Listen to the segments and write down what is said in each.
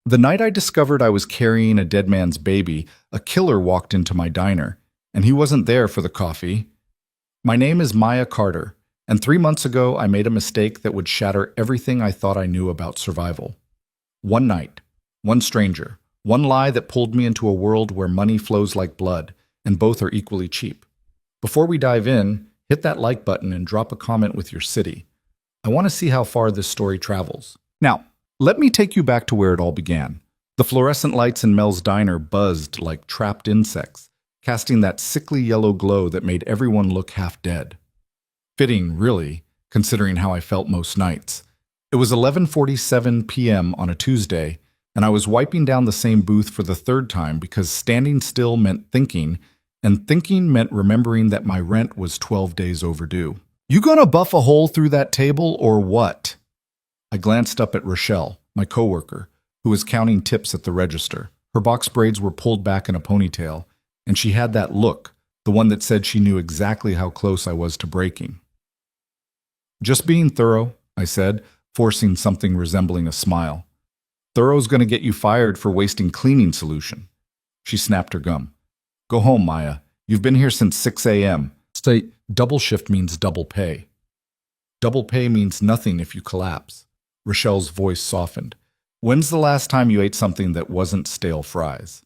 The night I discovered I was carrying a dead man's baby, a killer walked into my diner, and he wasn't there for the coffee. My name is Maya Carter, and 3 months ago I made a mistake that would shatter everything I thought I knew about survival. One night, one stranger, one lie that pulled me into a world where money flows like blood, and both are equally cheap. Before we dive in, hit that like button and drop a comment with your city. I want to see how far this story travels. Now, let me take you back to where it all began. The fluorescent lights in Mel's diner buzzed like trapped insects, casting that sickly yellow glow that made everyone look half dead. Fitting, really, considering how I felt most nights. It was 11:47 p.m. on a Tuesday, and I was wiping down the same booth for the third time because standing still meant thinking, and thinking meant remembering that my rent was 12 days overdue. You gonna buff a hole through that table or what? I glanced up at Rochelle, my coworker, who was counting tips at the register. Her box braids were pulled back in a ponytail, and she had that look, the one that said she knew exactly how close I was to breaking. Just being thorough, I said, forcing something resembling a smile. Thorough's gonna get you fired for wasting cleaning solution. She snapped her gum. Go home, Maya. You've been here since 6 a.m. Say, double shift means double pay. Double pay means nothing if you collapse. Rochelle's voice softened. When's the last time you ate something that wasn't stale fries?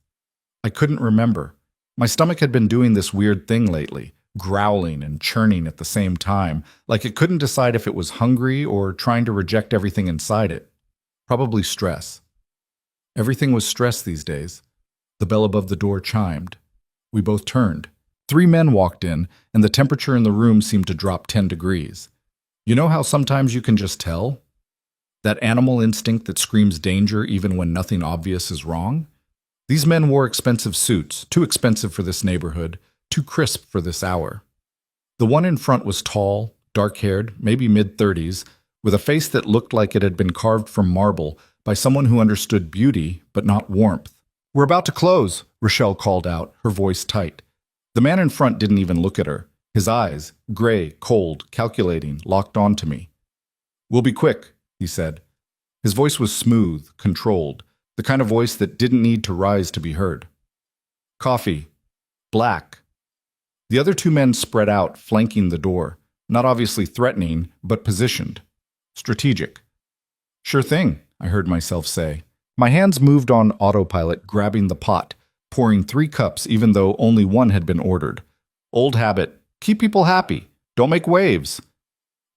I couldn't remember. My stomach had been doing this weird thing lately, growling and churning at the same time, like it couldn't decide if it was hungry or trying to reject everything inside it. Probably stress. Everything was stress these days. The bell above the door chimed. We both turned. 3 men walked in, and the temperature in the room seemed to drop 10 degrees. You know how sometimes you can just tell? That animal instinct that screams danger even when nothing obvious is wrong? These men wore expensive suits, too expensive for this neighborhood, too crisp for this hour. The one in front was tall, dark-haired, maybe mid-30s, with a face that looked like it had been carved from marble by someone who understood beauty, but not warmth. We're about to close, Rochelle called out, her voice tight. The man in front didn't even look at her. His eyes, gray, cold, calculating, locked onto me. We'll be quick, he said. His voice was smooth, controlled, the kind of voice that didn't need to rise to be heard. Coffee. Black. The other 2 men spread out, flanking the door, not obviously threatening, but positioned. Strategic. Sure thing, I heard myself say. My hands moved on autopilot, grabbing the pot, pouring 3 cups even though only one had been ordered. Old habit. Keep people happy. Don't make waves.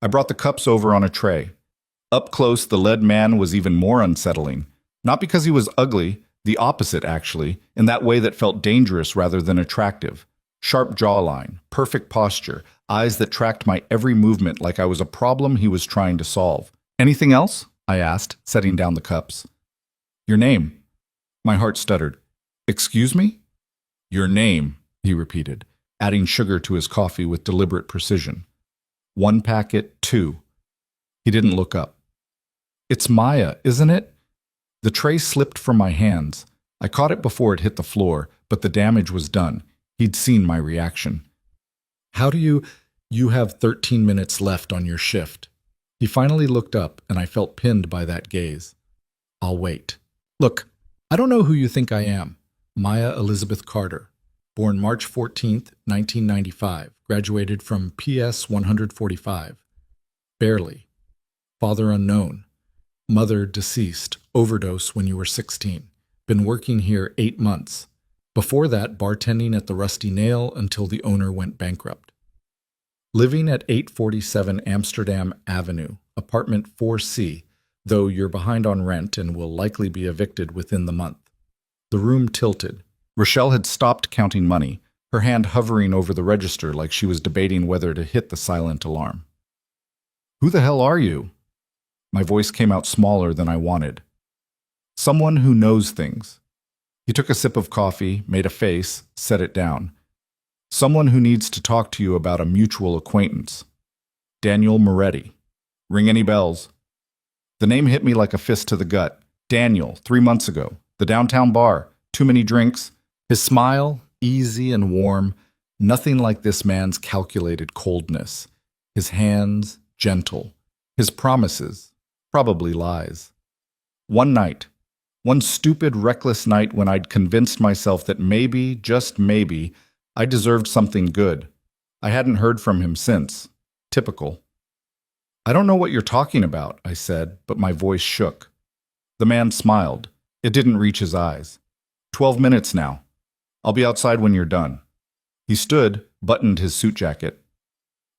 I brought the cups over on a tray. Up close, the lead man was even more unsettling. Not because he was ugly, the opposite actually, in that way that felt dangerous rather than attractive. Sharp jawline, perfect posture, eyes that tracked my every movement like I was a problem he was trying to solve. Anything else? I asked, setting down the cups. Your name. My heart stuttered. Excuse me? Your name, he repeated, adding sugar to his coffee with deliberate precision. 1 packet, 2. He didn't look up. It's Maya, isn't it? The tray slipped from my hands. I caught it before it hit the floor, but the damage was done. He'd seen my reaction. How do you have 13 minutes left on your shift? He finally looked up, and I felt pinned by that gaze. I'll wait. Look, I don't know who you think I am. Maya Elizabeth Carter. Born March 14th, 1995. Graduated from PS 145. Barely. Father unknown. Mother deceased. Overdose when you were 16. Been working here 8 months. Before that, bartending at the Rusty Nail until the owner went bankrupt. Living at 847 Amsterdam Avenue, apartment 4C, though you're behind on rent and will likely be evicted within the month. The room tilted. Rochelle had stopped counting money, her hand hovering over the register like she was debating whether to hit the silent alarm. Who the hell are you? My voice came out smaller than I wanted. Someone who knows things. He took a sip of coffee, made a face, set it down. Someone who needs to talk to you about a mutual acquaintance. Daniel Moretti. Ring any bells? The name hit me like a fist to the gut. Daniel, 3 months ago. The downtown bar. Too many drinks. His smile, easy and warm. Nothing like this man's calculated coldness. His hands, gentle. His promises, probably lies. One night. One stupid, reckless night when I'd convinced myself that maybe, just maybe, I deserved something good. I hadn't heard from him since. Typical. I don't know what you're talking about, I said, but my voice shook. The man smiled. It didn't reach his eyes. 12 minutes now. I'll be outside when you're done. He stood, buttoned his suit jacket.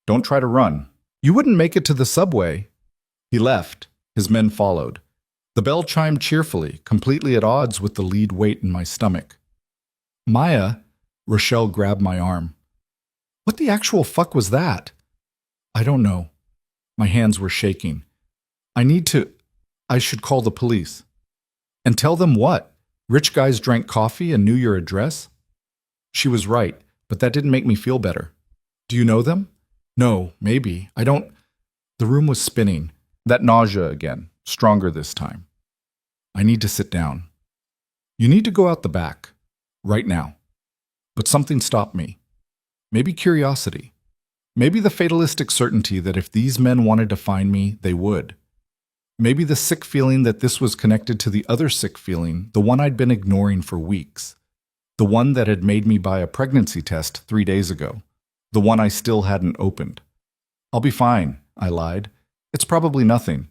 Don't try to run. You wouldn't make it to the subway. He left. His men followed. The bell chimed cheerfully, completely at odds with the lead weight in my stomach. Maya, Rochelle grabbed my arm. What the actual fuck was that? I don't know. My hands were shaking. I should call the police. And tell them what? Rich guys drank coffee and knew your address? She was right, but that didn't make me feel better. Do you know them? No, maybe. I don't. The room was spinning. That nausea again, stronger this time. I need to sit down. You need to go out the back. Right now. But something stopped me. Maybe curiosity. Maybe the fatalistic certainty that if these men wanted to find me, they would. Maybe the sick feeling that this was connected to the other sick feeling, the one I'd been ignoring for weeks. The one that had made me buy a pregnancy test 3 days ago. The one I still hadn't opened. I'll be fine, I lied. It's probably nothing.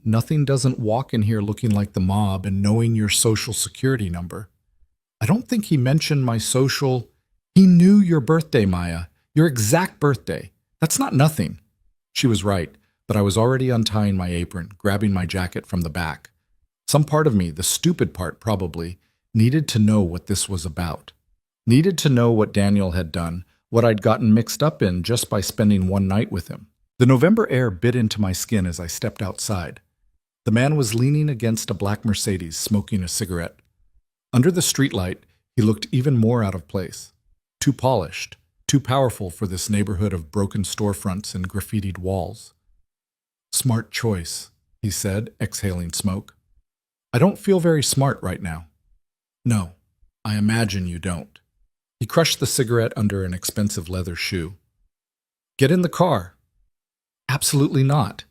Nothing doesn't walk in here looking like the mob and knowing your social security number. I don't think he mentioned my social... He knew your birthday, Maya. Your exact birthday. That's not nothing. She was right, but I was already untying my apron, grabbing my jacket from the back. Some part of me, the stupid part probably, needed to know what this was about. Needed to know what Daniel had done, what I'd gotten mixed up in just by spending one night with him. The November air bit into my skin as I stepped outside. The man was leaning against a black Mercedes, smoking a cigarette. Under the streetlight, he looked even more out of place. Too polished, too powerful for this neighborhood of broken storefronts and graffitied walls. Smart choice, he said, exhaling smoke. I don't feel very smart right now. No, I imagine you don't. He crushed the cigarette under an expensive leather shoe. Get in the car. Absolutely not.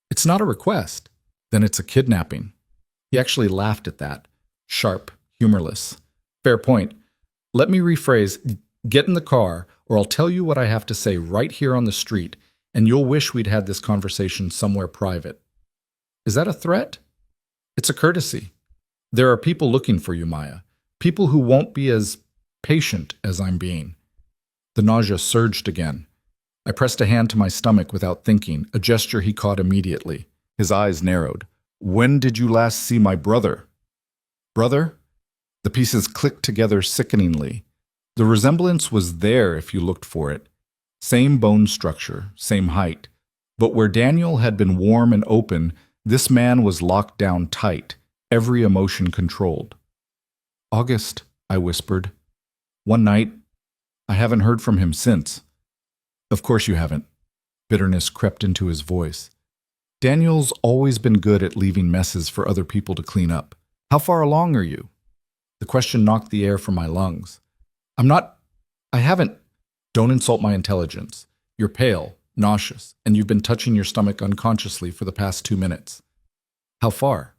It's not a request. Then it's a kidnapping. He actually laughed at that. Sharp, humorless. Fair point. Let me rephrase. Get in the car, or I'll tell you what I have to say right here on the street, and you'll wish we'd had this conversation somewhere private. Is that a threat? It's a courtesy. There are people looking for you, Maya. People who won't be as patient as I'm being. The nausea surged again. I pressed a hand to my stomach without thinking, a gesture he caught immediately. His eyes narrowed. When did you last see my brother? Brother? The pieces clicked together sickeningly. The resemblance was there if you looked for it. Same bone structure, same height. But where Daniel had been warm and open, this man was locked down tight, every emotion controlled. August, I whispered. One night. I haven't heard from him since. Of course you haven't. Bitterness crept into his voice. Daniel's always been good at leaving messes for other people to clean up. How far along are you? The question knocked the air from my lungs. I haven't. Don't insult my intelligence. You're pale, nauseous, and you've been touching your stomach unconsciously for the past 2 minutes. How far?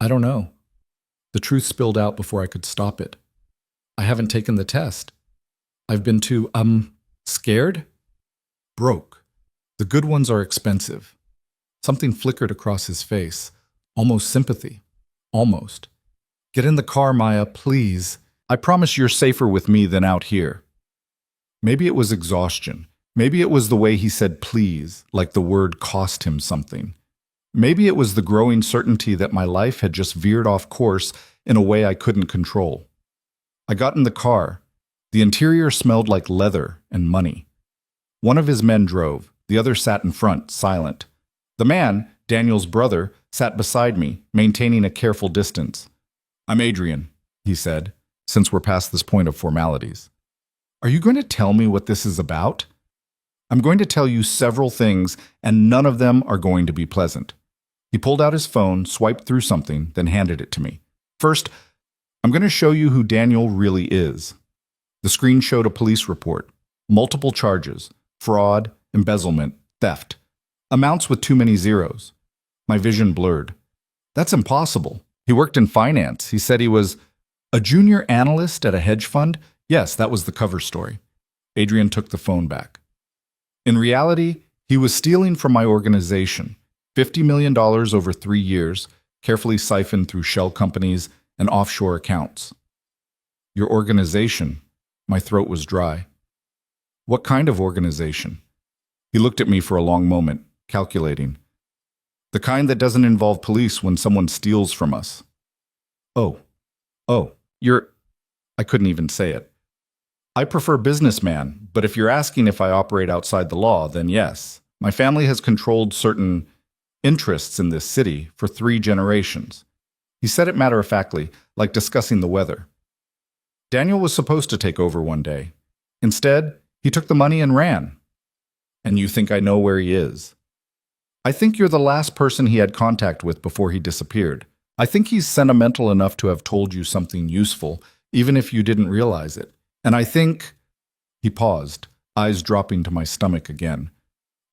I don't know. The truth spilled out before I could stop it. I haven't taken the test. I've been too, scared? Broke. The good ones are expensive. Something flickered across his face. Almost sympathy. Almost. Get in the car, Maya, please. I promise you're safer with me than out here. Maybe it was exhaustion. Maybe it was the way he said please, like the word cost him something. Maybe it was the growing certainty that my life had just veered off course in a way I couldn't control. I got in the car. The interior smelled like leather and money. One of his men drove. The other sat in front, silent. The man, Daniel's brother, sat beside me, maintaining a careful distance. I'm Adrian, he said, since we're past this point of formalities. Are you going to tell me what this is about? I'm going to tell you several things, and none of them are going to be pleasant. He pulled out his phone, swiped through something, then handed it to me. First, I'm going to show you who Daniel really is. The screen showed a police report. Multiple charges. Fraud, embezzlement, theft. Amounts with too many zeros. My vision blurred. That's impossible. He worked in finance. He said he was a junior analyst at a hedge fund. Yes, that was the cover story. Adrian took the phone back. In reality, he was stealing from my organization, $50 million over 3 years, carefully siphoned through shell companies and offshore accounts. Your organization? My throat was dry. What kind of organization? He looked at me for a long moment, calculating. The kind that doesn't involve police when someone steals from us. Oh, you're... I couldn't even say it. I prefer businessman, but if you're asking if I operate outside the law, then yes. My family has controlled certain interests in this city for 3 generations. He said it matter-of-factly, like discussing the weather. Daniel was supposed to take over one day. Instead, he took the money and ran. And you think I know where he is? I think you're the last person he had contact with before he disappeared. I think he's sentimental enough to have told you something useful, even if you didn't realize it. And I think... He paused, eyes dropping to my stomach again.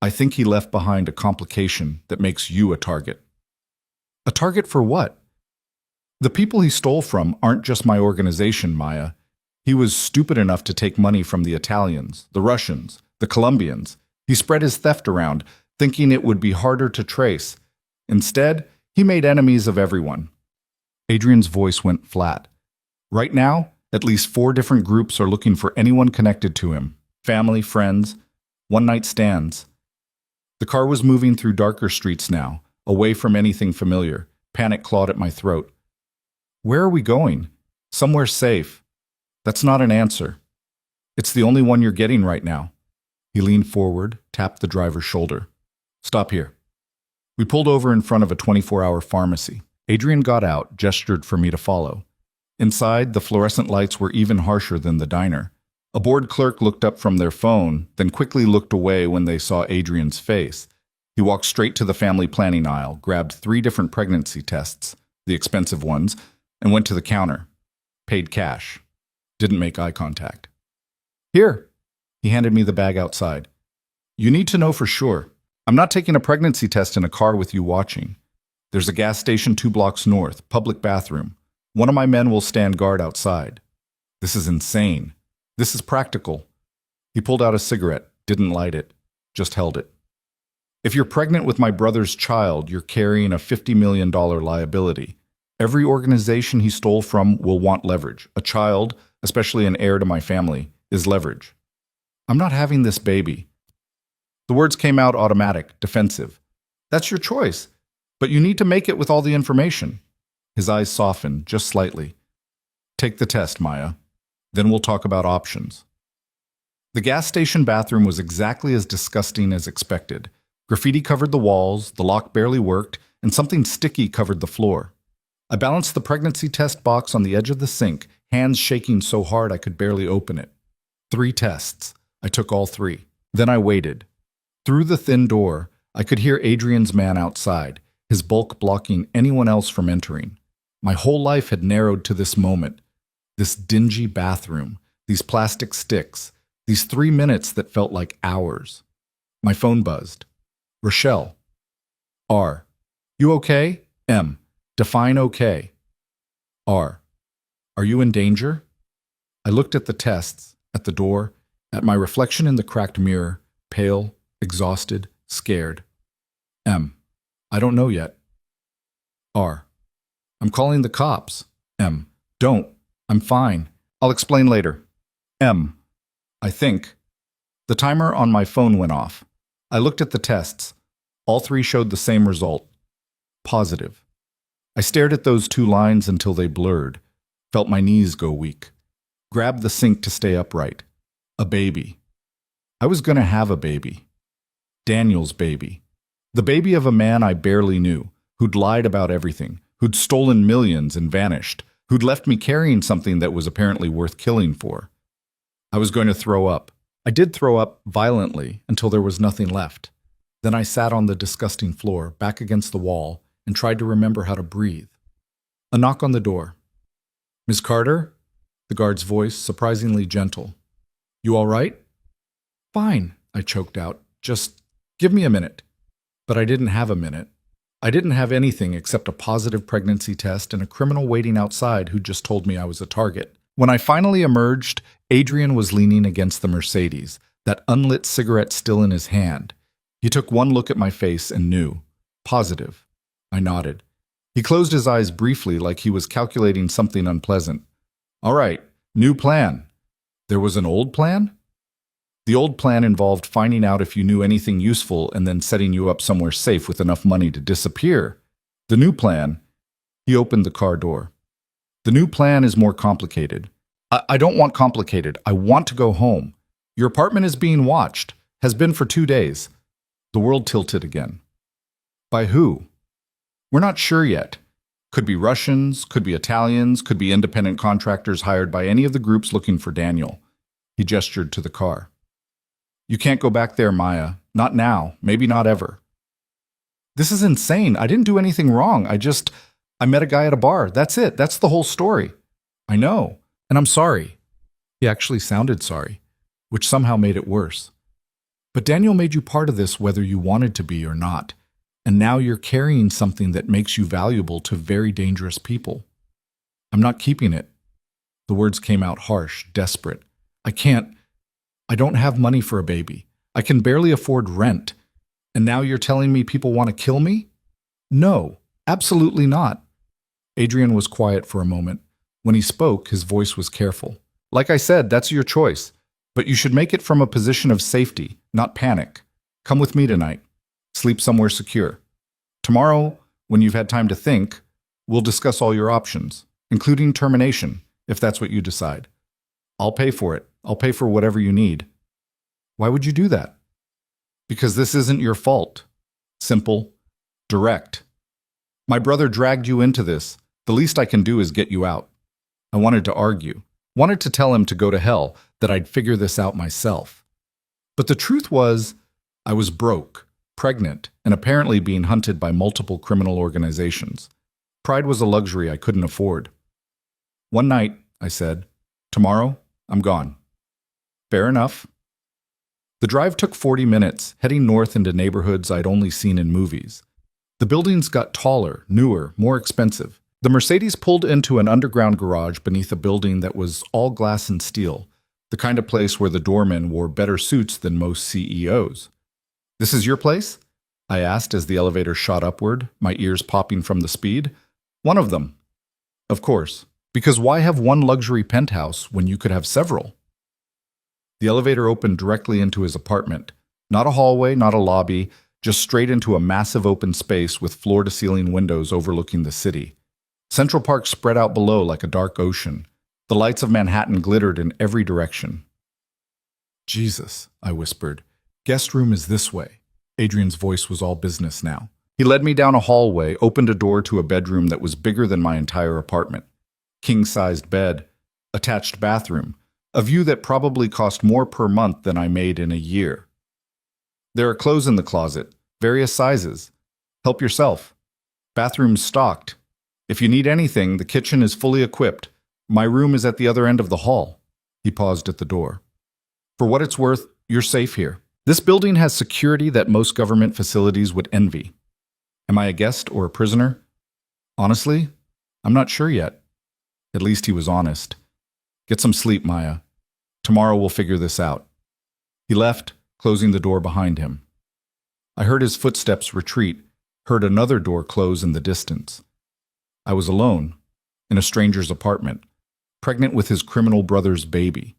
I think he left behind a complication that makes you a target. A target for what? The people he stole from aren't just my organization, Maya. He was stupid enough to take money from the Italians, the Russians, the Colombians. He spread his theft around, thinking it would be harder to trace. Instead, he made enemies of everyone. Adrian's voice went flat. Right now, at least 4 different groups are looking for anyone connected to him. Family, friends, one-night stands. The car was moving through darker streets now, away from anything familiar. Panic clawed at my throat. Where are we going? Somewhere safe. That's not an answer. It's the only one you're getting right now. He leaned forward, tapped the driver's shoulder. Stop here. We pulled over in front of a 24-hour pharmacy. Adrian got out, gestured for me to follow. Inside, the fluorescent lights were even harsher than the diner. A bored clerk looked up from their phone, then quickly looked away when they saw Adrian's face. He walked straight to the family planning aisle, grabbed 3 different pregnancy tests, the expensive ones, and went to the counter. Paid cash. Didn't make eye contact. Here. He handed me the bag outside. You need to know for sure. I'm not taking a pregnancy test in a car with you watching. There's a gas station 2 blocks north, public bathroom. One of my men will stand guard outside. This is insane. This is practical. He pulled out a cigarette, didn't light it, just held it. If you're pregnant with my brother's child, you're carrying a $50 million liability. Every organization he stole from will want leverage. A child, especially an heir to my family, is leverage. I'm not having this baby. The words came out automatic, defensive. That's your choice, but you need to make it with all the information. His eyes softened, just slightly. Take the test, Maya. Then we'll talk about options. The gas station bathroom was exactly as disgusting as expected. Graffiti covered the walls, the lock barely worked, and something sticky covered the floor. I balanced the pregnancy test box on the edge of the sink, hands shaking so hard I could barely open it. 3 tests. I took all 3. Then I waited. Through the thin door, I could hear Adrian's man outside, his bulk blocking anyone else from entering. My whole life had narrowed to this moment. This dingy bathroom, these plastic sticks, these 3 minutes that felt like hours. My phone buzzed. Rochelle. R. You okay? M. Define okay. R. Are you in danger? I looked at the tests, at the door, at my reflection in the cracked mirror, pale, exhausted, scared. M. I don't know yet. R. I'm calling the cops. M. Don't. I'm fine. I'll explain later. M. I think. The timer on my phone went off. I looked at the tests. All 3 showed the same result. Positive. I stared at those 2 lines until they blurred, felt my knees go weak. Grabbed the sink to stay upright. A baby. I was going to have a baby. Daniel's baby. The baby of a man I barely knew, who'd lied about everything, who'd stolen millions and vanished, who'd left me carrying something that was apparently worth killing for. I was going to throw up. I did throw up violently until there was nothing left. Then I sat on the disgusting floor, back against the wall, and tried to remember how to breathe. A knock on the door. Miss Carter? The guard's voice, surprisingly gentle. You all right? Fine, I choked out. Just give me a minute. But I didn't have a minute. I didn't have anything except a positive pregnancy test and a criminal waiting outside who just told me I was a target. When I finally emerged, Adrian was leaning against the Mercedes, that unlit cigarette still in his hand. He took one look at my face and knew. Positive. I nodded. He closed his eyes briefly like he was calculating something unpleasant. All right, new plan. There was an old plan? The old plan involved finding out if you knew anything useful and then setting you up somewhere safe with enough money to disappear. The new plan, he opened the car door. The new plan is more complicated. I don't want complicated. I want to go home. Your apartment is being watched. Has been for 2 days. The world tilted again. By who? We're not sure yet. Could be Russians, could be Italians, could be independent contractors hired by any of the groups looking for Daniel. He gestured to the car. You can't go back there, Maya. Not now. Maybe not ever. This is insane. I didn't do anything wrong. I met a guy at a bar. That's it. That's the whole story. I know. And I'm sorry. He actually sounded sorry, which somehow made it worse. But Daniel made you part of this whether you wanted to be or not. And now you're carrying something that makes you valuable to very dangerous people. I'm not keeping it. The words came out harsh, desperate. I don't have money for a baby. I can barely afford rent. And now you're telling me people want to kill me? No, absolutely not. Adrian was quiet for a moment. When he spoke, his voice was careful. Like I said, that's your choice. But you should make it from a position of safety, not panic. Come with me tonight. Sleep somewhere secure. Tomorrow, when you've had time to think, we'll discuss all your options, including termination, if that's what you decide. I'll pay for it. I'll pay for whatever you need. Why would you do that? Because this isn't your fault. Simple. Direct. My brother dragged you into this. The least I can do is get you out. I wanted to argue. Wanted to tell him to go to hell, that I'd figure this out myself. But the truth was, I was broke, pregnant, and apparently being hunted by multiple criminal organizations. Pride was a luxury I couldn't afford. One night, I said, tomorrow, I'm gone. Fair enough. The drive took 40 minutes, heading north into neighborhoods I'd only seen in movies. The buildings got taller, newer, more expensive. The Mercedes pulled into an underground garage beneath a building that was all glass and steel, the kind of place where the doormen wore better suits than most CEOs. This is your place? I asked as the elevator shot upward, my ears popping from the speed. One of them. Of course, because why have one luxury penthouse when you could have several? The elevator opened directly into his apartment. Not a hallway, not a lobby, just straight into a massive open space with floor-to-ceiling windows overlooking the city. Central Park spread out below like a dark ocean. The lights of Manhattan glittered in every direction. Jesus, I whispered. Guest room is this way. Adrian's voice was all business now. He led me down a hallway, opened a door to a bedroom that was bigger than my entire apartment. King-sized bed, attached bathroom, a view that probably cost more per month than I made in a year. There are clothes in the closet, various sizes. Help yourself. Bathroom's stocked. If you need anything, the kitchen is fully equipped. My room is at the other end of the hall. He paused at the door. For what it's worth, you're safe here. This building has security that most government facilities would envy. Am I a guest or a prisoner? Honestly, I'm not sure yet. At least he was honest. Get some sleep, Maya. Tomorrow we'll figure this out. He left, closing the door behind him. I heard his footsteps retreat, heard another door close in the distance. I was alone, in a stranger's apartment, pregnant with his criminal brother's baby,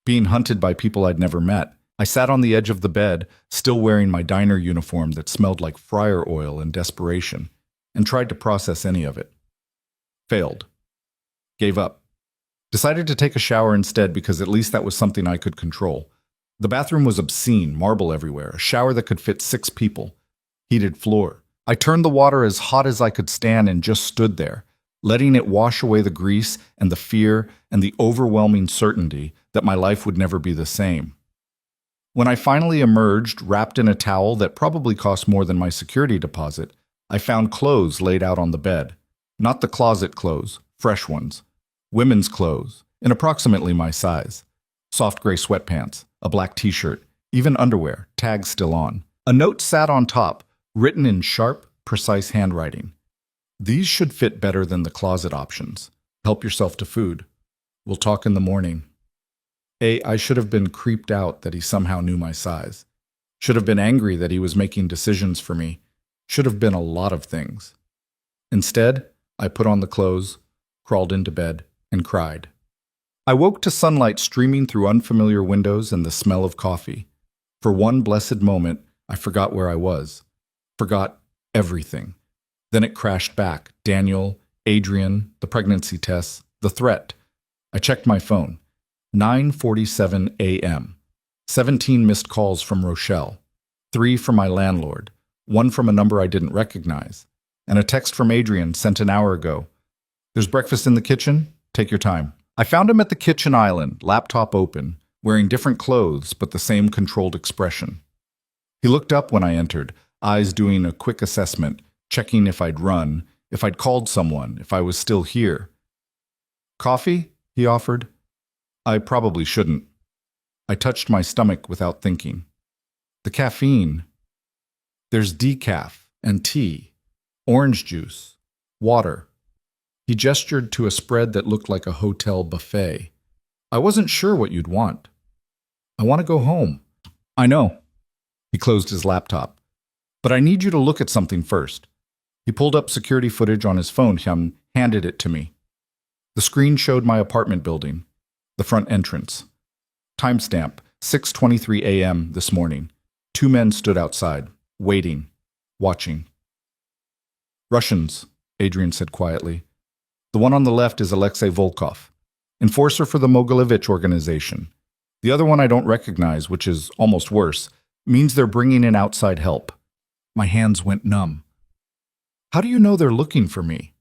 being hunted by people I'd never met. I sat on the edge of the bed, still wearing my diner uniform that smelled like fryer oil in desperation, and tried to process any of it. Failed. Gave up. Decided to take a shower instead because at least that was something I could control. The bathroom was obscene, marble everywhere, a shower that could fit 6 people. Heated floor. I turned the water as hot as I could stand and just stood there, letting it wash away the grease and the fear and the overwhelming certainty that my life would never be the same. When I finally emerged, wrapped in a towel that probably cost more than my security deposit, I found clothes laid out on the bed. Not the closet clothes, fresh ones. Women's clothes, in approximately my size. Soft gray sweatpants, a black t-shirt, even underwear, tags still on. A note sat on top, written in sharp, precise handwriting. These should fit better than the closet options. Help yourself to food. We'll talk in the morning. I should have been creeped out that he somehow knew my size. Should have been angry that he was making decisions for me. Should have been a lot of things. Instead, I put on the clothes, crawled into bed, and cried. I woke to sunlight streaming through unfamiliar windows and the smell of coffee. For one blessed moment, I forgot where I was. Forgot everything. Then it crashed back. Daniel, Adrian, the pregnancy tests, the threat. I checked my phone. 9:47 a.m. 17 missed calls from Rochelle. 3 from my landlord. 1 from a number I didn't recognize. And a text from Adrian sent an hour ago. There's breakfast in the kitchen? Take your time. I found him at the kitchen island, laptop open, wearing different clothes but the same controlled expression. He looked up when I entered, eyes doing a quick assessment, checking if I'd run, if I'd called someone, if I was still here. Coffee? He offered. I probably shouldn't. I touched my stomach without thinking. The caffeine. There's decaf and tea, orange juice, water. He gestured to a spread that looked like a hotel buffet. I wasn't sure what you'd want. I want to go home. I know. He closed his laptop. But I need you to look at something first. He pulled up security footage on his phone and handed it to me. The screen showed my apartment building, the front entrance. Timestamp, 6:23 a.m. this morning. 2 men stood outside, waiting, watching. Russians, Adrian said quietly. The one on the left is Alexei Volkov, enforcer for the Mogilevich organization. The other one I don't recognize, which is almost worse, means they're bringing in outside help. My hands went numb. How do you know they're looking for me?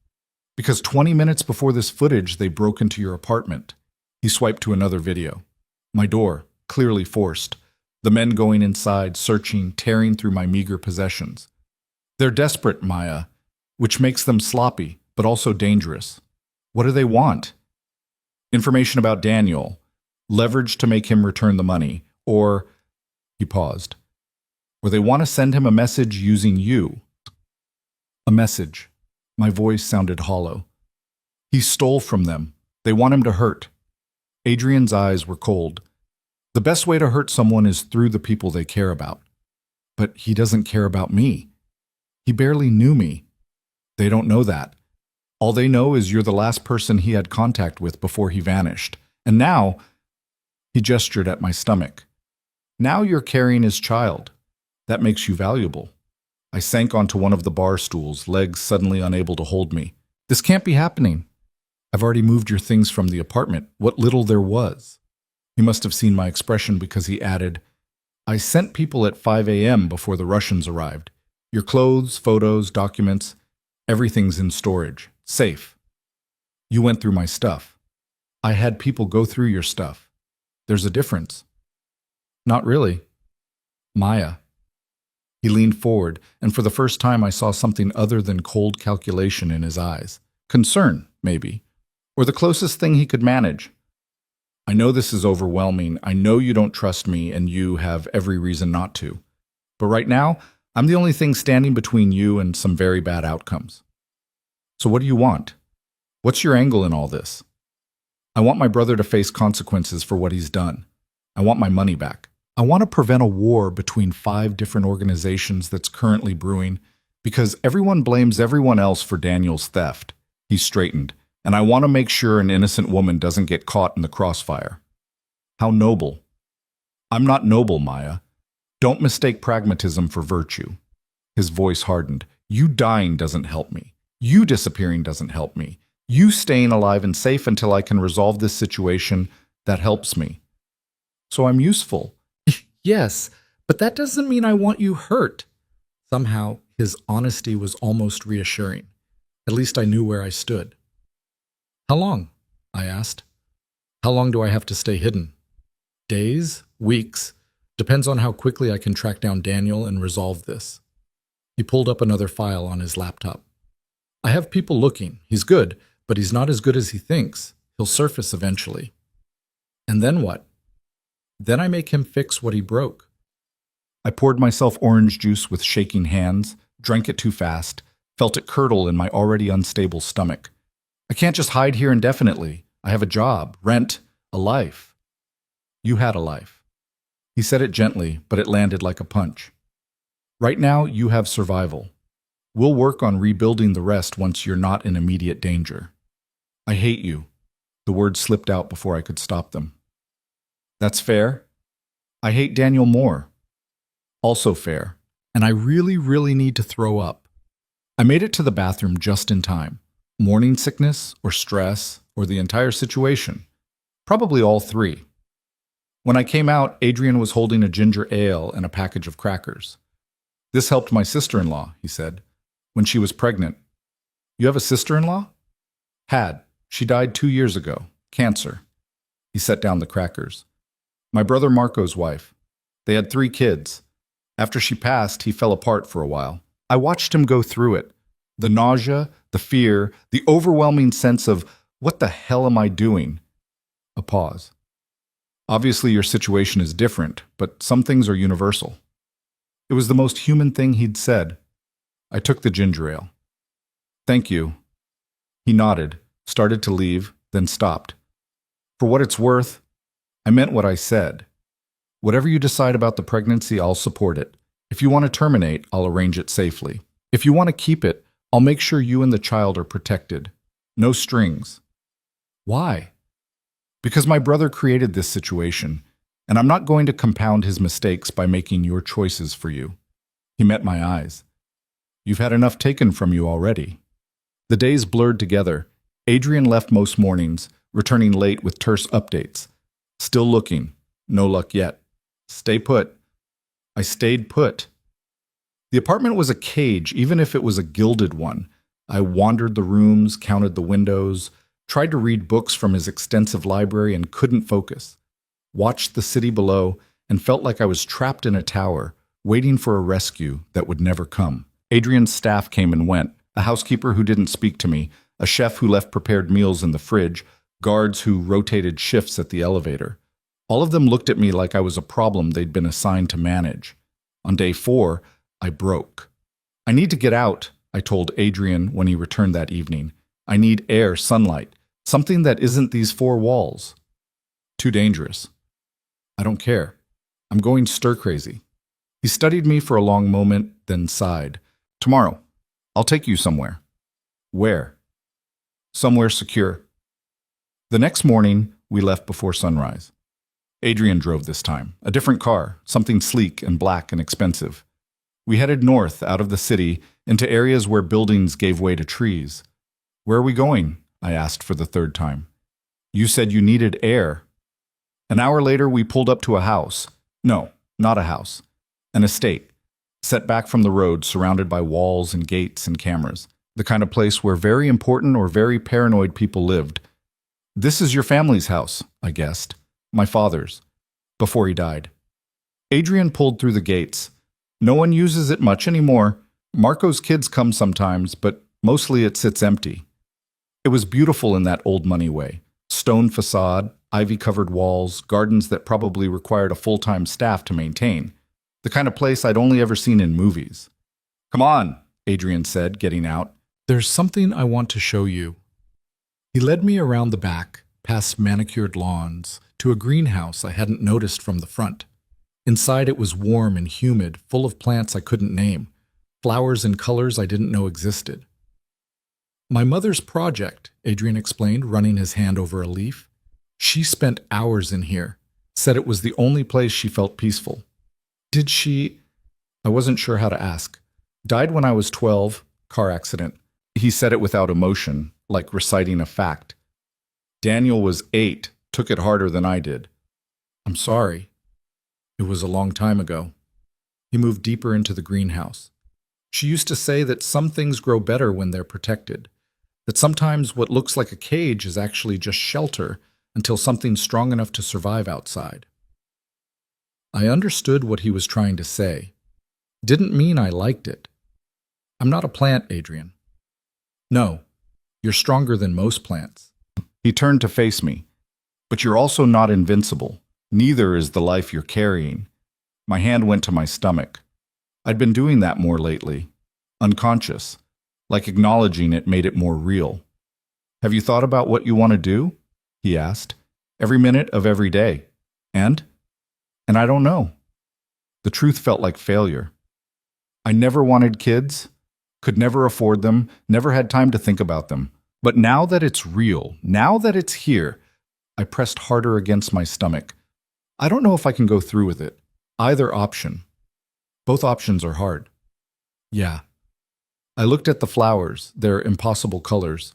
Because 20 minutes before this footage, they broke into your apartment. He swiped to another video. My door, clearly forced. The men going inside, searching, tearing through my meager possessions. They're desperate, Maya, which makes them sloppy, but also dangerous. What do they want? Information about Daniel, leverage to make him return the money, or, he paused, or they want to send him a message using you. A message. My voice sounded hollow. He stole from them. They want him to hurt. Adrian's eyes were cold. The best way to hurt someone is through the people they care about. But he doesn't care about me. He barely knew me. They don't know that. All they know is you're the last person he had contact with before he vanished. And now, he gestured at my stomach. Now you're carrying his child. That makes you valuable. I sank onto one of the bar stools, legs suddenly unable to hold me. This can't be happening. I've already moved your things from the apartment, what little there was. He must have seen my expression because he added, I sent people at 5 a.m. before the Russians arrived. Your clothes, photos, documents, everything's in storage, safe. You went through my stuff. I had people go through your stuff. There's a difference. Not really. Maya. He leaned forward, and for the first time I saw something other than cold calculation in his eyes. Concern, maybe. Or the closest thing he could manage. I know this is overwhelming. I know you don't trust me, and you have every reason not to. But right now, I'm the only thing standing between you and some very bad outcomes. So what do you want? What's your angle in all this? I want my brother to face consequences for what he's done. I want my money back. I want to prevent a war between 5 different organizations that's currently brewing because everyone blames everyone else for Daniel's theft. He straightened, and I want to make sure an innocent woman doesn't get caught in the crossfire. How noble. I'm not noble, Maya. Don't mistake pragmatism for virtue. His voice hardened. You dying doesn't help me. You disappearing doesn't help me. You staying alive and safe until I can resolve this situation, that helps me. So I'm useful. Yes, but that doesn't mean I want you hurt. Somehow, his honesty was almost reassuring. At least I knew where I stood. How long? I asked. How long do I have to stay hidden? Days? Weeks? Depends on how quickly I can track down Daniel and resolve this. He pulled up another file on his laptop. I have people looking. He's good, but he's not as good as he thinks. He'll surface eventually. And then what? Then I make him fix what he broke. I poured myself orange juice with shaking hands, drank it too fast, felt it curdle in my already unstable stomach. I can't just hide here indefinitely. I have a job, rent, a life. You had a life. He said it gently, but it landed like a punch. Right now, you have survival. We'll work on rebuilding the rest once you're not in immediate danger. I hate you. The words slipped out before I could stop them. That's fair. I hate Daniel more. Also fair. And I really, really need to throw up. I made it to the bathroom just in time. Morning sickness, or stress, or the entire situation. Probably all three. When I came out, Adrian was holding a ginger ale and a package of crackers. This helped my sister-in-law, he said, when she was pregnant. You have a sister-in-law? Had. She died 2 years ago. Cancer. He set down the crackers. My brother Marco's wife. They had 3 kids. After she passed, he fell apart for a while. I watched him go through it. The nausea, the fear, the overwhelming sense of, what the hell am I doing? A pause. Obviously, your situation is different, but some things are universal. It was the most human thing he'd said. I took the ginger ale. Thank you. He nodded, started to leave, then stopped. For what it's worth, I meant what I said. Whatever you decide about the pregnancy, I'll support it. If you want to terminate, I'll arrange it safely. If you want to keep it, I'll make sure you and the child are protected. No strings. Why? Because my brother created this situation, and I'm not going to compound his mistakes by making your choices for you. He met my eyes. You've had enough taken from you already. The days blurred together. Adrian left most mornings, returning late with terse updates. Still looking. No luck yet. Stay put. I stayed put. The apartment was a cage, even if it was a gilded one. I wandered the rooms, counted the windows, tried to read books from his extensive library and couldn't focus. Watched the city below and felt like I was trapped in a tower, waiting for a rescue that would never come. Adrian's staff came and went, a housekeeper who didn't speak to me, a chef who left prepared meals in the fridge, guards who rotated shifts at the elevator. All of them looked at me like I was a problem they'd been assigned to manage. On day 4, I broke. I need to get out, I told Adrian when he returned that evening. I need air, sunlight, something that isn't these 4 walls. Too dangerous. I don't care. I'm going stir-crazy. He studied me for a long moment, then sighed. Tomorrow, I'll take you somewhere. Where? Somewhere secure. The next morning, we left before sunrise. Adrian drove this time, a different car, something sleek and black and expensive. We headed north out of the city into areas where buildings gave way to trees. Where are we going? I asked for the 3rd time. You said you needed air. An hour later, we pulled up to a house. No, not a house. An estate, set back from the road, surrounded by walls and gates and cameras. The kind of place where very important or very paranoid people lived. This is your family's house, I guessed. My father's. Before he died. Adrian pulled through the gates. No one uses it much anymore. Marco's kids come sometimes, but mostly it sits empty. It was beautiful in that old money way. Stone facade, ivy-covered walls, gardens that probably required a full-time staff to maintain. The kind of place I'd only ever seen in movies. Come on, Adrian said, getting out. There's something I want to show you. He led me around the back, past manicured lawns, to a greenhouse I hadn't noticed from the front. Inside it was warm and humid, full of plants I couldn't name, flowers in colors I didn't know existed. My mother's project, Adrian explained, running his hand over a leaf. She spent hours in here, said it was the only place she felt peaceful. Did she? I wasn't sure how to ask. Died when I was 12, car accident. He said it without emotion, like reciting a fact. Daniel was 8, took it harder than I did. I'm sorry. It was a long time ago. He moved deeper into the greenhouse. She used to say that some things grow better when they're protected, that sometimes what looks like a cage is actually just shelter until something's strong enough to survive outside. I understood what he was trying to say. Didn't mean I liked it. I'm not a plant, Adrian. No, you're stronger than most plants. He turned to face me. But you're also not invincible. Neither is the life you're carrying. My hand went to my stomach. I'd been doing that more lately. unconscious, like acknowledging it made it more real. Have you thought about what you want to do? He asked. Every minute of every day. And? And I don't know. The truth felt like failure. I never wanted kids, could never afford them, never had time to think about them. But now that it's real, now that it's here, I pressed harder against my stomach. I don't know if I can go through with it. Either option. Both options are hard. Yeah. I looked at the flowers, their impossible colors.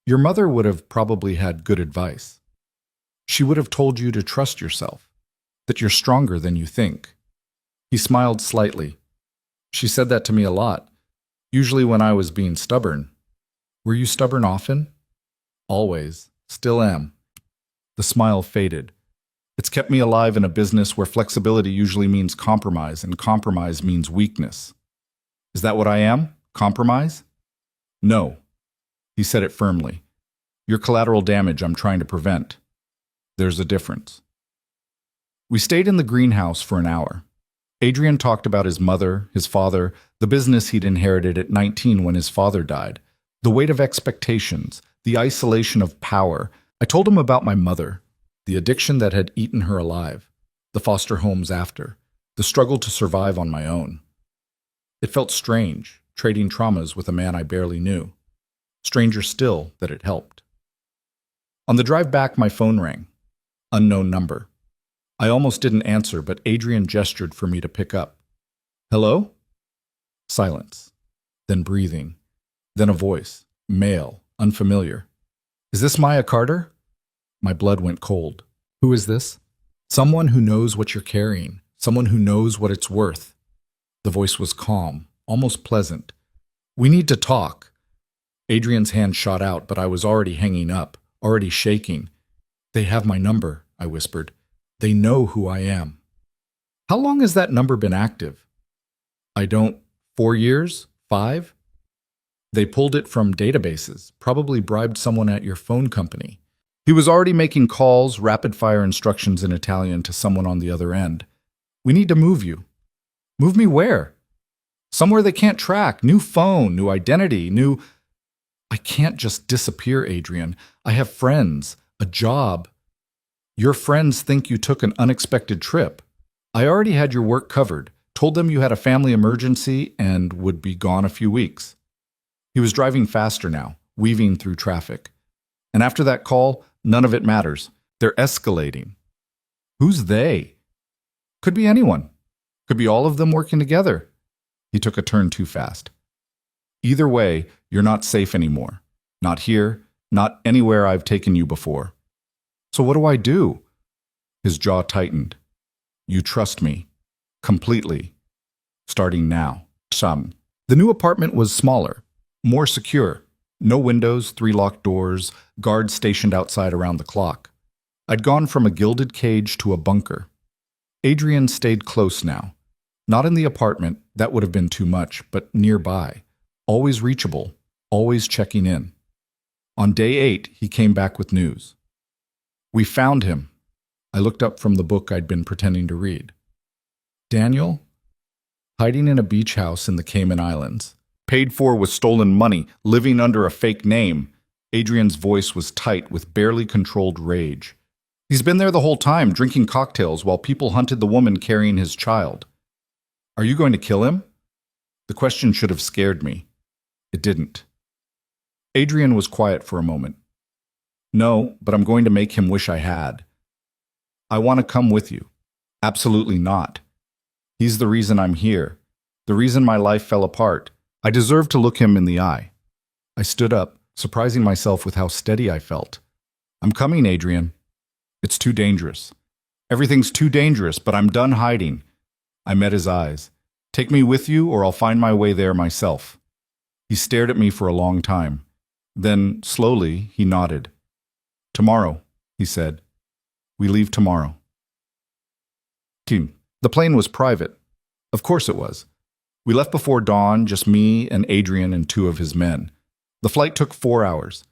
Your mother would have probably had good advice. She would have told you to trust yourself, that you're stronger than you think. He smiled slightly. She said that to me a lot, usually when I was being stubborn. Were you stubborn often? Always. Still am. The smile faded. It's kept me alive in a business where flexibility usually means compromise, and compromise means weakness. Is that what I am? Compromise? No. He said it firmly. You're collateral damage I'm trying to prevent. There's a difference. We stayed in the greenhouse for an hour. Adrian talked about his mother, his father, the business he'd inherited at 19 when his father died, the weight of expectations, the isolation of power. I told him about my mother, the addiction that had eaten her alive, the foster homes after, the struggle to survive on my own. It felt strange, trading traumas with a man I barely knew. Stranger still that it helped. On the drive back, my phone rang. Unknown number. I almost didn't answer, but Adrian gestured for me to pick up. Hello? Silence. Then breathing. Then a voice. Male. Unfamiliar. Is this Maya Carter? My blood went cold. Who is this? Someone who knows what you're carrying. Someone who knows what it's worth. The voice was calm, almost pleasant. We need to talk. Adrian's hand shot out, but I was already hanging up, already shaking. They have my number, I whispered. They know who I am. How long has that number been active? I don't. 4 years? 5? They pulled it from databases, probably bribed someone at your phone company. He was already making calls, rapid-fire instructions in Italian to someone on the other end. We need to move you. Move me where? Somewhere they can't track. New phone, new identity, new... I can't just disappear, Adrian. I have friends, a job. Your friends think you took an unexpected trip. I already had your work covered, told them you had a family emergency and would be gone a few weeks. He was driving faster now, weaving through traffic. And after that call, none of it matters. They're escalating. Who's they? Could be anyone. Could be all of them working together. He took a turn too fast. Either way, you're not safe anymore. Not here, not anywhere I've taken you before. So what do I do? His jaw tightened. You trust me. Completely. Starting now. Some. The new apartment was smaller, more secure. No windows, 3 locked doors, guards stationed outside around the clock. I'd gone from a gilded cage to a bunker. Adrian stayed close now. Not in the apartment, that would have been too much, but nearby. Always reachable, always checking in. On day 8, he came back with news. We found him. I looked up from the book I'd been pretending to read. Daniel? Hiding in a beach house in the Cayman Islands. Paid for with stolen money, living under a fake name. Adrian's voice was tight with barely controlled rage. He's been there the whole time, drinking cocktails while people hunted the woman carrying his child. Are you going to kill him? The question should have scared me. It didn't. Adrian was quiet for a moment. No, but I'm going to make him wish I had. I want to come with you. Absolutely not. He's the reason I'm here. The reason my life fell apart. I deserve to look him in the eye. I stood up, surprising myself with how steady I felt. I'm coming, Adrian. It's too dangerous. Everything's too dangerous, but I'm done hiding. I met his eyes. Take me with you, or I'll find my way there myself. He stared at me for a long time. Then, slowly, he nodded. Tomorrow, he said. We leave tomorrow. The plane was private. Of course it was. We left before dawn, just me and Adrian and 2 of his men. The flight took 4 hours.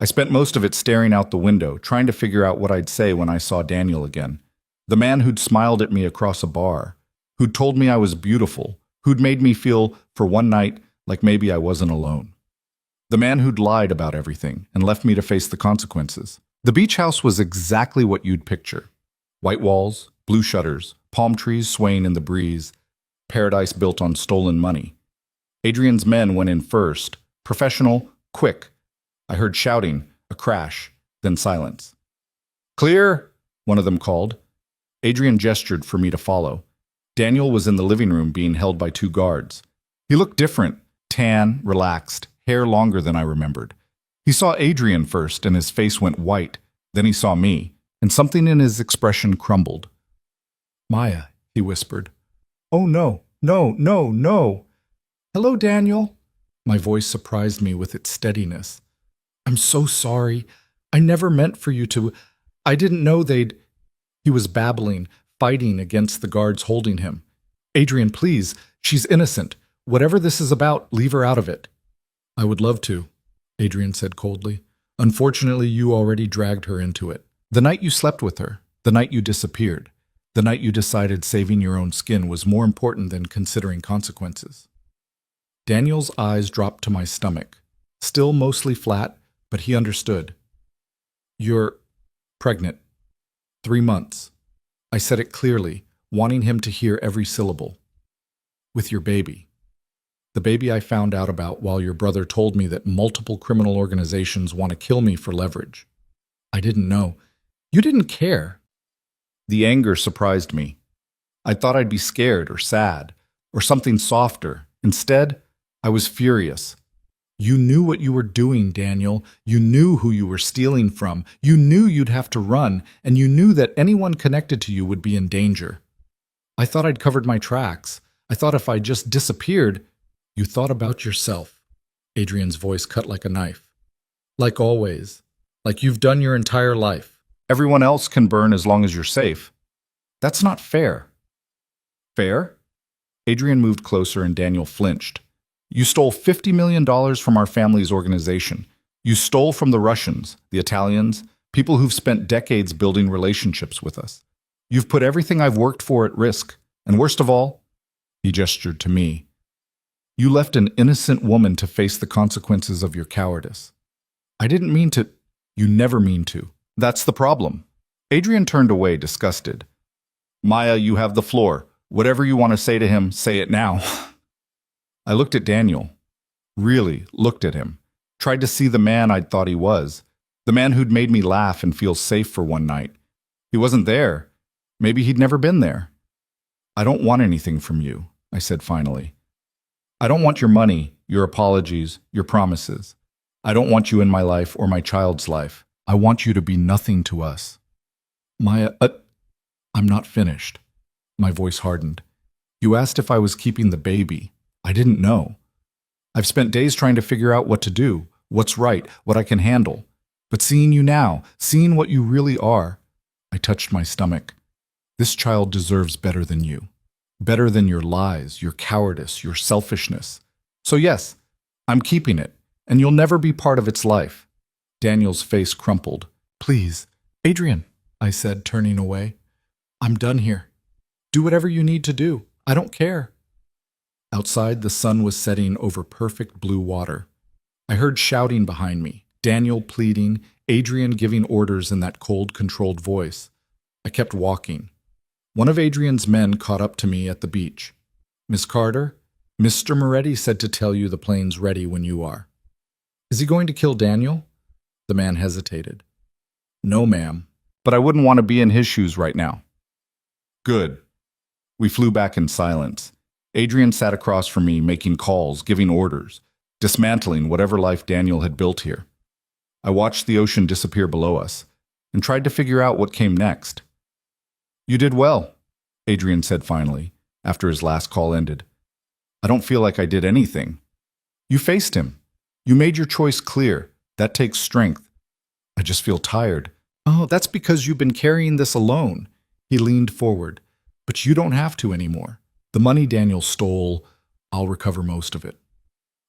I spent most of it staring out the window, trying to figure out what I'd say when I saw Daniel again. The man who'd smiled at me across a bar, who'd told me I was beautiful, who'd made me feel, for one night, like maybe I wasn't alone. The man who'd lied about everything and left me to face the consequences. The beach house was exactly what you'd picture. White walls, blue shutters, palm trees swaying in the breeze, paradise built on stolen money. Adrian's men went in first, professional, quick. I heard shouting, a crash, then silence. "Clear!" one of them called. Adrian gestured for me to follow. Daniel was in the living room being held by two guards. He looked different, tan, relaxed, hair longer than I remembered. He saw Adrian first and his face went white. Then he saw me, and something in his expression crumbled. "Maya," he whispered. "Oh no, no, no, no." "Hello, Daniel." My voice surprised me with its steadiness. "I'm so sorry. I never meant for you to. I didn't know they'd—" He was babbling, fighting against the guards holding him. "Adrian, please. She's innocent. Whatever this is about, leave her out of it." "I would love to," Adrian said coldly. "Unfortunately, you already dragged her into it. The night you slept with her, the night you disappeared, the night you decided saving your own skin was more important than considering consequences." Daniel's eyes dropped to my stomach, still mostly flat, but he understood. "You're pregnant. 3 months." I said it clearly, wanting him to hear every syllable. "With your baby. The baby I found out about while your brother told me that multiple criminal organizations want to kill me for leverage. I didn't know. You didn't care." The anger surprised me. I thought I'd be scared or sad, or something softer. Instead, I was furious. "You knew what you were doing, Daniel. You knew who you were stealing from. You knew you'd have to run, and you knew that anyone connected to you would be in danger. I thought I'd covered my tracks. I thought if I just disappeared—" "You thought about yourself." Adrian's voice cut like a knife. "Like always. Like you've done your entire life. Everyone else can burn as long as you're safe. That's not fair." "Fair?" Adrian moved closer and Daniel flinched. "You stole $50 million from our family's organization. You stole from the Russians, the Italians, people who've spent decades building relationships with us. You've put everything I've worked for at risk. And worst of all," he gestured to me, "you left an innocent woman to face the consequences of your cowardice. I didn't mean to—" "You never mean to. That's the problem." Adrian turned away, disgusted. "Maya, you have the floor. Whatever you want to say to him, say it now." I looked at Daniel. Really looked at him. Tried to see the man I'd thought he was. The man who'd made me laugh and feel safe for one night. He wasn't there. Maybe he'd never been there. "I don't want anything from you," I said finally. "I don't want your money, your apologies, your promises. I don't want you in my life or my child's life. I want you to be nothing to us." "Maya, I'm not finished." My voice hardened. "You asked if I was keeping the baby. I didn't know. I've spent days trying to figure out what to do, what's right, what I can handle. But seeing you now, seeing what you really are," I touched my stomach. "This child deserves better than you. Better than your lies, your cowardice, your selfishness. So yes, I'm keeping it, and you'll never be part of its life." Daniel's face crumpled. "Please, Adrian," I said, turning away. "I'm done here. Do whatever you need to do. I don't care." Outside, the sun was setting over perfect blue water. I heard shouting behind me, Daniel pleading, Adrian giving orders in that cold, controlled voice. I kept walking. One of Adrian's men caught up to me at the beach. "Miss Carter, Mr. Moretti said to tell you the plane's ready when you are." "Is he going to kill Daniel?" The man hesitated. "No, ma'am, but I wouldn't want to be in his shoes right now." "Good." We flew back in silence. Adrian sat across from me, making calls, giving orders, dismantling whatever life Daniel had built here. I watched the ocean disappear below us and tried to figure out what came next. "You did well," Adrian said finally, after his last call ended. "I don't feel like I did anything. You faced him. You made your choice clear. That takes strength. I just feel tired." "Oh, that's because you've been carrying this alone." He leaned forward. "But you don't have to anymore. The money Daniel stole, I'll recover most of it.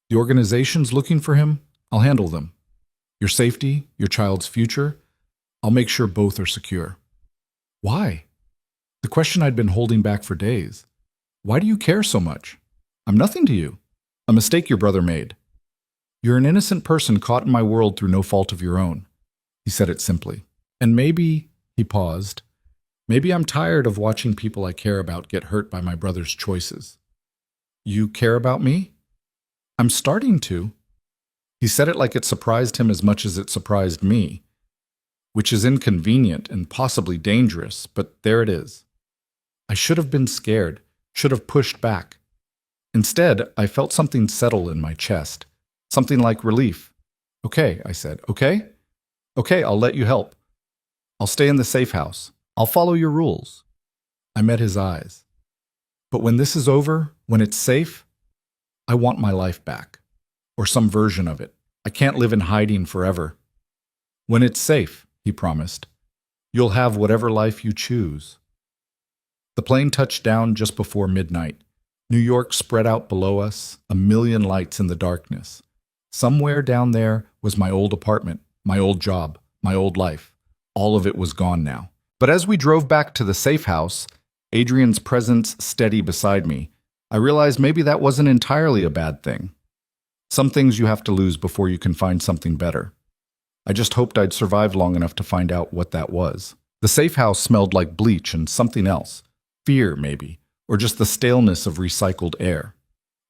The organizations looking for him, I'll handle them. Your safety, your child's future, I'll make sure both are secure." "Why?" The question I'd been holding back for days. "Why do you care so much? I'm nothing to you." A mistake your brother made. You're an innocent person caught in my world through no fault of your own. He said it simply. And maybe, he paused, maybe I'm tired of watching people I care about get hurt by my brother's choices. You care about me? I'm starting to. He said it like it surprised him as much as it surprised me, which is inconvenient and possibly dangerous, but there it is. I should have been scared, should have pushed back. Instead, I felt something settle in my chest, something like relief. Okay, I said, okay? Okay, I'll let you help. I'll stay in the safe house. I'll follow your rules. I met his eyes. But when this is over, when it's safe, I want my life back, or some version of it. I can't live in hiding forever. When it's safe, he promised, you'll have whatever life you choose. The plane touched down just before midnight. New York spread out below us, a million lights in the darkness. Somewhere down there was my old apartment, my old job, my old life. All of it was gone now. But as we drove back to the safe house, Adrian's presence steady beside me, I realized maybe that wasn't entirely a bad thing. Some things you have to lose before you can find something better. I just hoped I'd survive long enough to find out what that was. The safe house smelled like bleach and something else. Fear, maybe, or just the staleness of recycled air.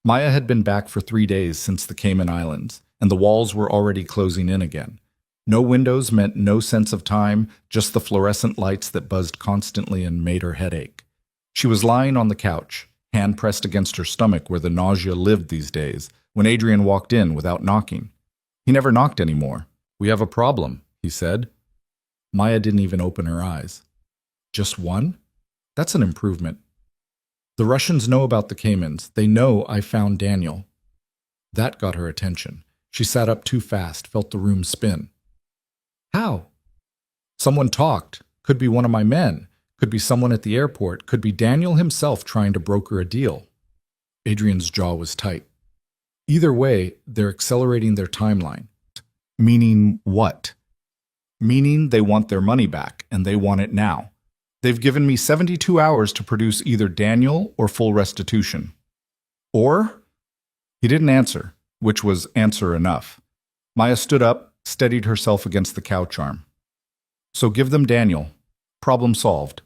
Maya had been back for 3 days since the Cayman Islands, and the walls were already closing in again. No windows meant no sense of time, just the fluorescent lights that buzzed constantly and made her head ache. She was lying on the couch, hand pressed against her stomach where the nausea lived these days, when Adrian walked in without knocking. He never knocked anymore. We have a problem, he said. Maya didn't even open her eyes. Just one? That's an improvement. The Russians know about the Caymans. They know I found Daniel. That got her attention. She sat up too fast, felt the room spin. How? Someone talked. Could be one of my men. Could be someone at the airport. Could be Daniel himself trying to broker a deal. Adrian's jaw was tight. Either way, they're accelerating their timeline. Meaning what? Meaning they want their money back, and they want it now. They've given me 72 hours to produce either Daniel or full restitution. Or? He didn't answer, which was answer enough. Maya stood up, steadied herself against the couch arm. So give them Daniel. Problem solved.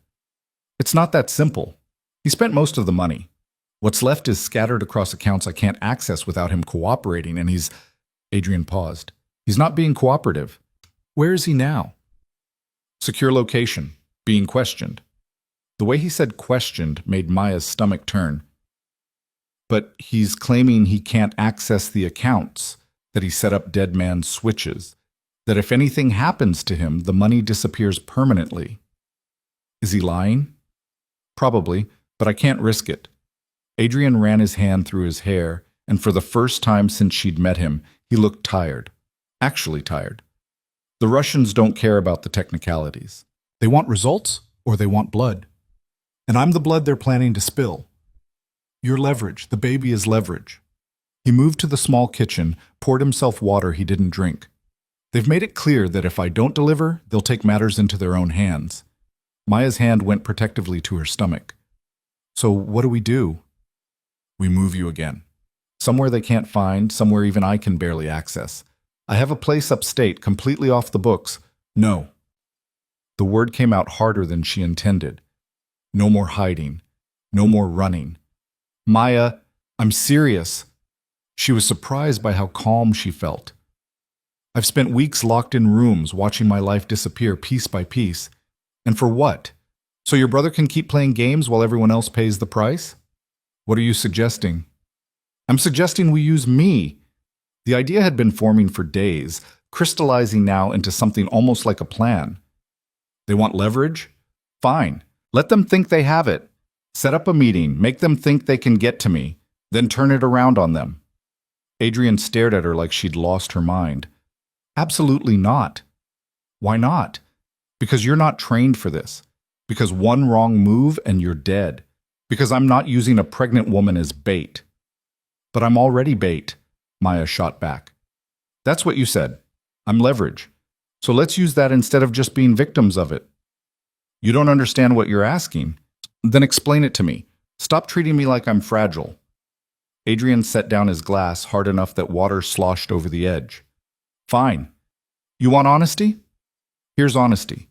It's not that simple. He spent most of the money. What's left is scattered across accounts I can't access without him cooperating, and he's... Adrian paused. He's not being cooperative. Where is he now? Secure location. Being questioned. The way he said questioned made Maya's stomach turn. But he's claiming he can't access the accounts, that he set up dead man's switches, that if anything happens to him, the money disappears permanently. Is he lying? Probably, but I can't risk it. Adrian ran his hand through his hair, and for the first time since she'd met him, he looked tired. Actually tired. The Russians don't care about the technicalities. They want results, or they want blood. And I'm the blood they're planning to spill. You're leverage. The baby is leverage. He moved to the small kitchen, poured himself water he didn't drink. They've made it clear that if I don't deliver, they'll take matters into their own hands. Maya's hand went protectively to her stomach. So what do? We move you again. Somewhere they can't find, somewhere even I can barely access. I have a place upstate, completely off the books. No. The word came out harder than she intended. No more hiding. No more running. Maya, I'm serious. She was surprised by how calm she felt. I've spent weeks locked in rooms, watching my life disappear piece by piece. And for what? So your brother can keep playing games while everyone else pays the price? What are you suggesting? I'm suggesting we use me. The idea had been forming for days, crystallizing now into something almost like a plan. They want leverage? Fine. Let them think they have it. Set up a meeting, make them think they can get to me, then turn it around on them. Adrian stared at her like she'd lost her mind. Absolutely not. Why not? Because you're not trained for this. Because one wrong move and you're dead. Because I'm not using a pregnant woman as bait. But I'm already bait, Maya shot back. That's what you said. I'm leverage. So let's use that instead of just being victims of it. You don't understand what you're asking. Then explain it to me. Stop treating me like I'm fragile. Adrian set down his glass hard enough that water sloshed over the edge. Fine. You want honesty? Here's honesty.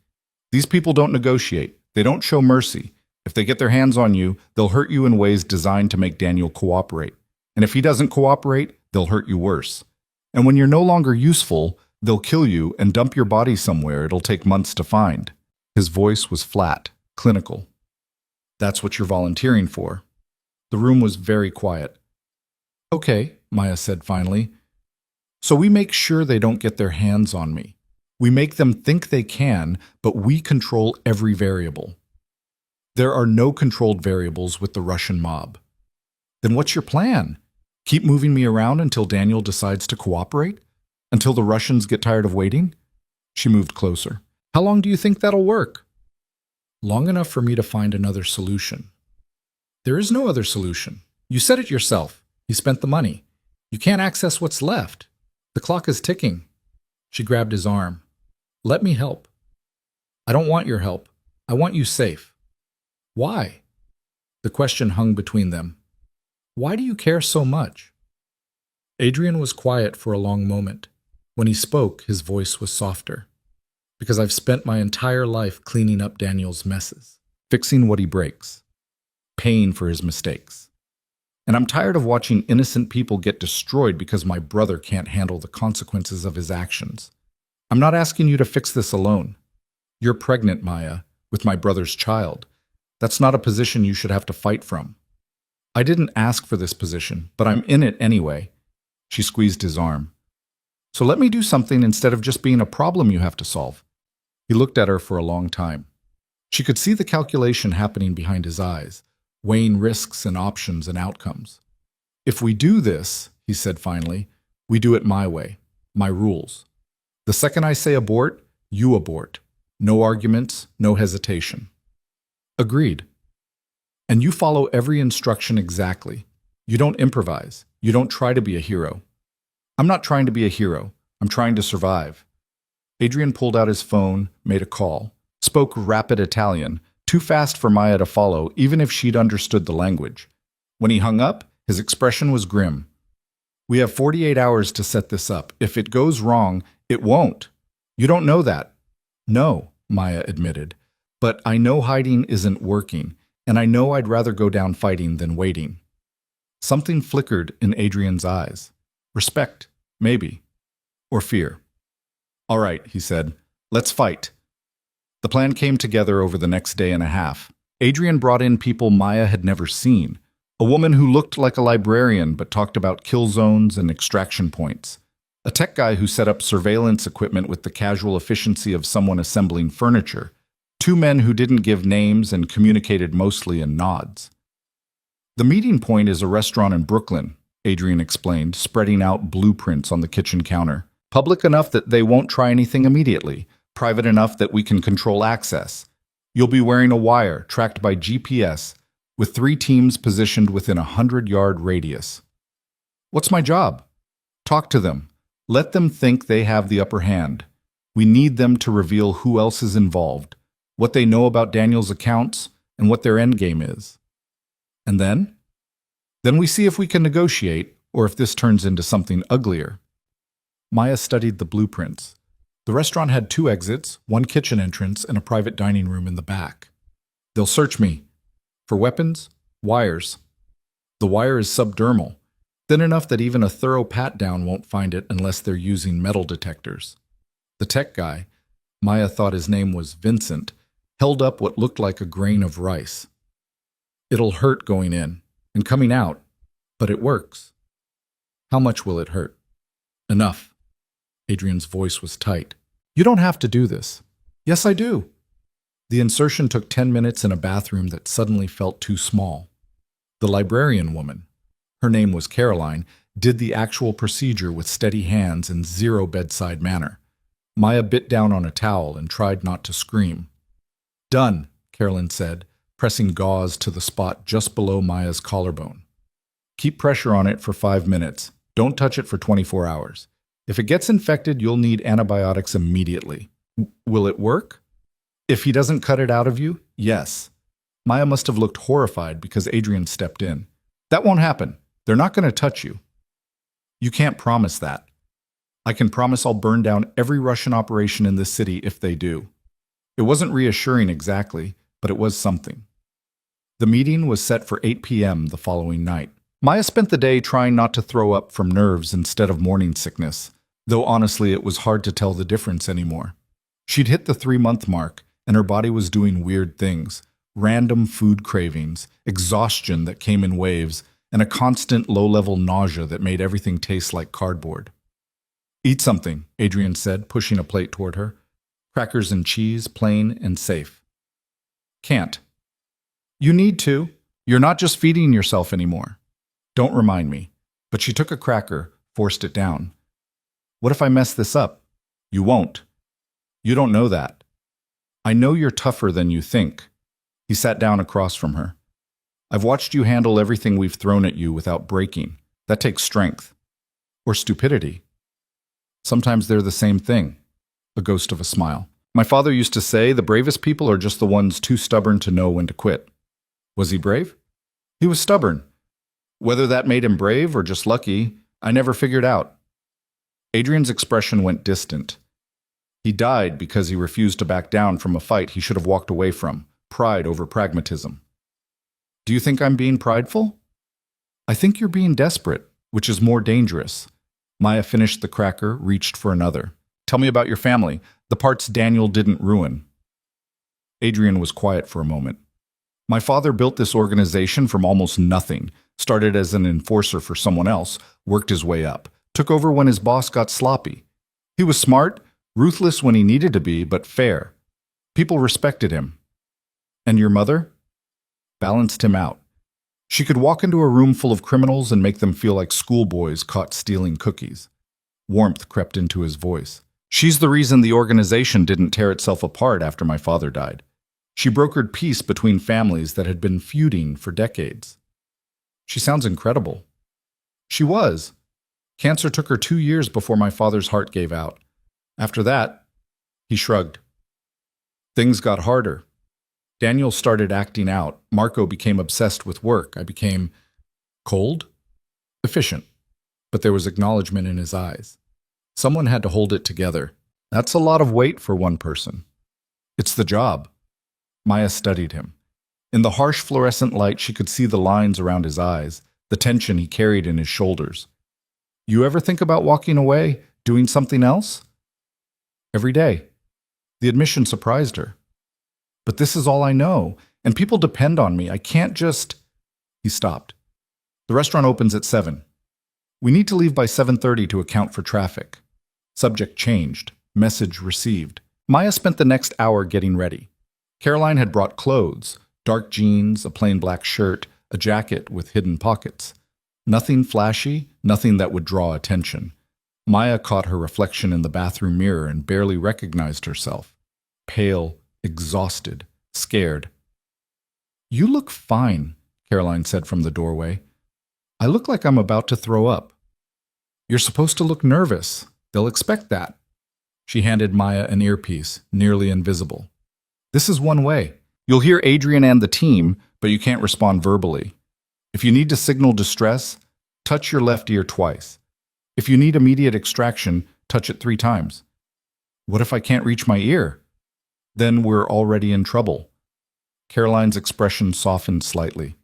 These people don't negotiate. They don't show mercy. If they get their hands on you, they'll hurt you in ways designed to make Daniel cooperate. And if he doesn't cooperate, they'll hurt you worse. And when you're no longer useful, they'll kill you and dump your body somewhere it'll take months to find. His voice was flat, clinical. That's what you're volunteering for. The room was very quiet. Okay, Maya said finally. So we make sure they don't get their hands on me. We make them think they can, but we control every variable. There are no controlled variables with the Russian mob. Then what's your plan? Keep moving me around until Daniel decides to cooperate? Until the Russians get tired of waiting? She moved closer. How long do you think that'll work? Long enough for me to find another solution. There is no other solution. You said it yourself. You spent the money. You can't access what's left. The clock is ticking. She grabbed his arm. Let me help. I don't want your help. I want you safe. Why? The question hung between them. Why do you care so much? Adrian was quiet for a long moment. When he spoke, his voice was softer. Because I've spent my entire life cleaning up Daniel's messes, fixing what he breaks, paying for his mistakes. And I'm tired of watching innocent people get destroyed because my brother can't handle the consequences of his actions. I'm not asking you to fix this alone. You're pregnant, Maya, with my brother's child. That's not a position you should have to fight from. I didn't ask for this position, but I'm in it anyway. She squeezed his arm. So let me do something instead of just being a problem you have to solve. He looked at her for a long time. She could see the calculation happening behind his eyes, weighing risks and options and outcomes. If we do this, he said finally, we do it my way, my rules. The second I say abort, you abort. No arguments, no hesitation. Agreed. And you follow every instruction exactly. You don't improvise. You don't try to be a hero. I'm not trying to be a hero. I'm trying to survive. Adrian pulled out his phone, made a call, spoke rapid Italian, too fast for Maya to follow, even if she'd understood the language. When he hung up, his expression was grim. We have 48 hours to set this up. If it goes wrong, it won't. You don't know that. No, Maya admitted. But I know hiding isn't working, and I know I'd rather go down fighting than waiting. Something flickered in Adrian's eyes. Respect, maybe. Or fear. All right, he said. Let's fight. The plan came together over the next day and a half. Adrian brought in people Maya had never seen. A woman who looked like a librarian but talked about kill zones and extraction points. A tech guy who set up surveillance equipment with the casual efficiency of someone assembling furniture. Two men who didn't give names and communicated mostly in nods. The meeting point is a restaurant in Brooklyn, Adrian explained, spreading out blueprints on the kitchen counter. Public enough that they won't try anything immediately. Private enough that we can control access. You'll be wearing a wire tracked by GPS with 3 teams positioned within a 100-yard radius. What's my job? Talk to them. Let them think they have the upper hand. We need them to reveal who else is involved, what they know about Daniel's accounts, and what their endgame is. And then? Then we see if we can negotiate, or if this turns into something uglier. Maya studied the blueprints. The restaurant had 2 exits, 1 kitchen entrance, and a private dining room in the back. They'll search me. For weapons, wires. The wire is subdermal, thin enough that even a thorough pat-down won't find it unless they're using metal detectors. The tech guy, Maya thought his name was Vincent, held up what looked like a grain of rice. It'll hurt going in and coming out, but it works. How much will it hurt? Enough. Adrian's voice was tight. You don't have to do this. Yes, I do. The insertion took 10 minutes in a bathroom that suddenly felt too small. The librarian woman, her name was Caroline, did the actual procedure with steady hands and zero bedside manner. Maya bit down on a towel and tried not to scream. Done, Caroline said, pressing gauze to the spot just below Maya's collarbone. Keep pressure on it for 5 minutes. Don't touch it for 24 hours. If it gets infected, you'll need antibiotics immediately. Will it work? If he doesn't cut it out of you, yes. Maya must have looked horrified because Adrian stepped in. That won't happen. They're not going to touch you. You can't promise that. I can promise I'll burn down every Russian operation in this city if they do. It wasn't reassuring exactly, but it was something. The meeting was set for 8 p.m. the following night. Maya spent the day trying not to throw up from nerves instead of morning sickness, though honestly it was hard to tell the difference anymore. She'd hit the 3-month mark, and her body was doing weird things. Random food cravings, exhaustion that came in waves, and a constant low-level nausea that made everything taste like cardboard. Eat something, Adrian said, pushing a plate toward her. Crackers and cheese, plain and safe. Can't. You need to. You're not just feeding yourself anymore. Don't remind me. But she took a cracker, forced it down. What if I mess this up? You won't. You don't know that. I know you're tougher than you think. He sat down across from her. I've watched you handle everything we've thrown at you without breaking. That takes strength. Or stupidity. Sometimes they're the same thing. A ghost of a smile. My father used to say the bravest people are just the ones too stubborn to know when to quit. Was he brave? He was stubborn. Whether that made him brave or just lucky, I never figured out. Adrian's expression went distant. He died because he refused to back down from a fight he should have walked away from, pride over pragmatism. Do you think I'm being prideful? I think you're being desperate, which is more dangerous. Maya finished the cracker, reached for another. Tell me about your family, the parts Daniel didn't ruin. Adrian was quiet for a moment. My father built this organization from almost nothing, started as an enforcer for someone else, worked his way up, took over when his boss got sloppy. He was smart, ruthless when he needed to be, but fair. People respected him. And your mother? Balanced him out. She could walk into a room full of criminals and make them feel like schoolboys caught stealing cookies. Warmth crept into his voice. She's the reason the organization didn't tear itself apart after my father died. She brokered peace between families that had been feuding for decades. She sounds incredible. She was. Cancer took her 2 years before my father's heart gave out. After that, he shrugged. Things got harder. Daniel started acting out. Marco became obsessed with work. I became cold, efficient. But there was acknowledgement in his eyes. Someone had to hold it together. That's a lot of weight for one person. It's the job. Maya studied him. In the harsh fluorescent light, she could see the lines around his eyes, the tension he carried in his shoulders. You ever think about walking away, doing something else? Every day. The admission surprised her. But this is all I know, and people depend on me. I can't just... He stopped. The restaurant opens at 7. We need to leave by 7:30 to account for traffic. Subject changed. Message received. Maya spent the next hour getting ready. Caroline had brought clothes, dark jeans, a plain black shirt, a jacket with hidden pockets. Nothing flashy, nothing that would draw attention. Maya caught her reflection in the bathroom mirror and barely recognized herself. Pale, exhausted, scared. You look fine, Caroline said from the doorway. I look like I'm about to throw up. You're supposed to look nervous. They'll expect that. She handed Maya an earpiece, nearly invisible. This is one way. You'll hear Adrian and the team, but you can't respond verbally. If you need to signal distress, touch your left ear twice. If you need immediate extraction, touch it 3 times. What if I can't reach my ear? Then we're already in trouble. Caroline's expression softened slightly.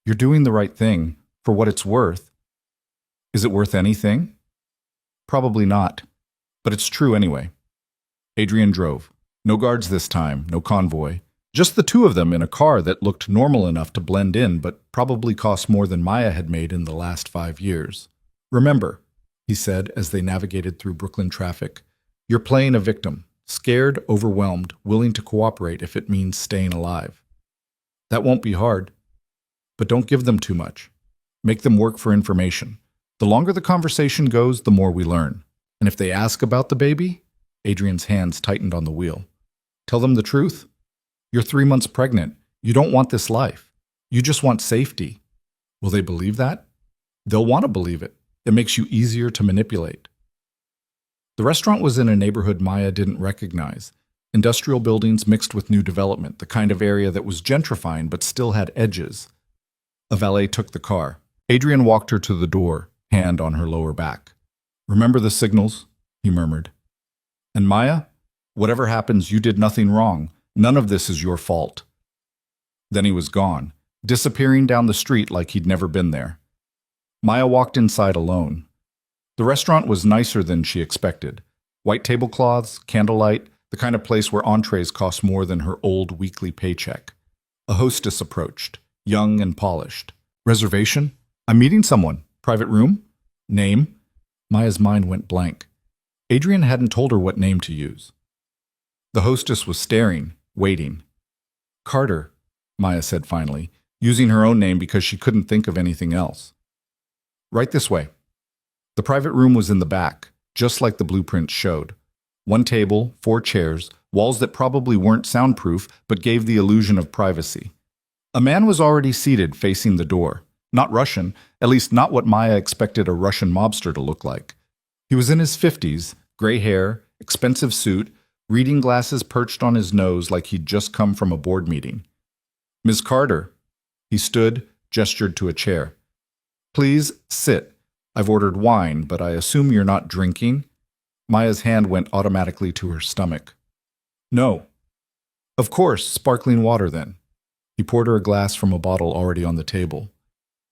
You're doing the right thing, for what it's worth. Is it worth anything? Probably not, but it's true anyway. Adrian drove. No guards this time, no convoy. Just the 2 of them in a car that looked normal enough to blend in, but probably cost more than Maya had made in the last 5 years. Remember, he said as they navigated through Brooklyn traffic, you're playing a victim, scared, overwhelmed, willing to cooperate if it means staying alive. That won't be hard. But don't give them too much. Make them work for information. The longer the conversation goes, the more we learn. And if they ask about the baby, Adrian's hands tightened on the wheel. Tell them the truth. You're 3 months pregnant. You don't want this life. You just want safety. Will they believe that? They'll want to believe it. It makes you easier to manipulate. The restaurant was in a neighborhood Maya didn't recognize. Industrial buildings mixed with new development, the kind of area that was gentrifying but still had edges. A valet took the car. Adrian walked her to the door, hand on her lower back. Remember the signals? He murmured. And Maya, whatever happens, you did nothing wrong. None of this is your fault. Then he was gone, disappearing down the street like he'd never been there. Maya walked inside alone. The restaurant was nicer than she expected. White tablecloths, candlelight, the kind of place where entrees cost more than her old weekly paycheck. A hostess approached, young and polished. Reservation? I'm meeting someone. Private room? Name? Maya's mind went blank. Adrian hadn't told her what name to use. The hostess was staring, waiting. Carter, Maya said finally, using her own name because she couldn't think of anything else. Right this way. The private room was in the back, just like the blueprints showed. One table, 4 chairs, walls that probably weren't soundproof but gave the illusion of privacy. A man was already seated facing the door. Not Russian, at least not what Maya expected a Russian mobster to look like. He was in his 50s, gray hair, expensive suit, reading glasses perched on his nose like he'd just come from a board meeting. Ms. Carter. He stood, gestured to a chair. Please sit. I've ordered wine, but I assume you're not drinking? Maya's hand went automatically to her stomach. No. Of course, sparkling water then. He poured her a glass from a bottle already on the table.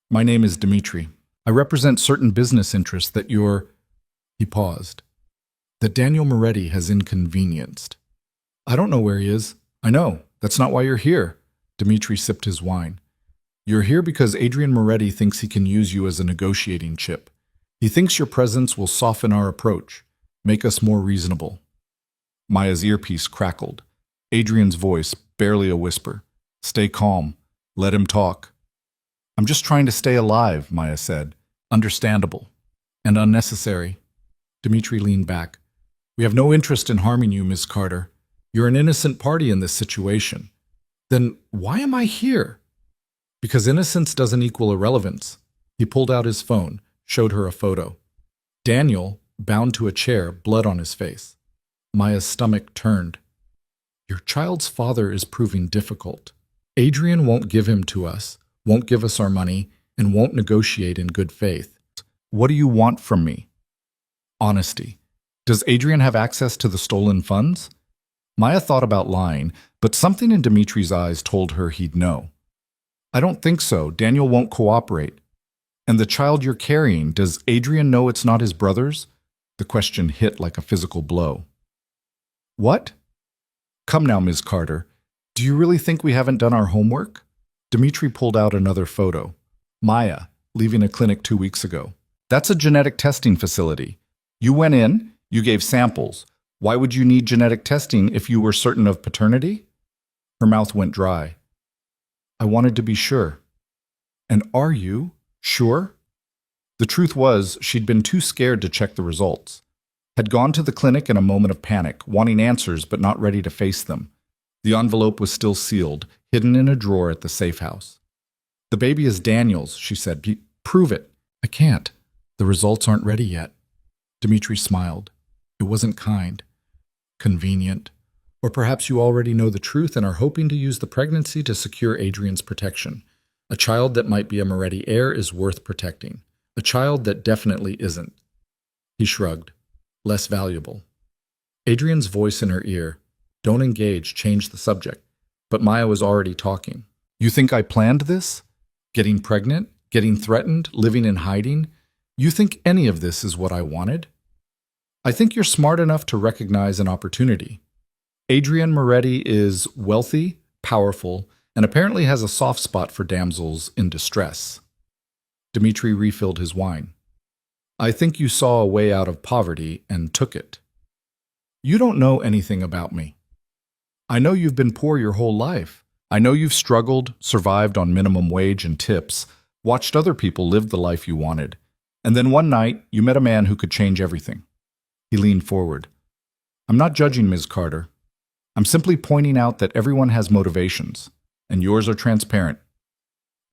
My name is Dmitri. I represent certain business interests that you're... He paused. That Daniel Moretti has inconvenienced. I don't know where he is. I know. That's not why you're here. Dmitri sipped his wine. You're here because Adrian Moretti thinks he can use you as a negotiating chip. He thinks your presence will soften our approach, make us more reasonable. Maya's earpiece crackled. Adrian's voice, barely a whisper. Stay calm. Let him talk. I'm just trying to stay alive, Maya said. Understandable. And unnecessary. Dmitri leaned back. We have no interest in harming you, Miss Carter. You're an innocent party in this situation. Then why am I here? Because innocence doesn't equal irrelevance. He pulled out his phone, showed her a photo. Daniel, bound to a chair, blood on his face. Maya's stomach turned. Your child's father is proving difficult. Adrian won't give him to us, won't give us our money, and won't negotiate in good faith. What do you want from me? Honesty. Does Adrian have access to the stolen funds? Maya thought about lying, but something in Dimitri's eyes told her he'd know. I don't think so. Daniel won't cooperate. And the child you're carrying, does Adrian know it's not his brother's? The question hit like a physical blow. What? Come now, Ms. Carter. Do you really think we haven't done our homework? Dmitri pulled out another photo. Maya, leaving a clinic 2 weeks ago. That's a genetic testing facility. You went in, you gave samples. Why would you need genetic testing if you were certain of paternity? Her mouth went dry. I wanted to be sure. And are you sure? The truth was, she'd been too scared to check the results. Had gone to the clinic in a moment of panic, wanting answers but not ready to face them. The envelope was still sealed, hidden in a drawer at the safe house. The baby is Daniel's, she said. Prove it. I can't. The results aren't ready yet. Dmitri smiled. It wasn't kind. Convenient. Or perhaps you already know the truth and are hoping to use the pregnancy to secure Adrian's protection. A child that might be a Moretti heir is worth protecting. A child that definitely isn't. He shrugged. Less valuable. Adrian's voice in her ear. Don't engage, change the subject. But Maya was already talking. You think I planned this? Getting pregnant? Getting threatened? Living in hiding? You think any of this is what I wanted? I think you're smart enough to recognize an opportunity. Adrian Moretti is wealthy, powerful, and apparently has a soft spot for damsels in distress. Dmitri refilled his wine. I think you saw a way out of poverty and took it. You don't know anything about me. I know you've been poor your whole life. I know you've struggled, survived on minimum wage and tips, watched other people live the life you wanted. And then one night, you met a man who could change everything. He leaned forward. I'm not judging Ms. Carter. I'm simply pointing out that everyone has motivations, and yours are transparent.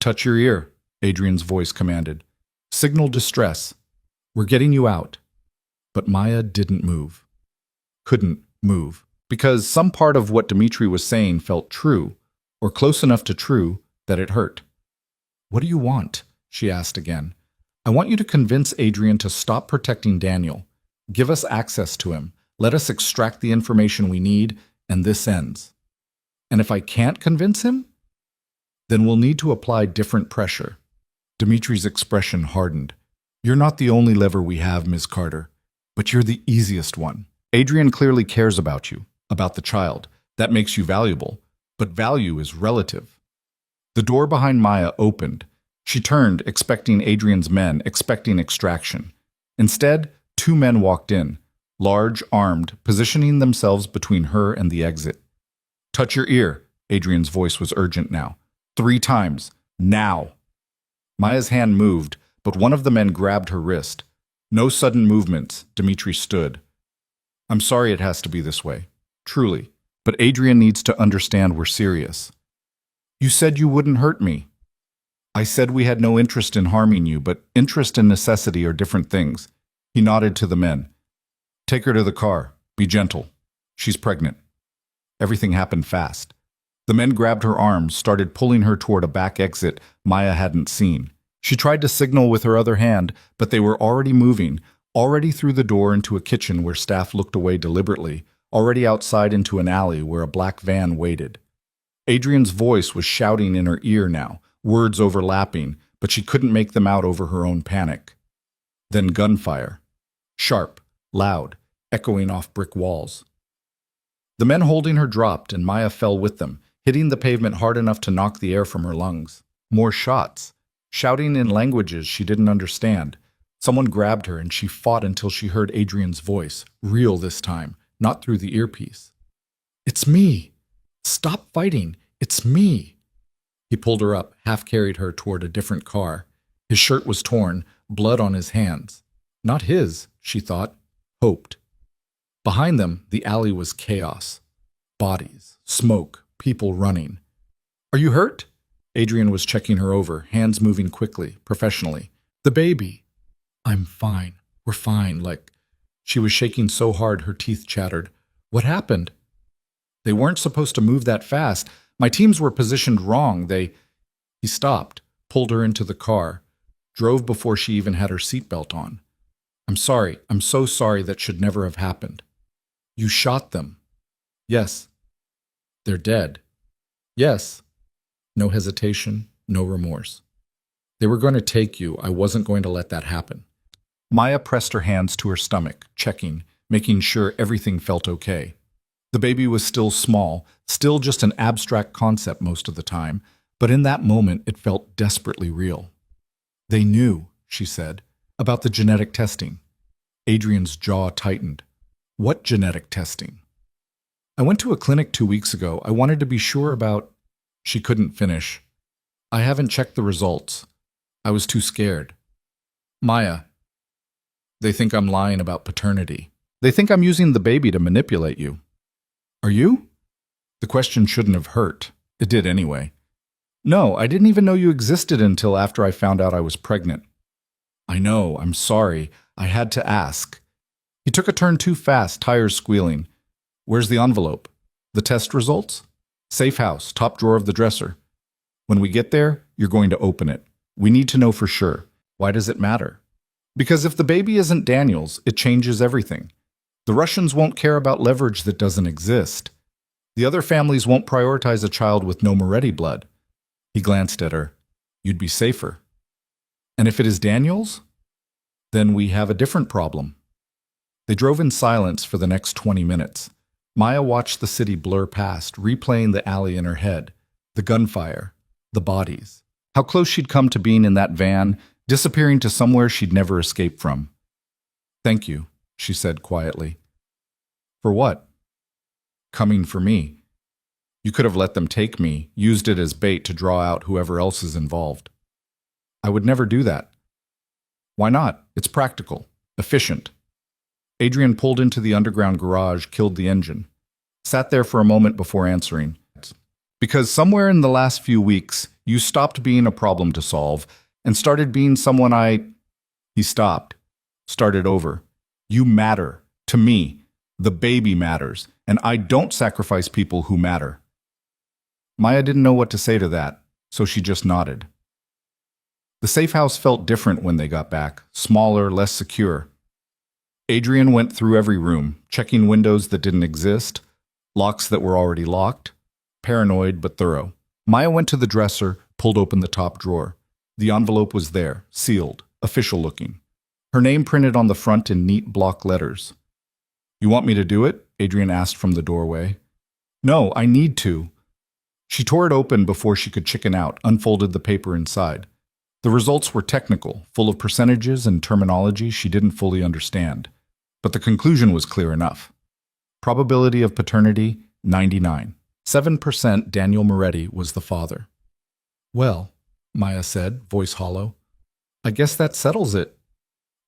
Touch your ear, Adrian's voice commanded. Signal distress. We're getting you out. But Maya didn't move. Couldn't move. Because some part of what Dmitri was saying felt true, or close enough to true, that it hurt. What do you want? she asked again. I want you to convince Adrian to stop protecting Daniel. Give us access to him. Let us extract the information we need, and this ends. And if I can't convince him, then we'll need to apply different pressure. Dimitri's expression hardened. You're not the only lever we have, Ms. Carter, but you're the easiest one. Adrian clearly cares about you, about the child. That makes you valuable, but value is relative. The door behind Maya opened. She turned, expecting Adrian's men, expecting extraction. Instead, two men walked in, large, armed, positioning themselves between her and the exit. Touch your ear, Adrian's voice was urgent now. 3 times. Now. Maya's hand moved, but one of the men grabbed her wrist. No sudden movements, Dimitri stood. I'm sorry it has to be this way. Truly. But Adrian needs to understand we're serious. You said you wouldn't hurt me. I said we had no interest in harming you, but interest and necessity are different things. He nodded to the men. Take her to the car. Be gentle. She's pregnant. Everything happened fast. The men grabbed her arms, started pulling her toward a back exit Maya hadn't seen. She tried to signal with her other hand, but they were already moving, already through the door into a kitchen where staff looked away deliberately, already outside into an alley where a black van waited. Adrian's voice was shouting in her ear now, words overlapping, but she couldn't make them out over her own panic. Then gunfire. Sharp, loud, echoing off brick walls. The men holding her dropped, and Maya fell with them, hitting the pavement hard enough to knock the air from her lungs. More shots, shouting in languages she didn't understand. Someone grabbed her, and she fought until she heard Adrian's voice, real this time, not through the earpiece. It's me. Stop fighting. It's me. He pulled her up, half-carried her toward a different car. His shirt was torn, blood on his hands. Not his, she thought, hoped. Behind them, the alley was chaos. Bodies, smoke, people running. Are you hurt? Adrian was checking her over, hands moving quickly, professionally. The baby. I'm fine. We're fine. She was shaking so hard her teeth chattered. What happened? They weren't supposed to move that fast. My teams were positioned wrong. He stopped, pulled her into the car, drove before she even had her seatbelt on. I'm sorry. I'm so sorry. That should never have happened. You shot them. Yes. They're dead. Yes. No hesitation, no remorse. They were going to take you. I wasn't going to let that happen. Maya pressed her hands to her stomach, checking, making sure everything felt okay. The baby was still small, still just an abstract concept most of the time, but in that moment it felt desperately real. They knew, she said, about the genetic testing. Adrian's jaw tightened. What genetic testing? I went to a clinic 2 weeks ago. I wanted to be sure about... She couldn't finish. I haven't checked the results. I was too scared. Maya, they think I'm lying about paternity. They think I'm using the baby to manipulate you. Are you? The question shouldn't have hurt. It did anyway. No, I didn't even know you existed until after I found out I was pregnant. I know, I'm sorry. I had to ask. He took a turn too fast, tires squealing. Where's the envelope? The test results? Safe house, top drawer of the dresser. When we get there, you're going to open it. We need to know for sure. Why does it matter? Because if the baby isn't Daniel's, it changes everything. The Russians won't care about leverage that doesn't exist. The other families won't prioritize a child with no Moretti blood. He glanced at her. You'd be safer. And if it is Daniel's, then we have a different problem. They drove in silence for the next 20 minutes. Maya watched the city blur past, replaying the alley in her head, the gunfire, the bodies. How close she'd come to being in that van, disappearing to somewhere she'd never escape from. Thank you, she said quietly. For what? Coming for me. You could have let them take me, used it as bait to draw out whoever else is involved. I would never do that. Why not? It's practical, efficient. Adrian pulled into the underground garage, killed the engine. Sat there for a moment before answering. Because somewhere in the last few weeks, you stopped being a problem to solve and started being someone He stopped. Started over. You matter. To me. The baby matters. And I don't sacrifice people who matter. Maya didn't know what to say to that, so she just nodded. The safe house felt different when they got back, smaller, less secure. Adrian went through every room, checking windows that didn't exist, locks that were already locked, paranoid but thorough. Maya went to the dresser, pulled open the top drawer. The envelope was there, sealed, official-looking. Her name printed on the front in neat block letters. "You want me to do it?" Adrian asked from the doorway. "No, I need to." She tore it open before she could chicken out, unfolded the paper inside. The results were technical, full of percentages and terminology she didn't fully understand. But the conclusion was clear enough. Probability of paternity, 99. 7% Daniel Moretti was the father. "Well," Maya said, voice hollow, "I guess that settles it."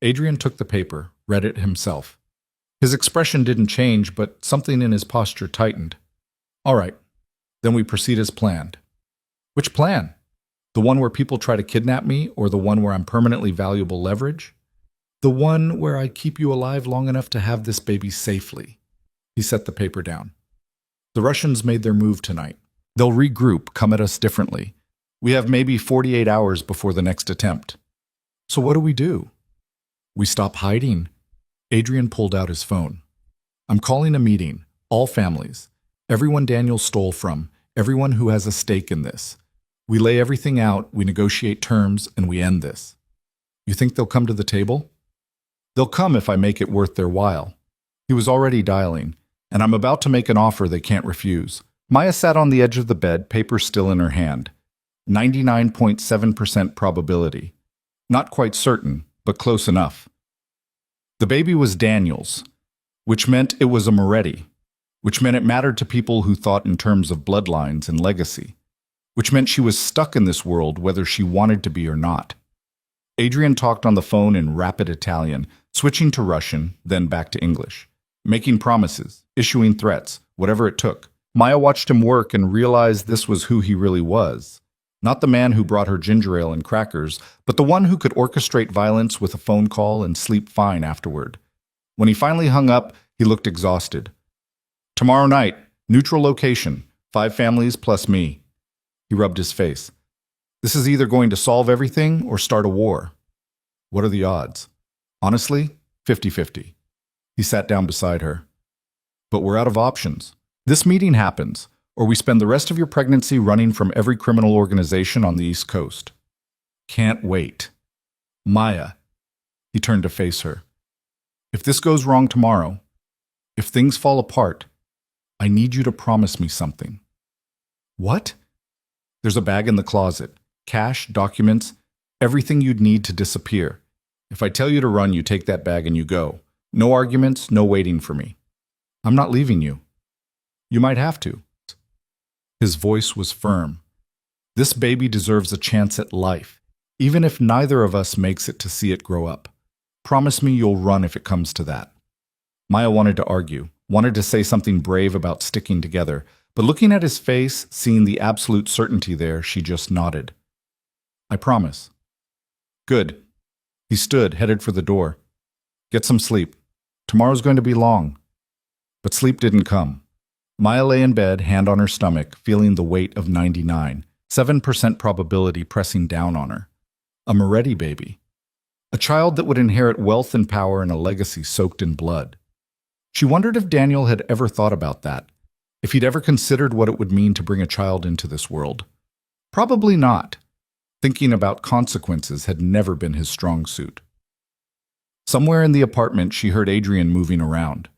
Adrian took the paper, read it himself. His expression didn't change, but something in his posture tightened. "All right, then we proceed as planned." "Which plan? The one where people try to kidnap me, or the one where I'm permanently valuable leverage?" "The one where I keep you alive long enough to have this baby safely." He set the paper down. "The Russians made their move tonight. They'll regroup, come at us differently. We have maybe 48 hours before the next attempt. So what do? We stop hiding." Adrian pulled out his phone. "I'm calling a meeting, all families, everyone Daniel stole from, everyone who has a stake in this. We lay everything out, we negotiate terms, and we end this. You think they'll come to the table?" "They'll come if I make it worth their while." He was already dialing, "and I'm about to make an offer they can't refuse." Maya sat on the edge of the bed, paper still in her hand. 99.7% probability. Not quite certain, but close enough. The baby was Daniel's, which meant it was a Moretti, which meant it mattered to people who thought in terms of bloodlines and legacy, which meant she was stuck in this world whether she wanted to be or not. Adrian talked on the phone in rapid Italian, switching to Russian, then back to English, making promises, issuing threats, whatever it took. Maya watched him work and realized this was who he really was. Not the man who brought her ginger ale and crackers, but the one who could orchestrate violence with a phone call and sleep fine afterward. When he finally hung up, he looked exhausted. "Tomorrow night, neutral location, 5 families plus me." He rubbed his face. "This is either going to solve everything or start a war." "What are the odds?" "Honestly, 50-50. He sat down beside her. "But we're out of options. This meeting happens, or we spend the rest of your pregnancy running from every criminal organization on the East Coast." "Can't wait." "Maya." He turned to face her. "If this goes wrong tomorrow, if things fall apart, I need you to promise me something." "What?" "There's a bag in the closet. Cash, documents, everything you'd need to disappear. If I tell you to run, you take that bag and you go. No arguments, no waiting for me. I'm not leaving you. You might have to." His voice was firm. "This baby deserves a chance at life, even if neither of us makes it to see it grow up. Promise me you'll run if it comes to that." Maya wanted to argue, wanted to say something brave about sticking together, but looking at his face, seeing the absolute certainty there, she just nodded. "I promise." "Good." He stood, headed for the door. "Get some sleep. Tomorrow's going to be long." But sleep didn't come. Maya lay in bed, hand on her stomach, feeling the weight of 99, 7% probability pressing down on her. A Moretti baby. A child that would inherit wealth and power and a legacy soaked in blood. She wondered if Daniel had ever thought about that, if he'd ever considered what it would mean to bring a child into this world. Probably not. Thinking about consequences had never been his strong suit. Somewhere in the apartment, she heard Adrian moving around,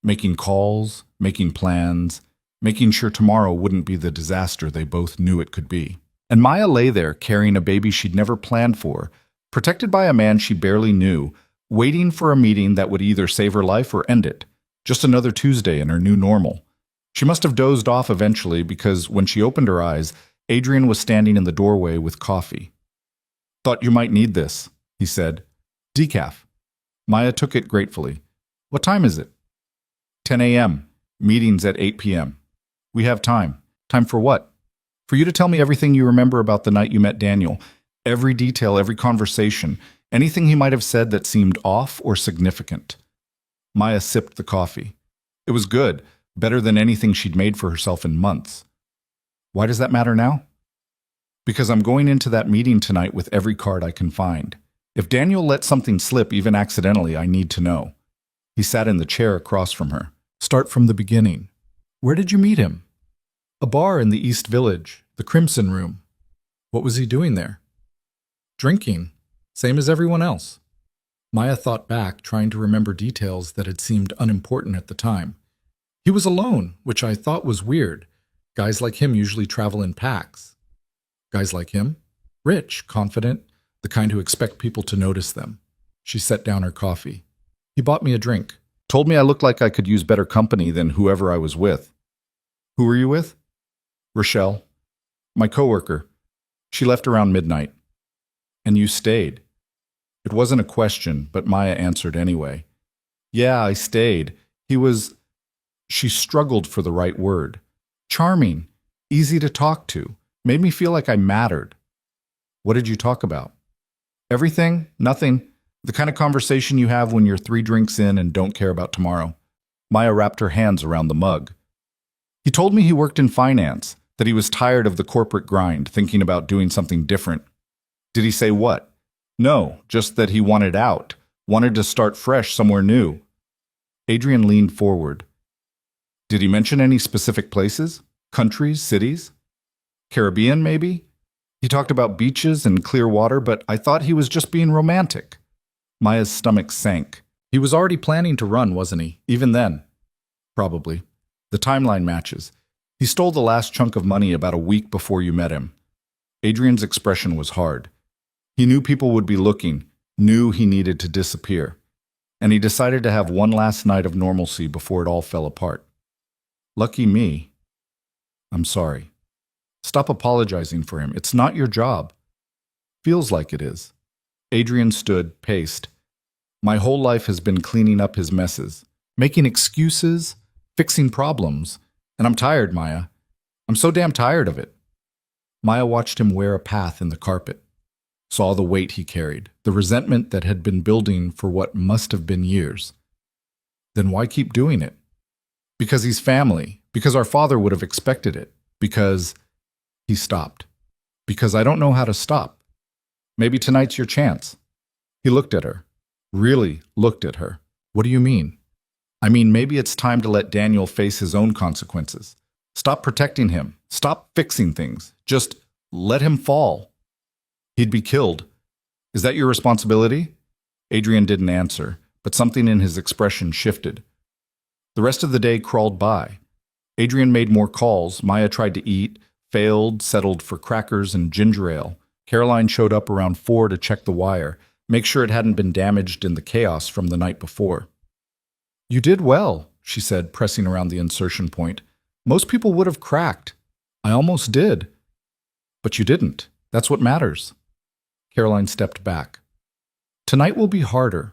making calls, making plans, making sure tomorrow wouldn't be the disaster they both knew it could be. And Maya lay there, carrying a baby she'd never planned for, protected by a man she barely knew, waiting for a meeting that would either save her life or end it. Just another Tuesday in her new normal. She must have dozed off eventually because when she opened her eyes, Adrian was standing in the doorway with coffee. "Thought you might need this," he said. "Decaf." Maya took it gratefully. "What time is it?" 10 a.m. Meetings at 8 p.m. "We have time." "Time for what?" "For you to tell me everything you remember about the night you met Daniel. Every detail, every conversation, anything he might have said that seemed off or significant." Maya sipped the coffee. It was good, better than anything she'd made for herself in months. "Why does that matter now?" Because I'm going into that meeting tonight with every card I can find. If Daniel let something slip, even accidentally, I need to know. He sat in the chair across from her. Start from the beginning. Where did you meet him? A bar in the East Village, the Crimson Room. What was he doing there? Drinking, same as everyone else. Maya thought back, trying to remember details that had seemed unimportant at the time. He was alone, which I thought was weird. Guys like him usually travel in packs. Guys like him? Rich, confident, the kind who expect people to notice them. She set down her coffee. He bought me a drink. Told me I looked like I could use better company than whoever I was with. Who were you with? Rochelle. My coworker. She left around midnight. And you stayed. It wasn't a question, but Maya answered anyway. Yeah, I stayed. He was... She struggled for the right word. Charming. Easy to talk to. Made me feel like I mattered. What did you talk about? Everything? Nothing. The kind of conversation you have when you're 3 drinks in and don't care about tomorrow. Maya wrapped her hands around the mug. He told me he worked in finance, that he was tired of the corporate grind, thinking about doing something different. Did he say what? No, just that he wanted out, wanted to start fresh somewhere new. Adrian leaned forward. Did he mention any specific places? Countries, cities? Caribbean, maybe? He talked about beaches and clear water, but I thought he was just being romantic. Maya's stomach sank. He was already planning to run, wasn't he? Even then. Probably. The timeline matches. He stole the last chunk of money about a week before you met him. Adrian's expression was hard. He knew people would be looking, knew he needed to disappear. And he decided to have one last night of normalcy before it all fell apart. Lucky me. I'm sorry. Stop apologizing for him. It's not your job. Feels like it is. Adrian stood, paced. My whole life has been cleaning up his messes, making excuses, fixing problems. And I'm tired, Maya. I'm so damn tired of it. Maya watched him wear a path in the carpet, saw the weight he carried, the resentment that had been building for what must have been years. Then why keep doing it? Because he's family, because our father would have expected it, because... He stopped. Because I don't know how to stop. Maybe tonight's your chance. He looked at her. Really looked at her. What do you mean? I mean, maybe it's time to let Daniel face his own consequences. Stop protecting him. Stop fixing things. Just let him fall. He'd be killed. Is that your responsibility? Adrian didn't answer, but something in his expression shifted. The rest of the day crawled by. Adrian made more calls. Maya tried to eat, failed, settled for crackers and ginger ale. Caroline showed up around 4 to check the wire, make sure it hadn't been damaged in the chaos from the night before. You did well, she said, pressing around the insertion point. Most people would have cracked. I almost did. But you didn't. That's what matters. Caroline stepped back. Tonight will be harder.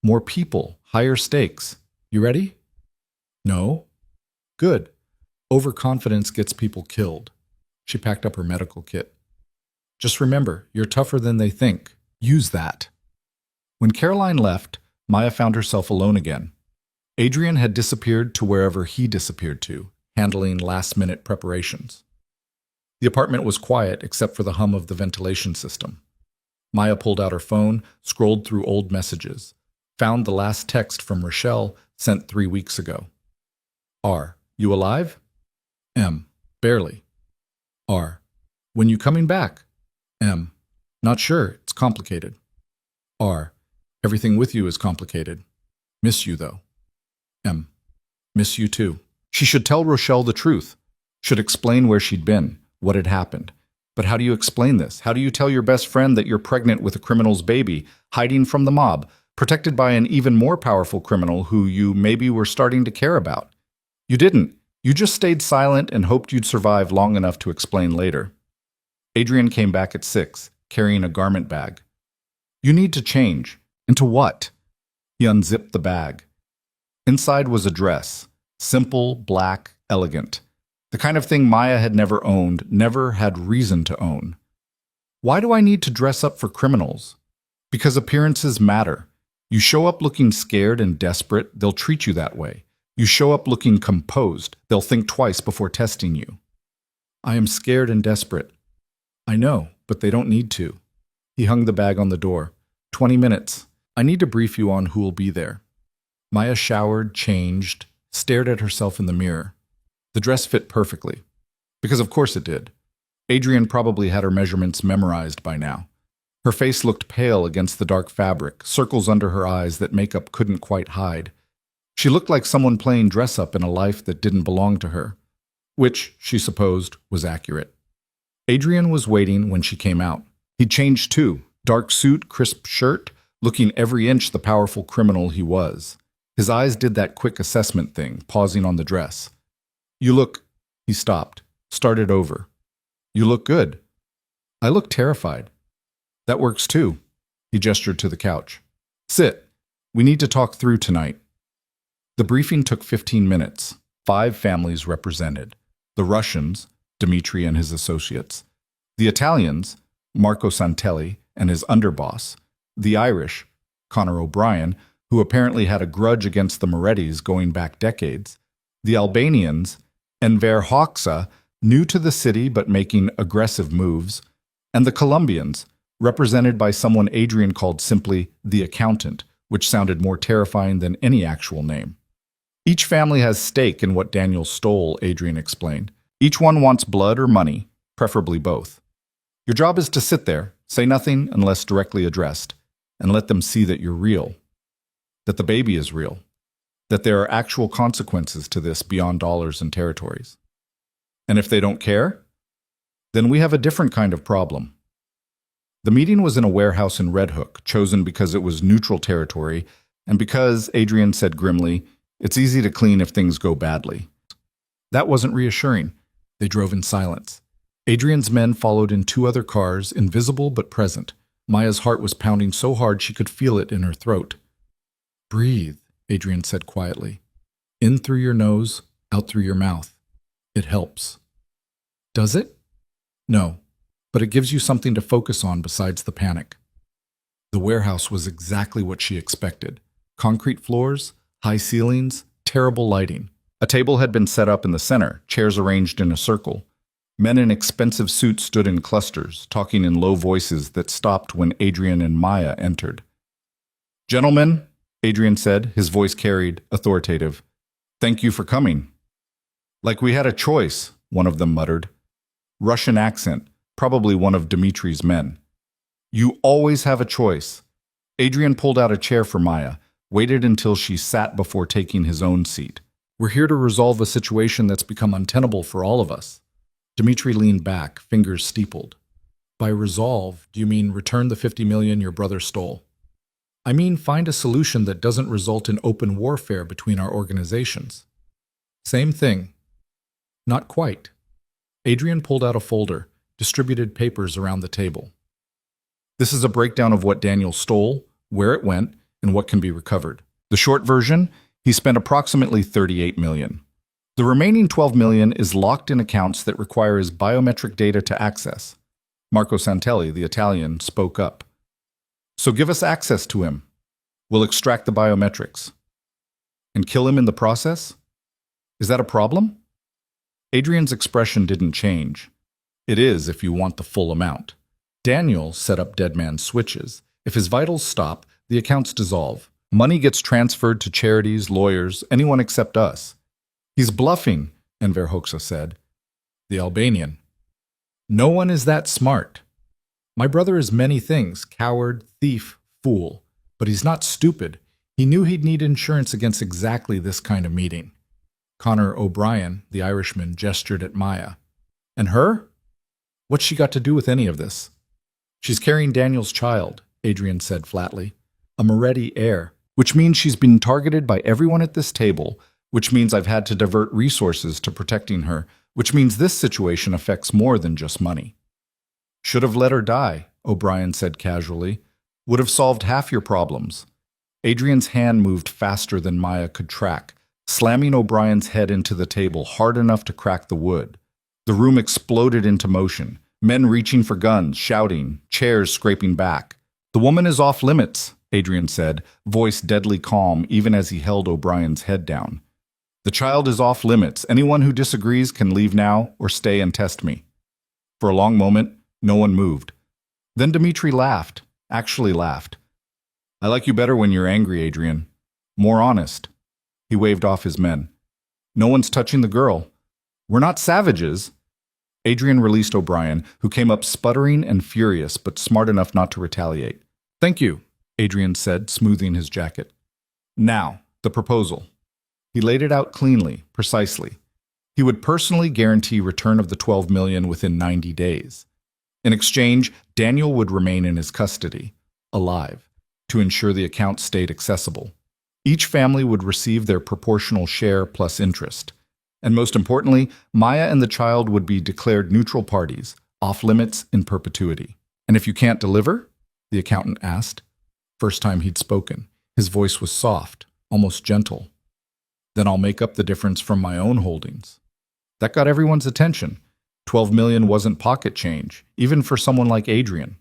More people, higher stakes. You ready? No? Good. Overconfidence gets people killed. She packed up her medical kit. Just remember, you're tougher than they think. Use that. When Caroline left, Maya found herself alone again. Adrian had disappeared to wherever he disappeared to, handling last-minute preparations. The apartment was quiet except for the hum of the ventilation system. Maya pulled out her phone, scrolled through old messages, found the last text from Rochelle sent 3 weeks ago. R. You alive? M. Barely. R. When you coming back? M. Not sure. It's complicated. R. Everything with you is complicated. Miss you, though. M. Miss you, too. She should tell Rochelle the truth. Should explain where she'd been, what had happened. But how do you explain this? How do you tell your best friend that you're pregnant with a criminal's baby, hiding from the mob, protected by an even more powerful criminal who you maybe were starting to care about? You didn't. You just stayed silent and hoped you'd survive long enough to explain later. Adrian came back at 6, carrying a garment bag. You need to change. Into what? He unzipped the bag. Inside was a dress. Simple, black, elegant. The kind of thing Maya had never owned, never had reason to own. Why do I need to dress up for criminals? Because appearances matter. You show up looking scared and desperate, they'll treat you that way. You show up looking composed, they'll think twice before testing you. I am scared and desperate. I know, but they don't need to. He hung the bag on the door. 20 minutes. I need to brief you on who'll be there. Maya showered, changed, stared at herself in the mirror. The dress fit perfectly. Because of course it did. Adrian probably had her measurements memorized by now. Her face looked pale against the dark fabric, circles under her eyes that makeup couldn't quite hide. She looked like someone playing dress-up in a life that didn't belong to her, which, she supposed, was accurate. Adrian was waiting when she came out. He'd changed too, dark suit, crisp shirt, looking every inch the powerful criminal he was. His eyes did that quick assessment thing, pausing on the dress. You look... He stopped, started over. You look good. I look terrified. That works too. He gestured to the couch. Sit. We need to talk through tonight. The briefing took 15 minutes. 5 families represented. The Russians, Dmitri and his associates. The Italians, Marco Santelli and his underboss. The Irish, Connor O'Brien, who apparently had a grudge against the Morettis going back decades. The Albanians, Enver Hoxha, new to the city but making aggressive moves. And the Colombians, represented by someone Adrian called simply the accountant, which sounded more terrifying than any actual name. Each family has stake in what Daniel stole, Adrian explained. Each one wants blood or money, preferably both. Your job is to sit there, say nothing unless directly addressed, and let them see that you're real, that the baby is real, that there are actual consequences to this beyond dollars and territories. And if they don't care, then we have a different kind of problem. The meeting was in a warehouse in Red Hook, chosen because it was neutral territory, and because, Adrian said grimly, it's easy to clean if things go badly. That wasn't reassuring. They drove in silence. Adrian's men followed in 2 other cars, invisible but present. Maya's heart was pounding so hard she could feel it in her throat. Breathe, Adrian said quietly. In through your nose, out through your mouth. It helps. Does it? No, but it gives you something to focus on besides the panic. The warehouse was exactly what she expected. Concrete floors, high ceilings, terrible lighting. A table had been set up in the center, chairs arranged in a circle. Men in expensive suits stood in clusters, talking in low voices that stopped when Adrian and Maya entered. Gentlemen, Adrian said, his voice carried, authoritative. Thank you for coming. Like we had a choice, one of them muttered. Russian accent, probably one of Dmitri's men. You always have a choice. Adrian pulled out a chair for Maya, waited until she sat before taking his own seat. We're here to resolve a situation that's become untenable for all of us. Dmitri leaned back, fingers steepled. By resolve, do you mean return the 50 million your brother stole? I mean find a solution that doesn't result in open warfare between our organizations. Same thing. Not quite. Adrian pulled out a folder, distributed papers around the table. This is a breakdown of what Daniel stole, where it went, and what can be recovered. The short version, he spent approximately 38 million. The remaining 12 million is locked in accounts that require his biometric data to access. Marco Santelli, the Italian, spoke up. So give us access to him. We'll extract the biometrics. And kill him in the process? Is that a problem? Adrian's expression didn't change. It is if you want the full amount. Daniel set up dead man switches. If his vitals stop, the accounts dissolve. Money gets transferred to charities, lawyers, anyone except us. He's bluffing, Enver Hoxha said. The Albanian. No one is that smart. My brother is many things, coward, thief, fool. But he's not stupid. He knew he'd need insurance against exactly this kind of meeting. Connor O'Brien, the Irishman, gestured at Maya. And her? What's she got to do with any of this? She's carrying Daniel's child, Adrian said flatly. A Moretti heir, which means she's been targeted by everyone at this table, which means I've had to divert resources to protecting her, which means this situation affects more than just money. Should have let her die, O'Brien said casually. Would have solved half your problems. Adrian's hand moved faster than Maya could track, slamming O'Brien's head into the table hard enough to crack the wood. The room exploded into motion, men reaching for guns, shouting, chairs scraping back. The woman is off limits, Adrian said, voice deadly calm even as he held O'Brien's head down. The child is off limits. Anyone who disagrees can leave now or stay and test me. For a long moment, No one moved. Then Dmitri laughed, actually laughed. I like you better when you're angry, Adrian. More honest. He waved off his men. No one's touching the girl. We're not savages. Adrian released O'Brien, who came up sputtering and furious, but smart enough not to retaliate. Thank you, Adrian said, smoothing his jacket. Now, the proposal. He laid it out cleanly, precisely. He would personally guarantee return of the 12 million within 90 days. In exchange, Daniel would remain in his custody, alive, to ensure the account stayed accessible. Each family would receive their proportional share plus interest. And most importantly, Maya and the child would be declared neutral parties, off limits in perpetuity. And if you can't deliver? The accountant asked. First time he'd spoken. His voice was soft, almost gentle. Then I'll make up the difference from my own holdings. That got everyone's attention. 12 million wasn't pocket change, even for someone like Adrian.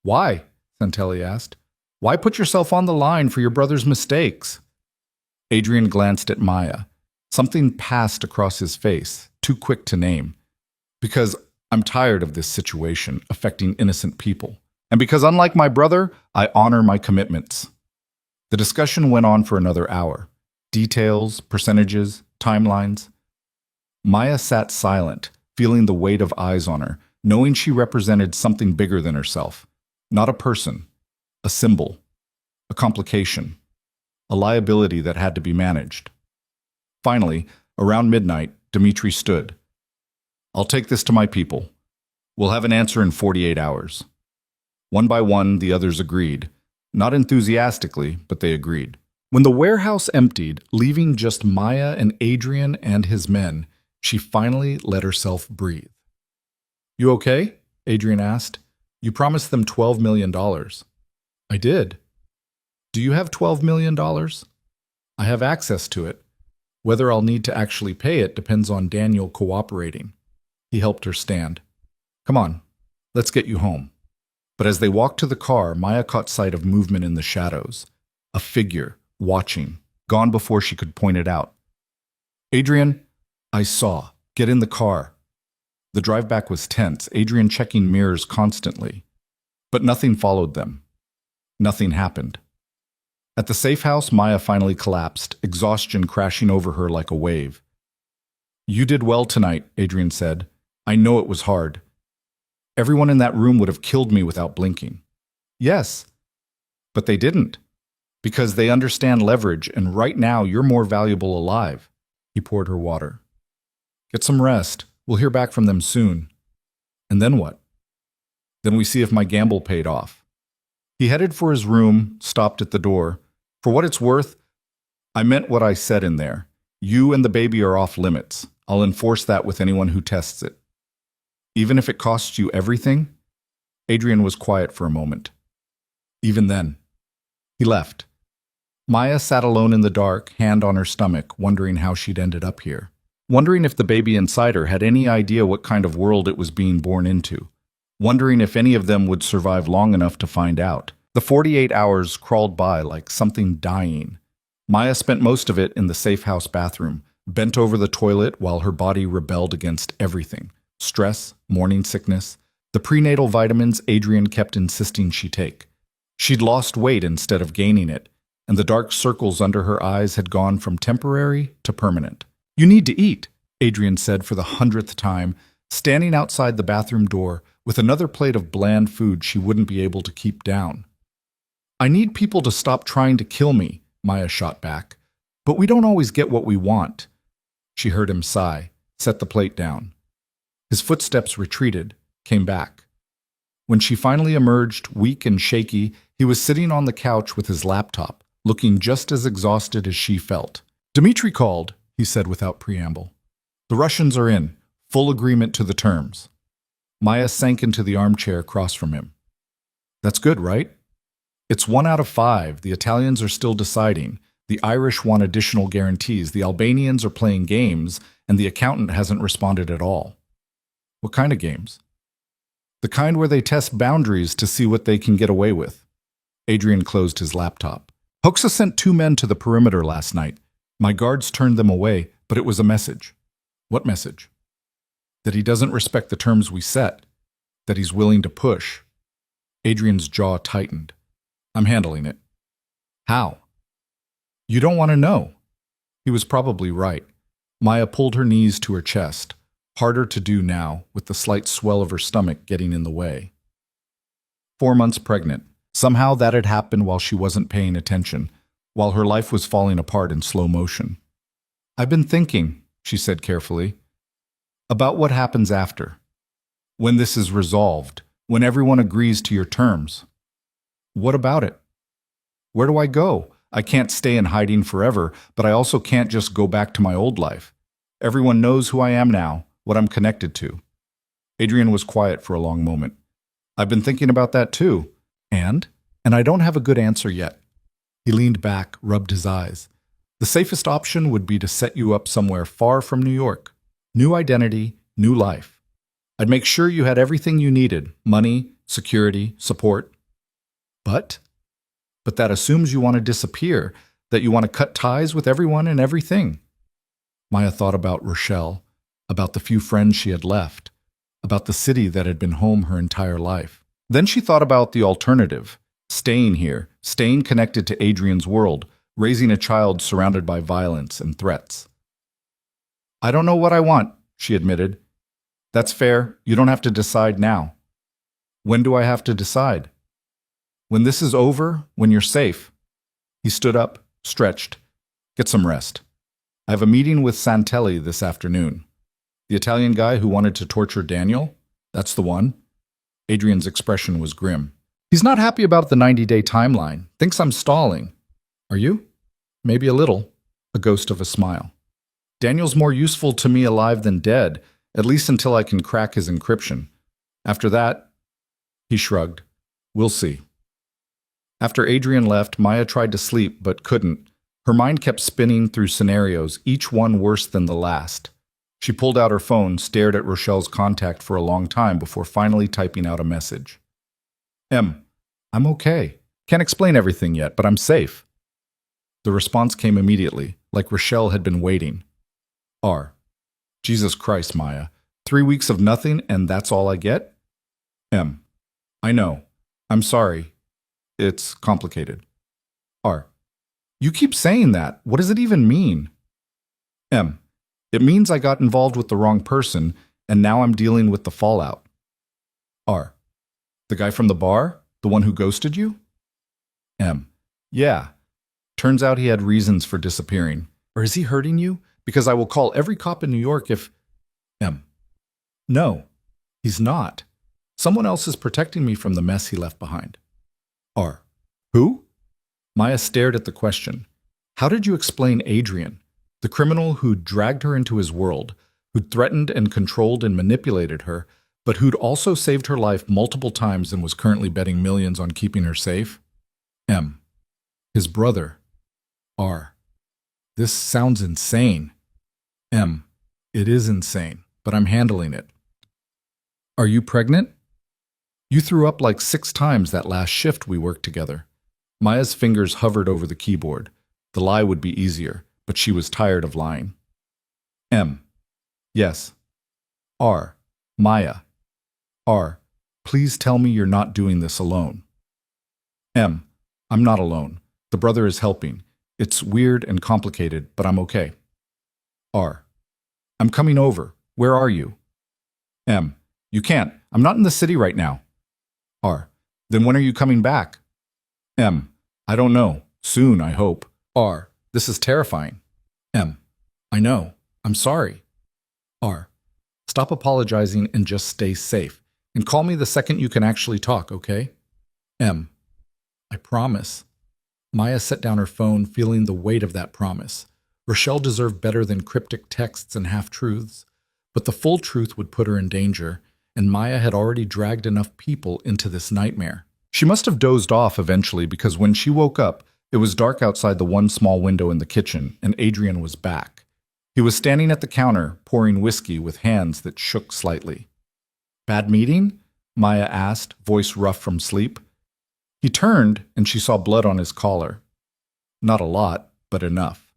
Why? Santelli asked. Why put yourself on the line for your brother's mistakes? Adrian glanced at Maya. Something passed across his face, too quick to name. Because I'm tired of this situation affecting innocent people. And because unlike my brother, I honor my commitments. The discussion went on for another hour. Details, percentages, timelines. Maya sat silent, feeling the weight of eyes on her, knowing she represented something bigger than herself. Not a person, a symbol, a complication, a liability that had to be managed. Finally, around midnight, Dmitri stood. I'll take this to my people. We'll have an answer in 48 hours. One by one, the others agreed. Not enthusiastically, but they agreed. When the warehouse emptied, leaving just Maya and Adrian and his men, she finally let herself breathe. You okay? Adrian asked. You promised them $12 million. I did. Do you have $12 million? I have access to it. Whether I'll need to actually pay it depends on Daniel cooperating. He helped her stand. Come on, let's get you home. But as they walked to the car, Maya caught sight of movement in the shadows. A figure, watching, gone before she could point it out. Adrian, I saw. Get in the car. The drive back was tense, Adrian checking mirrors constantly. But nothing followed them. Nothing happened. At the safe house, Maya finally collapsed, exhaustion crashing over her like a wave. You did well tonight, Adrian said. I know it was hard. Everyone in that room would have killed me without blinking. Yes, but they didn't. Because they understand leverage, and right now you're more valuable alive. He poured her water. Get some rest. We'll hear back from them soon. And then what? Then we see if my gamble paid off. He headed for his room, stopped at the door. For what it's worth, I meant what I said in there. You and the baby are off limits. I'll enforce that with anyone who tests it. Even if it costs you everything? Adrian was quiet for a moment. Even then. He left. Maya sat alone in the dark, hand on her stomach, wondering how she'd ended up here. Wondering if the baby inside her had any idea what kind of world it was being born into. Wondering if any of them would survive long enough to find out. The 48 hours crawled by like something dying. Maya spent most of it in the safe house bathroom, bent over the toilet while her body rebelled against everything. Stress, morning sickness, the prenatal vitamins Adrian kept insisting she take. She'd lost weight instead of gaining it, and the dark circles under her eyes had gone from temporary to permanent. You need to eat, Adrian said for the 100th time, standing outside the bathroom door with another plate of bland food she wouldn't be able to keep down. I need people to stop trying to kill me, Maya shot back. But we don't always get what we want. She heard him sigh, set the plate down. His footsteps retreated, came back. When she finally emerged, weak and shaky, he was sitting on the couch with his laptop, looking just as exhausted as she felt. Dmitri called, he said without preamble. The Russians are in, full agreement to the terms. Maya sank into the armchair across from him. That's good, right? It's 1 out of 5. The Italians are still deciding. The Irish want additional guarantees. The Albanians are playing games, and the accountant hasn't responded at all. What kind of games? The kind where they test boundaries to see what they can get away with. Adrian closed his laptop. Hoxa sent 2 men to the perimeter last night. My guards turned them away, but it was a message. What message? That he doesn't respect the terms we set. that he's willing to push. Adrian's jaw tightened. I'm handling it. How? You don't want to know. He was probably right. Maya pulled her knees to her chest, harder to do now, with the slight swell of her stomach getting in the way. 4 months pregnant. Somehow that had happened while she wasn't paying attention, while her life was falling apart in slow motion. I've been thinking, she said carefully, about what happens after. When this is resolved, when everyone agrees to your terms. What about it? Where do I go? I can't stay in hiding forever, but I also can't just go back to my old life. Everyone knows who I am now, what I'm connected to. Adrian was quiet for a long moment. I've been thinking about that too. And I don't have a good answer yet. He leaned back, rubbed his eyes. The safest option would be to set you up somewhere far from New York. New identity, new life. I'd make sure you had everything you needed, money, security, support. But that assumes you want to disappear, that you want to cut ties with everyone and everything. Maya thought about Rochelle, about the few friends she had left, about the city that had been home her entire life. Then she thought about the alternative, staying here, staying connected to Adrian's world, raising a child surrounded by violence and threats. I don't know what I want, she admitted. That's fair. You don't have to decide now. When do I have to decide? When this is over, when you're safe. He stood up, stretched. Get some rest. I have a meeting with Santelli this afternoon. The Italian guy who wanted to torture Daniel? That's the one. Adrian's expression was grim. He's not happy about the 90-day timeline. Thinks I'm stalling. Are you? Maybe a little. A ghost of a smile. Daniel's more useful to me alive than dead, at least until I can crack his encryption. After that, he shrugged. We'll see. After Adrian left, Maya tried to sleep but couldn't. Her mind kept spinning through scenarios, each one worse than the last. She pulled out her phone, stared at Rochelle's contact for a long time before finally typing out a message. I'm okay. Can't explain everything yet, but I'm safe. The response came immediately, like Rochelle had been waiting. R. Jesus Christ, Maya. 3 weeks of nothing and that's all I get? M. I know. I'm sorry. It's complicated. R. You keep saying that. What does it even mean? M. It means I got involved with the wrong person, and now I'm dealing with the fallout. R. The guy from the bar? The one who ghosted you? M. Yeah. Turns out he had reasons for disappearing. Or is he hurting you? Because I will call every cop in New York if... M. No. He's not. Someone else is protecting me from the mess he left behind. R. Who? Maya stared at the question. How did you explain Adrian, the criminal who'd dragged her into his world, who'd threatened and controlled and manipulated her, but who'd also saved her life multiple times and was currently betting millions on keeping her safe? M. His brother. R. This sounds insane. M. It is insane, but I'm handling it. Are you pregnant? You threw up like 6 times that last shift we worked together. Maya's fingers hovered over the keyboard. The lie would be easier, but she was tired of lying. M. Yes. R. Maya. R. Please tell me you're not doing this alone. M. I'm not alone. The brother is helping. It's weird and complicated, but I'm okay. R. I'm coming over. Where are you? M. You can't. I'm not in the city right now. R. Then when are you coming back? M. I don't know. Soon, I hope. R. This is terrifying. M. I know. I'm sorry. R. Stop apologizing and just stay safe. And call me the second you can actually talk, okay? M. I promise. Maya set down her phone, feeling the weight of that promise. Rochelle deserved better than cryptic texts and half-truths. But the full truth would put her in danger, and Maya had already dragged enough people into this nightmare. She must have dozed off eventually because when she woke up, it was dark outside the one small window in the kitchen, and Adrian was back. He was standing at the counter, pouring whiskey with hands that shook slightly. Bad meeting? Maya asked, voice rough from sleep. He turned, and she saw blood on his collar. Not a lot, but enough.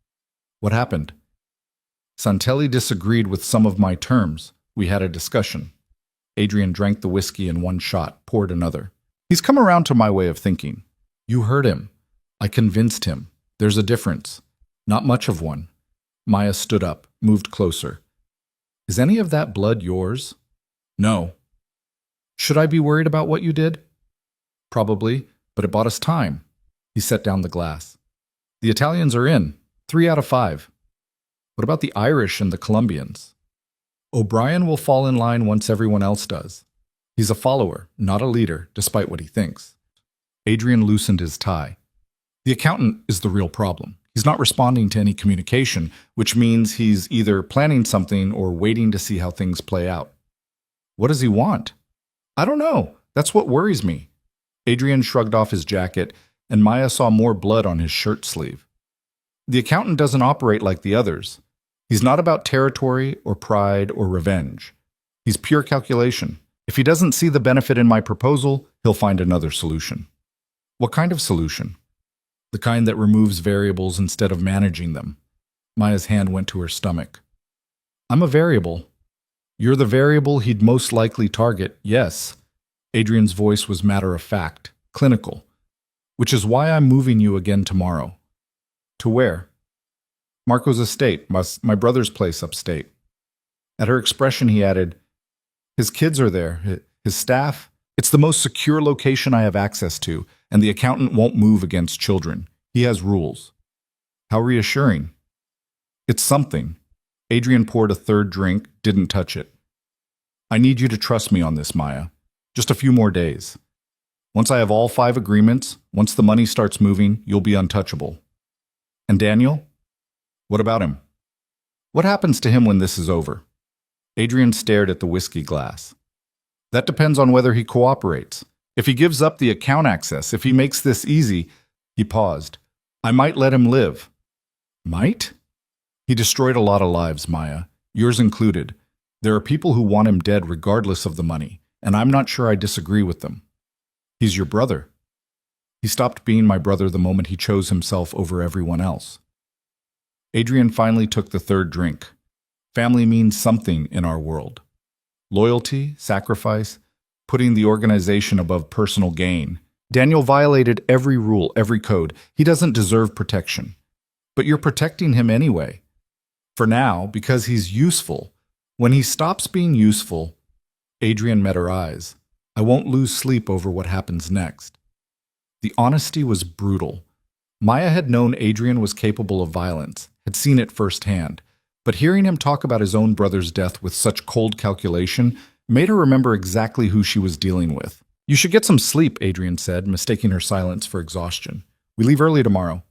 What happened? Santelli disagreed with some of my terms. We had a discussion. Adrian drank the whiskey in one shot, poured another. He's come around to my way of thinking. You heard him. I convinced him. There's a difference. Not much of one. Maya stood up, moved closer. Is any of that blood yours? No. Should I be worried about what you did? Probably, but it bought us time. He set down the glass. The Italians are in. 3 out of 5. What about the Irish and the Colombians? O'Brien will fall in line once everyone else does. He's a follower, not a leader, despite what he thinks. Adrian loosened his tie. The accountant is the real problem. He's not responding to any communication, which means he's either planning something or waiting to see how things play out. What does he want? I don't know. That's what worries me. Adrian shrugged off his jacket, and Maya saw more blood on his shirt sleeve. The accountant doesn't operate like the others. He's not about territory or pride or revenge. He's pure calculation. If he doesn't see the benefit in my proposal, he'll find another solution. What kind of solution? The kind that removes variables instead of managing them. Maya's hand went to her stomach. I'm a variable. You're the variable he'd most likely target, yes. Adrian's voice was matter-of-fact, clinical. Which is why I'm moving you again tomorrow. To where? Marco's estate, my brother's place upstate. At her expression, he added, his kids are there, his staff. It's the most secure location I have access to, and the accountant won't move against children. He has rules. How reassuring. It's something. Adrian poured a third drink, didn't touch it. I need you to trust me on this, Maya. Just a few more days. Once I have all 5 agreements, once the money starts moving, you'll be untouchable. And Daniel? What about him? What happens to him when this is over? Adrian stared at the whiskey glass. That depends on whether he cooperates. If he gives up the account access, if he makes this easy, he paused. I might let him live. Might? He destroyed a lot of lives, Maya, yours included. There are people who want him dead regardless of the money, and I'm not sure I disagree with them. He's your brother. He stopped being my brother the moment he chose himself over everyone else. Adrian finally took the third drink. Family means something in our world. Loyalty, sacrifice, putting the organization above personal gain. Daniel violated every rule, every code. He doesn't deserve protection. But you're protecting him anyway. For now, because he's useful. When he stops being useful, Adrian met her eyes. I won't lose sleep over what happens next. The honesty was brutal. Maya had known Adrian was capable of violence, had seen it firsthand, but hearing him talk about his own brother's death with such cold calculation made her remember exactly who she was dealing with. You should get some sleep, Adrian said, mistaking her silence for exhaustion. We leave early tomorrow.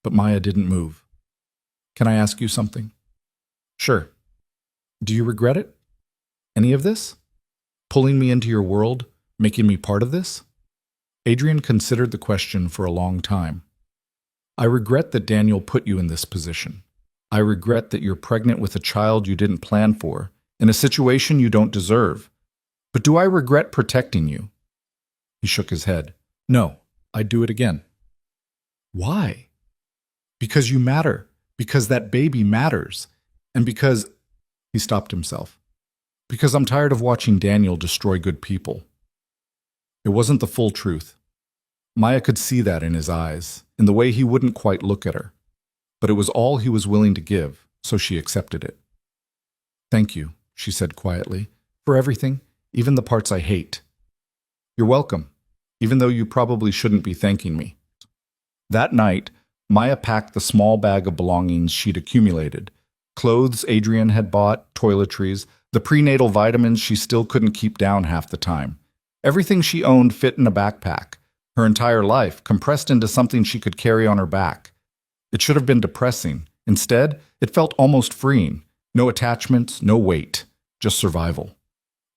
But Maya didn't move. Can I ask you something? Sure. Do you regret it? Any of this? Pulling me into your world, making me part of this? Adrian considered the question for a long time. I regret that Daniel put you in this position. I regret that you're pregnant with a child you didn't plan for, in a situation you don't deserve. But do I regret protecting you? He shook his head. No, I'd do it again. Why? Because you matter. Because that baby matters. And because... He stopped himself. Because I'm tired of watching Daniel destroy good people. It wasn't the full truth. Maya could see that in his eyes, in the way he wouldn't quite look at her. But it was all he was willing to give, so she accepted it. Thank you, she said quietly, for everything, even the parts I hate. You're welcome, even though you probably shouldn't be thanking me. That night, Maya packed the small bag of belongings she'd accumulated. Clothes Adrian had bought, toiletries, the prenatal vitamins she still couldn't keep down half the time. Everything she owned fit in a backpack. Her entire life compressed into something she could carry on her back. It should have been depressing. Instead, it felt almost freeing. No attachments, no weight, just survival.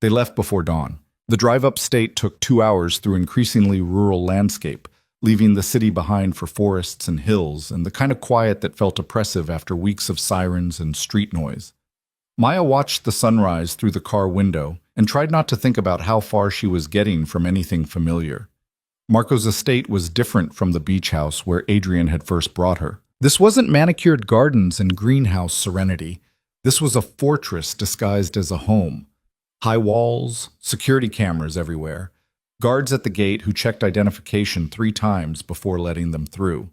They left before dawn. The drive upstate took 2 hours through increasingly rural landscape, leaving the city behind for forests and hills and the kind of quiet that felt oppressive after weeks of sirens and street noise. Maya watched the sunrise through the car window and tried not to think about how far she was getting from anything familiar. Marco's estate was different from the beach house where Adrian had first brought her. This wasn't manicured gardens and greenhouse serenity. This was a fortress disguised as a home. High walls, security cameras everywhere, guards at the gate who checked identification 3 times before letting them through.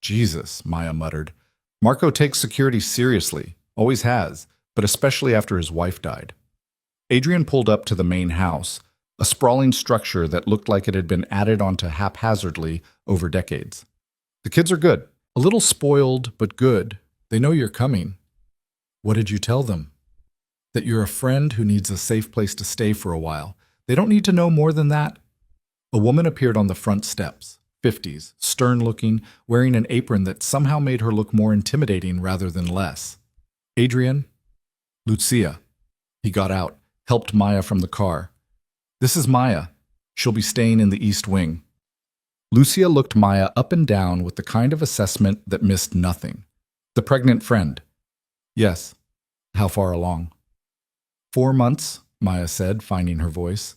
Jesus, Maya muttered. Marco takes security seriously, always has, but especially after his wife died. Adrian pulled up to the main house, a sprawling structure that looked like it had been added onto haphazardly over decades. The kids are good. A little spoiled, but good. They know you're coming. What did you tell them? That you're a friend who needs a safe place to stay for a while. They don't need to know more than that. A woman appeared on the front steps, 50s, stern-looking, wearing an apron that somehow made her look more intimidating rather than less. Adrian? Lucia. He got out, helped Maya from the car. This is Maya. She'll be staying in the East Wing. Lucia looked Maya up and down with the kind of assessment that missed nothing. The pregnant friend. Yes. How far along? 4 months, Maya said, finding her voice.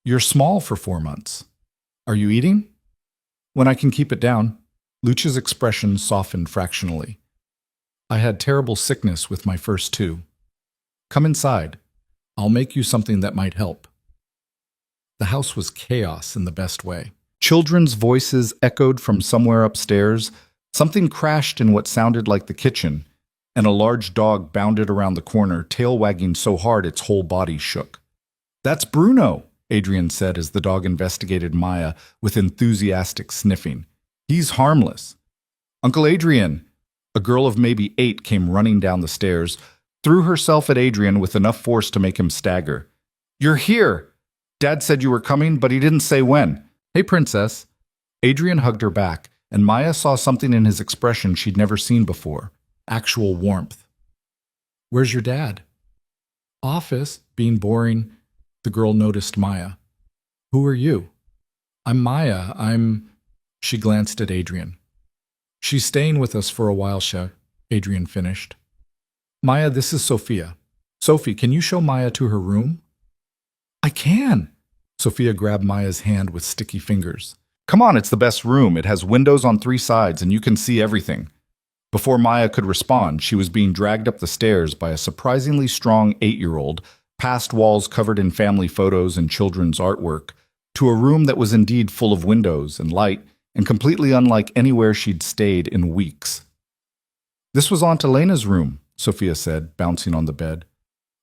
You're small for 4 months. Are you eating? When I can keep it down. Lucia's expression softened fractionally. I had terrible sickness with my first 2. Come inside. I'll make you something that might help. The house was chaos in the best way. Children's voices echoed from somewhere upstairs. Something crashed in what sounded like the kitchen, and a large dog bounded around the corner, tail wagging so hard its whole body shook. That's Bruno, Adrian said as the dog investigated Maya with enthusiastic sniffing. He's harmless. Uncle Adrian! A girl of maybe 8 came running down the stairs, threw herself at Adrian with enough force to make him stagger. You're here! Dad said you were coming, but he didn't say when. Hey, princess. Adrian hugged her back, and Maya saw something in his expression she'd never seen before. Actual warmth. Where's your dad? Office, being boring. The girl noticed Maya. Who are you? I'm Maya. She glanced at Adrian. She's staying with us for a while, Adrian finished. Maya, this is Sophia. Sophie, can you show Maya to her room? I can. Sophia grabbed Maya's hand with sticky fingers. Come on, it's the best room. It has windows on 3 sides and you can see everything. Before Maya could respond, she was being dragged up the stairs by a surprisingly strong 8-year-old, past walls covered in family photos and children's artwork, to a room that was indeed full of windows and light and completely unlike anywhere she'd stayed in weeks. This was Aunt Elena's room, Sophia said, bouncing on the bed,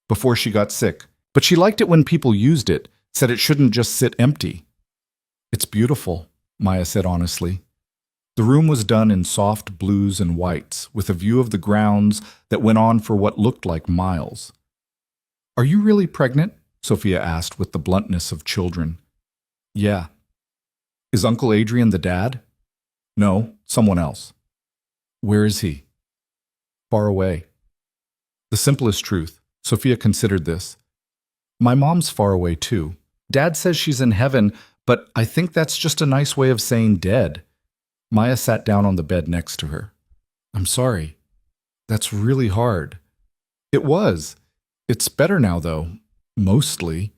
before she got sick. But she liked it when people used it, said it shouldn't just sit empty. It's beautiful, Maya said honestly. The room was done in soft blues and whites, with a view of the grounds that went on for what looked like miles. Are you really pregnant? Sophia asked with the bluntness of children. Yeah. Is Uncle Adrian the dad? No, someone else. Where is he? Far away. The simplest truth. Sophia considered this. My mom's far away too. Dad says she's in heaven, but I think that's just a nice way of saying dead. Maya sat down on the bed next to her. I'm sorry. That's really hard. It was. It's better now, though. Mostly.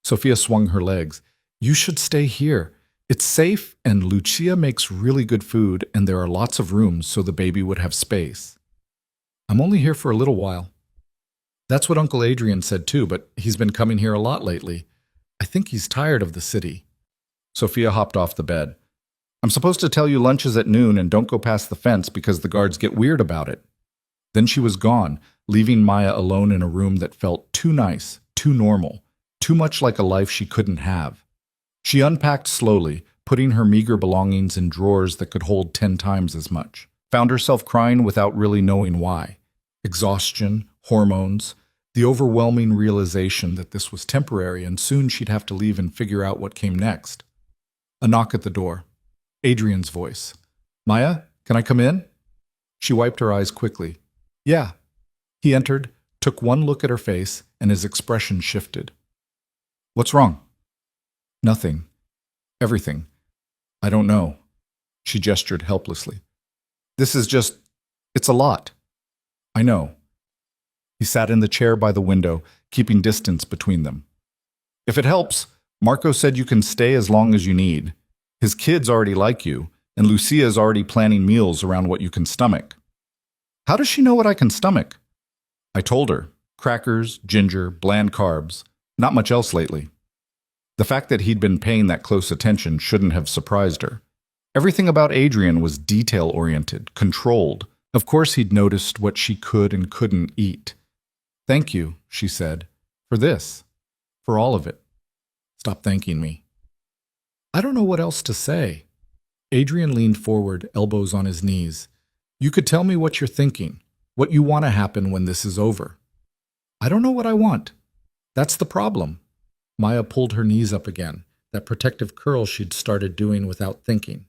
Sophia swung her legs. You should stay here. It's safe, and Lucia makes really good food, and there are lots of rooms so the baby would have space. I'm only here for a little while. That's what Uncle Adrian said too, but he's been coming here a lot lately. I think he's tired of the city. Sophia hopped off the bed. I'm supposed to tell you lunch is at noon and don't go past the fence because the guards get weird about it. Then she was gone, leaving Maya alone in a room that felt too nice, too normal, too much like a life she couldn't have. She unpacked slowly, putting her meager belongings in drawers that could hold 10 times as much. Found herself crying without really knowing why. Exhaustion, hormones, the overwhelming realization that this was temporary and soon she'd have to leave and figure out what came next. A knock at the door. Adrian's voice. Maya, can I come in? She wiped her eyes quickly. Yeah. He entered, took one look at her face, and his expression shifted. What's wrong? Nothing. Everything. I don't know. She gestured helplessly. This is just, it's a lot. I know. He sat in the chair by the window, keeping distance between them. If it helps, Marco said you can stay as long as you need. His kids already like you, and Lucia's already planning meals around what you can stomach. How does she know what I can stomach? I told her. Crackers, ginger, bland carbs. Not much else lately. The fact that he'd been paying that close attention shouldn't have surprised her. Everything about Adrian was detail-oriented, controlled. Of course he'd noticed what she could and couldn't eat. "Thank you," she said, "for this. For all of it. Stop thanking me." "I don't know what else to say." Adrian leaned forward, elbows on his knees. "You could tell me what you're thinking, what you want to happen when this is over." "I don't know what I want. That's the problem." Maya pulled her knees up again, that protective curl she'd started doing without thinking.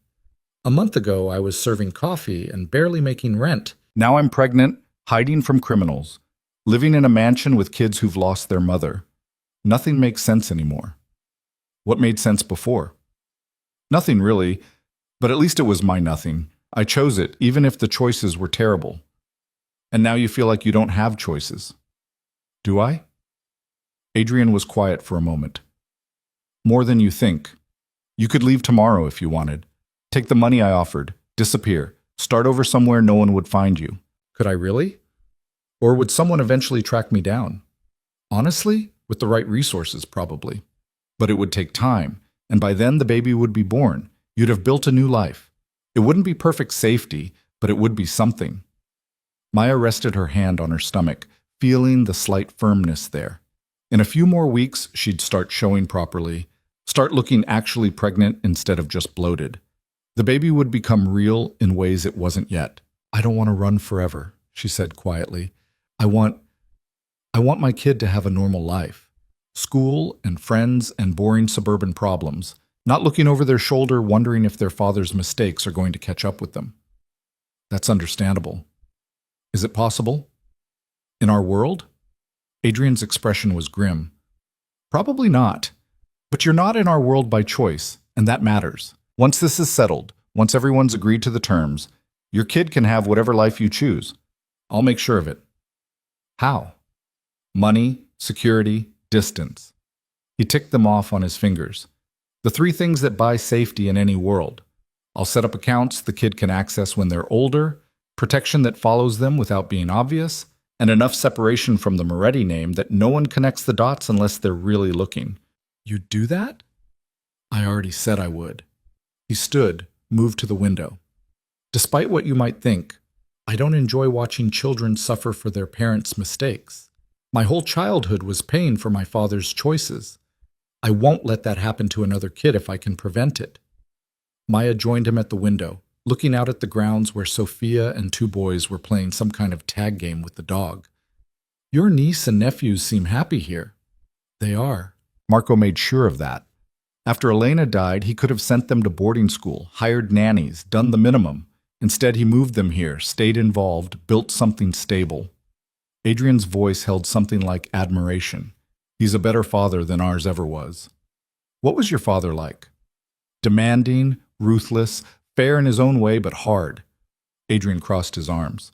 "A month ago, I was serving coffee and barely making rent. Now I'm pregnant, hiding from criminals, living in a mansion with kids who've lost their mother. Nothing makes sense anymore." "What made sense before?" "Nothing really, but at least it was my nothing. I chose it, even if the choices were terrible. And now you feel like you don't have choices." "Do I?" Adrian was quiet for a moment. "More than you think. You could leave tomorrow if you wanted. Take the money I offered, disappear, start over somewhere no one would find you." "Could I really? Or would someone eventually track me down?" "Honestly, with the right resources, probably. But it would take time, and by then the baby would be born. You'd have built a new life. It wouldn't be perfect safety, but it would be something." Maya rested her hand on her stomach, feeling the slight firmness there. In a few more weeks, she'd start showing properly, start looking actually pregnant instead of just bloated. The baby would become real in ways it wasn't yet. "I don't want to run forever," she said quietly. I want my kid to have a normal life. School and friends and boring suburban problems, not looking over their shoulder wondering if their father's mistakes are going to catch up with them." "That's understandable. Is it possible? In our world?" Adrian's expression was grim. "Probably not. But you're not in our world by choice, and that matters. Once this is settled, once everyone's agreed to the terms, your kid can have whatever life you choose. I'll make sure of it." "How?" "Money, security, distance." He ticked them off on his fingers. "The three things that buy safety in any world. I'll set up accounts the kid can access when they're older, protection that follows them without being obvious, and enough separation from the Moretti name that no one connects the dots unless they're really looking." "You'd do that?" "I already said I would." He stood, moved to the window. "Despite what you might think, I don't enjoy watching children suffer for their parents' mistakes. My whole childhood was paying for my father's choices. I won't let that happen to another kid if I can prevent it." Maya joined him at the window, looking out at the grounds where Sophia and two boys were playing some kind of tag game with the dog. "Your niece and nephews seem happy here." "They are." Marco made sure of that. After Elena died, he could have sent them to boarding school, hired nannies, done the minimum. Instead, he moved them here, stayed involved, built something stable. Adrian's voice held something like admiration. "He's a better father than ours ever was." "What was your father like?" "Demanding, ruthless, fair in his own way, but hard." Adrian crossed his arms.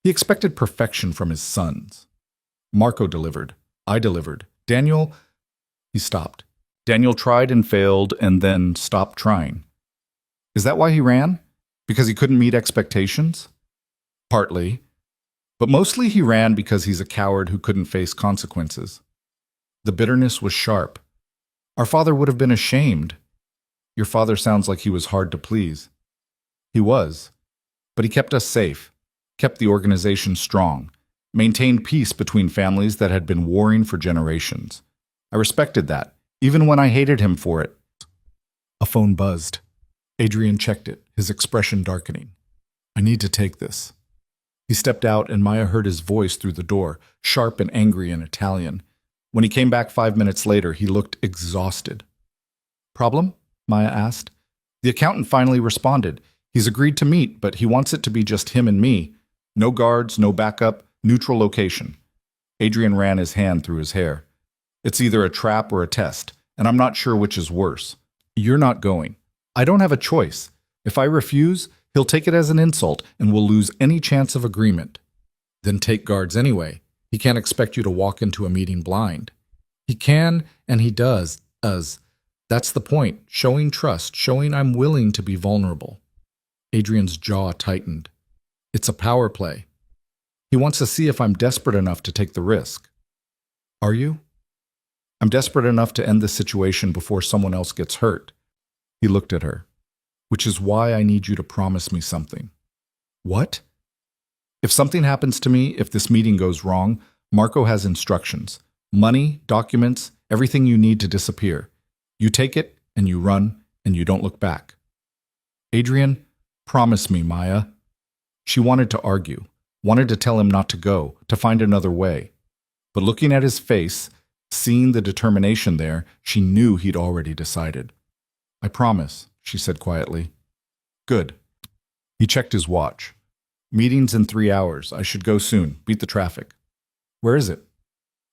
"He expected perfection from his sons." Marco delivered. I delivered. Daniel... He stopped. Daniel tried and failed and then stopped trying. "Is that why he ran? Because he couldn't meet expectations?" "Partly. But mostly he ran because he's a coward who couldn't face consequences." The bitterness was sharp. "Our father would have been ashamed." "Your father sounds like he was hard to please." "He was. But he kept us safe, kept the organization strong, maintained peace between families that had been warring for generations. I respected that, even when I hated him for it." A phone buzzed. Adrian checked it, his expression darkening. "I need to take this." He stepped out and Maya heard his voice through the door, sharp and angry in Italian. When he came back 5 minutes later, he looked exhausted. "Problem?" Maya asked. "The accountant finally responded. He's agreed to meet, but he wants it to be just him and me. No guards, no backup, neutral location." Adrian ran his hand through his hair. "It's either a trap or a test, and I'm not sure which is worse. You're not going. I don't have a choice. If I refuse, he'll take it as an insult and we'll lose any chance of agreement." "Then take guards anyway. He can't expect you to walk into a meeting blind." "He can, and he does. That's the point. Showing trust, showing I'm willing to be vulnerable." Adrian's jaw tightened. "It's a power play." He wants to see if I'm desperate enough to take the risk. Are you? I'm desperate enough to end this situation before someone else gets hurt. He looked at her. Which is why I need you to promise me something. What? If something happens to me, if this meeting goes wrong, Marco has instructions. Money, documents, everything you need to disappear. You take it, and you run, and you don't look back. Adrian, promise me, Maya. She wanted to argue, wanted to tell him not to go, to find another way. But looking at his face, seeing the determination there, she knew he'd already decided. I promise, she said quietly. Good. He checked his watch. Meeting's in 3 hours. I should go soon. Beat the traffic. Where is it?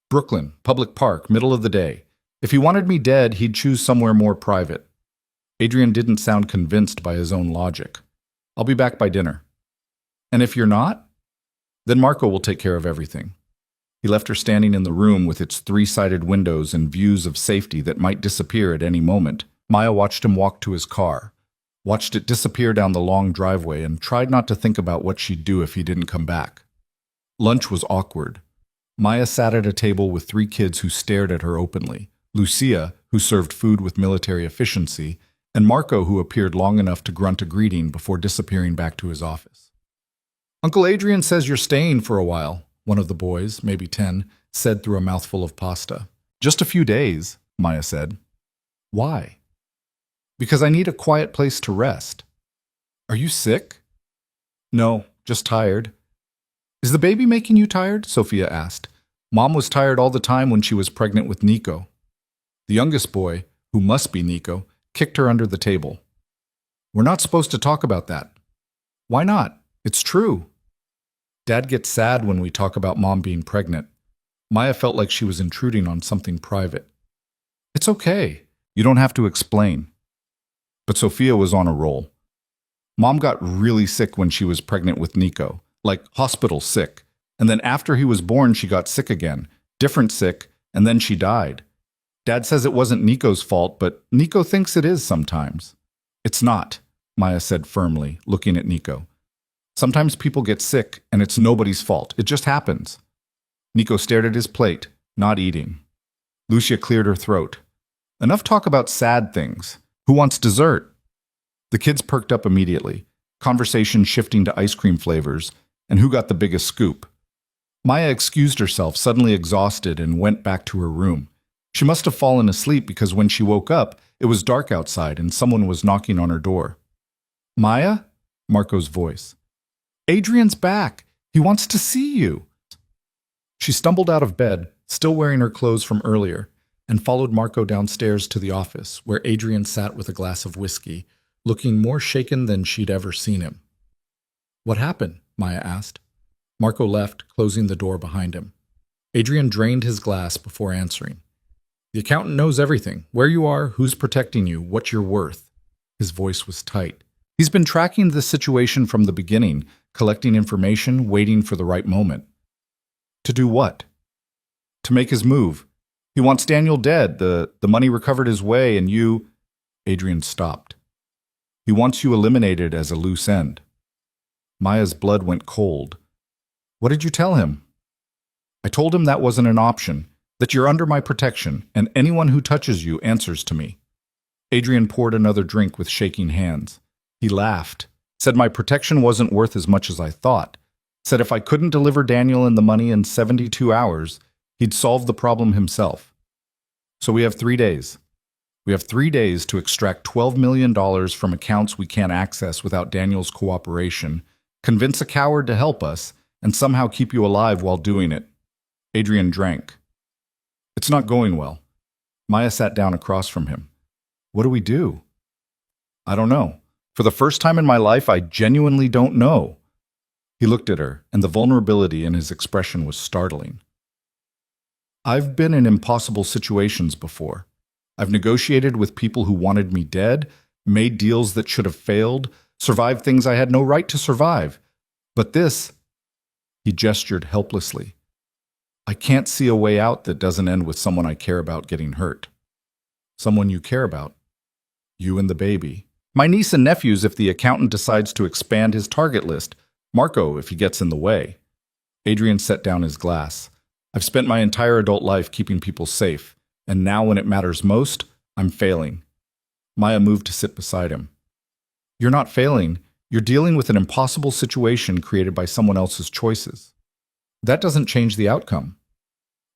Brooklyn, public park, middle of the day. If he wanted me dead, he'd choose somewhere more private. Adrian didn't sound convinced by his own logic. I'll be back by dinner. And if you're not? Then Marco will take care of everything. He left her standing in the room with its 3-sided windows and views of safety that might disappear at any moment. Maya watched him walk to his car, watched it disappear down the long driveway, and tried not to think about what she'd do if he didn't come back. Lunch was awkward. Maya sat at a table with 3 kids who stared at her openly. Lucia, who served food with military efficiency, and Marco, who appeared long enough to grunt a greeting before disappearing back to his office. Uncle Adrian says you're staying for a while, one of the boys, maybe 10, said through a mouthful of pasta. Just a few days, Maya said. Why? Because I need a quiet place to rest. Are you sick? No, just tired. Is the baby making you tired? Sophia asked. Mom was tired all the time when she was pregnant with Nico. The youngest boy, who must be Nico, kicked her under the table. We're not supposed to talk about that. Why not? It's true. Dad gets sad when we talk about Mom being pregnant. Maya felt like she was intruding on something private. It's okay. You don't have to explain. But Sophia was on a roll. Mom got really sick when she was pregnant with Nico, like hospital sick. And then after he was born, she got sick again, different sick, and then she died. Dad says it wasn't Nico's fault, but Nico thinks it is sometimes. It's not, Maya said firmly, looking at Nico. Sometimes people get sick, and it's nobody's fault. It just happens. Nico stared at his plate, not eating. Lucia cleared her throat. Enough talk about sad things. Who wants dessert? The kids perked up immediately, conversation shifting to ice cream flavors, and who got the biggest scoop. Maya excused herself, suddenly exhausted, and went back to her room. She must have fallen asleep because when she woke up, it was dark outside and someone was knocking on her door. Maya? Marco's voice. Adrian's back. He wants to see you. She stumbled out of bed, still wearing her clothes from earlier, and followed Marco downstairs to the office, where Adrian sat with a glass of whiskey, looking more shaken than she'd ever seen him. What happened? Maya asked. Marco left, closing the door behind him. Adrian drained his glass before answering. The accountant knows everything, where you are, who's protecting you, what you're worth. His voice was tight. He's been tracking the situation from the beginning, collecting information, waiting for the right moment. To do what? To make his move. He wants Daniel dead, the money recovered his way, and you... Adrian stopped. He wants you eliminated as a loose end. Maya's blood went cold. What did you tell him? I told him that wasn't an option, that you're under my protection, and anyone who touches you answers to me. Adrian poured another drink with shaking hands. He laughed, said my protection wasn't worth as much as I thought, said if I couldn't deliver Daniel and the money in 72 hours, he'd solve the problem himself. So we have 3 days. We have 3 days to extract $12 million from accounts we can't access without Daniel's cooperation, convince a coward to help us, and somehow keep you alive while doing it. Adrian drank. It's not going well. Maya sat down across from him. What do we do? I don't know. For the first time in my life, I genuinely don't know. He looked at her, and the vulnerability in his expression was startling. I've been in impossible situations before. I've negotiated with people who wanted me dead, made deals that should have failed, survived things I had no right to survive. But this, he gestured helplessly. I can't see a way out that doesn't end with someone I care about getting hurt. Someone you care about. You and the baby. My niece and nephews if the accountant decides to expand his target list. Marco if he gets in the way. Adrian set down his glass. I've spent my entire adult life keeping people safe, and now when it matters most, I'm failing. Maya moved to sit beside him. You're not failing. You're dealing with an impossible situation created by someone else's choices. That doesn't change the outcome.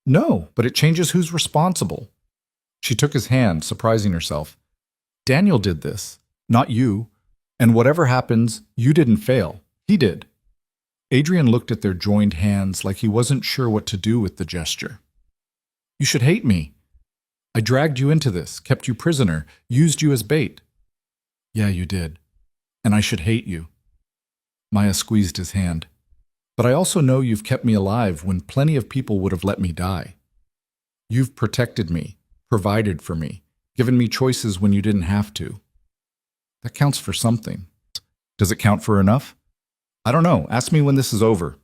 No, but it changes who's responsible. She took his hand, surprising herself. Daniel did this, not you. And whatever happens, you didn't fail. He did. Adrian looked at their joined hands like he wasn't sure what to do with the gesture. You should hate me. I dragged you into this, kept you prisoner, used you as bait. Yeah, you did. And I should hate you. Maya squeezed his hand. But I also know you've kept me alive when plenty of people would have let me die. You've protected me, provided for me, given me choices when you didn't have to. That counts for something. Does it count for enough? I don't know. Ask me when this is over.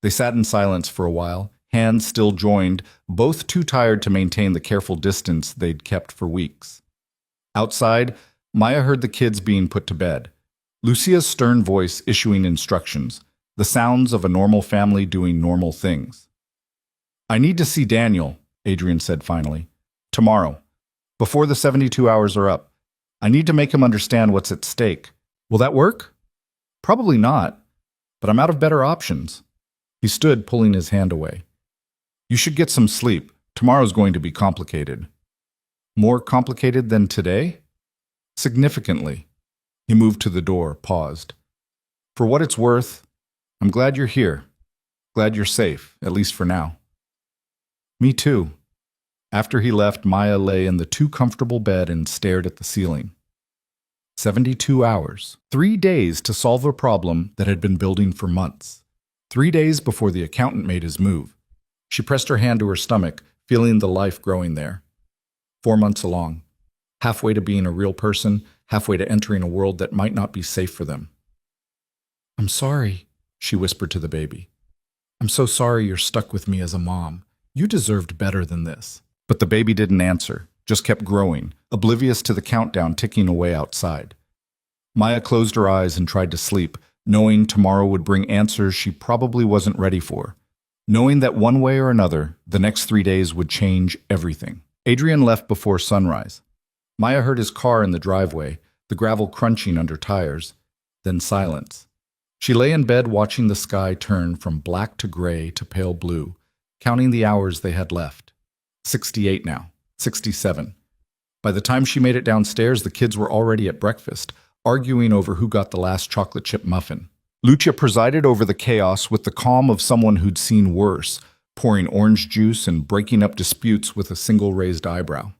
They sat in silence for a while, hands still joined, both too tired to maintain the careful distance they'd kept for weeks. Outside, Maya heard the kids being put to bed. Lucia's stern voice issuing instructions, the sounds of a normal family doing normal things. I need to see Daniel, Adrian said finally. Tomorrow, before the 72 hours are up. I need to make him understand what's at stake. Will that work? Probably not, but I'm out of better options. He stood, pulling his hand away. You should get some sleep. Tomorrow's going to be complicated. More complicated than today? Significantly. He moved to the door, paused. For what it's worth, I'm glad you're here. Glad you're safe, at least for now. Me too. After he left, Maya lay in the too comfortable bed and stared at the ceiling. 72 hours. 3 days to solve a problem that had been building for months. 3 days before the accountant made his move. She pressed her hand to her stomach, feeling the life growing there. 4 months along. Halfway to being a real person, halfway to entering a world that might not be safe for them. I'm sorry, she whispered to the baby. I'm so sorry you're stuck with me as a mom. You deserved better than this. But the baby didn't answer, just kept growing, oblivious to the countdown ticking away outside. Maya closed her eyes and tried to sleep, knowing tomorrow would bring answers she probably wasn't ready for. Knowing that one way or another, the next 3 days would change everything. Adrian left before sunrise. Maya heard his car in the driveway, the gravel crunching under tires, then silence. She lay in bed watching the sky turn from black to gray to pale blue, counting the hours they had left. 68 now, 67. By the time she made it downstairs, the kids were already at breakfast, arguing over who got the last chocolate chip muffin. Lucia presided over the chaos with the calm of someone who'd seen worse, pouring orange juice and breaking up disputes with a single raised eyebrow.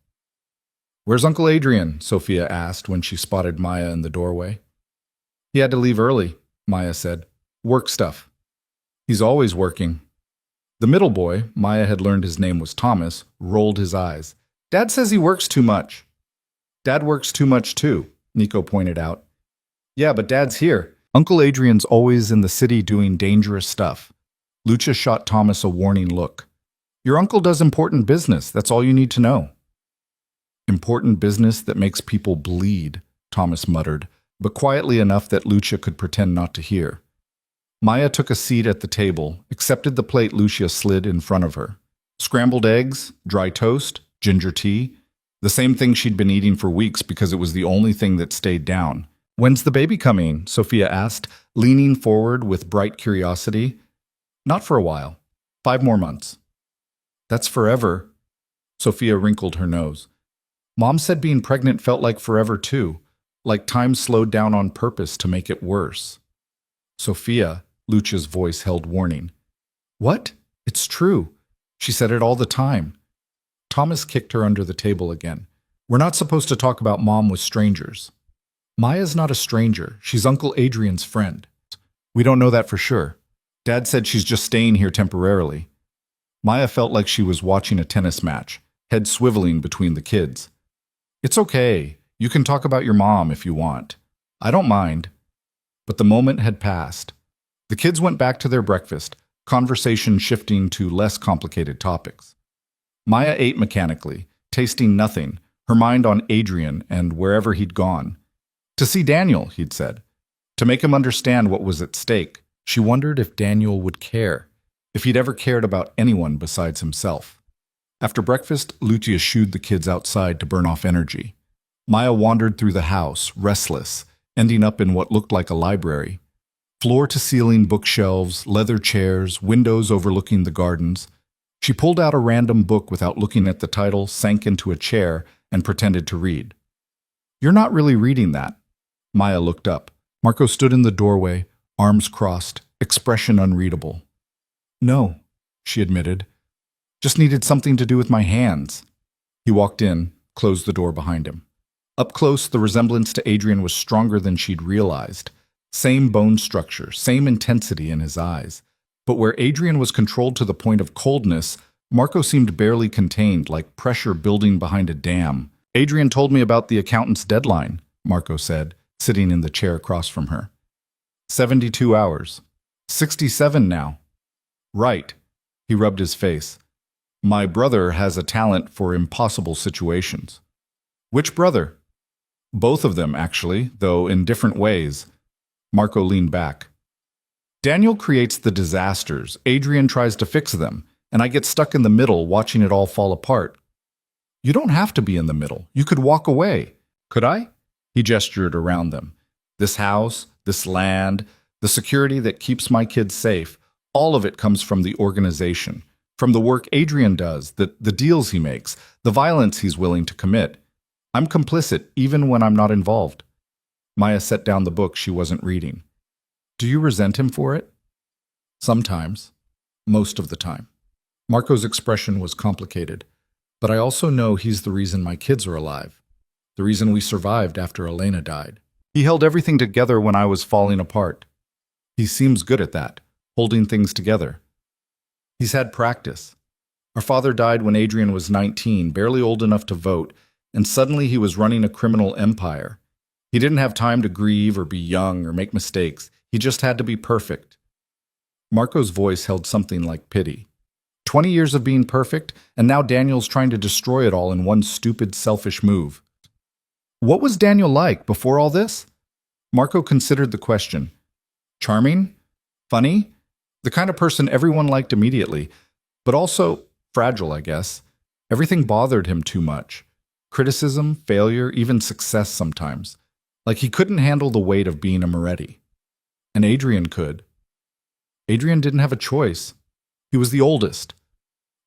Where's Uncle Adrian? Sophia asked when she spotted Maya in the doorway. He had to leave early, Maya said. Work stuff. He's always working. The middle boy, Maya had learned his name was Thomas, rolled his eyes. Dad says he works too much. Dad works too much too, Nico pointed out. Yeah, but Dad's here. Uncle Adrian's always in the city doing dangerous stuff. Lucia shot Thomas a warning look. Your uncle does important business, that's all you need to know. Important business that makes people bleed, Thomas muttered, but quietly enough that Lucia could pretend not to hear. Maya took a seat at the table, accepted the plate Lucia slid in front of her. Scrambled eggs, dry toast, ginger tea, the same thing she'd been eating for weeks because it was the only thing that stayed down. When's the baby coming? Sophia asked, leaning forward with bright curiosity. Not for a while. 5 more months. That's forever. Sophia wrinkled her nose. Mom said being pregnant felt like forever too, like time slowed down on purpose to make it worse. Sophia, Lucia's voice held warning. What? It's true. She said it all the time. Thomas kicked her under the table again. We're not supposed to talk about Mom with strangers. Maya's not a stranger. She's Uncle Adrian's friend. We don't know that for sure. Dad said she's just staying here temporarily. Maya felt like she was watching a tennis match, head swiveling between the kids. It's okay. You can talk about your mom if you want. I don't mind. But the moment had passed. The kids went back to their breakfast, conversation shifting to less complicated topics. Maya ate mechanically, tasting nothing, her mind on Adrian and wherever he'd gone. To see Daniel, he'd said. To make him understand what was at stake. She wondered if Daniel would care, if he'd ever cared about anyone besides himself. After breakfast, Lucia shooed the kids outside to burn off energy. Maya wandered through the house, restless, ending up in what looked like a library. Floor-to-ceiling bookshelves, leather chairs, windows overlooking the gardens. She pulled out a random book without looking at the title, sank into a chair, and pretended to read. "You're not really reading that." Maya looked up. Marco stood in the doorway, arms crossed, expression unreadable. "No," she admitted. "Just needed something to do with my hands." He walked in, closed the door behind him. Up close, the resemblance to Adrian was stronger than she'd realized. Same bone structure, same intensity in his eyes. But where Adrian was controlled to the point of coldness, Marco seemed barely contained, like pressure building behind a dam. "Adrian told me about the accountant's deadline," Marco said, sitting in the chair across from her. 72 hours. 67 now. Right. He rubbed his face. "My brother has a talent for impossible situations." "Which brother?" "Both of them, actually, though in different ways." Marco leaned back. "Daniel creates the disasters. Adrian tries to fix them, and I get stuck in the middle watching it all fall apart." "You don't have to be in the middle. You could walk away." "Could I?" He gestured around them. "This house, this land, the security that keeps my kids safe, all of it comes from the organization, from the work Adrian does, the deals he makes, the violence he's willing to commit. I'm complicit even when I'm not involved." Maya set down the book she wasn't reading. "Do you resent him for it?" "Sometimes. Most of the time." Marco's expression was complicated. "But I also know he's the reason my kids are alive. The reason we survived after Elena died. He held everything together when I was falling apart. He seems good at that, holding things together. He's had practice. Our father died when Adrian was 19, barely old enough to vote, and suddenly he was running a criminal empire. He didn't have time to grieve or be young or make mistakes. He just had to be perfect." Marco's voice held something like pity. 20 years of being perfect, and now Daniel's trying to destroy it all in one stupid, selfish move. "What was Daniel like before all this?" Marco considered the question. "Charming? Funny? The kind of person everyone liked immediately, but also fragile, I guess. Everything bothered him too much. Criticism, failure, even success sometimes. Like he couldn't handle the weight of being a Moretti. And Adrian could. Adrian didn't have a choice. He was the oldest.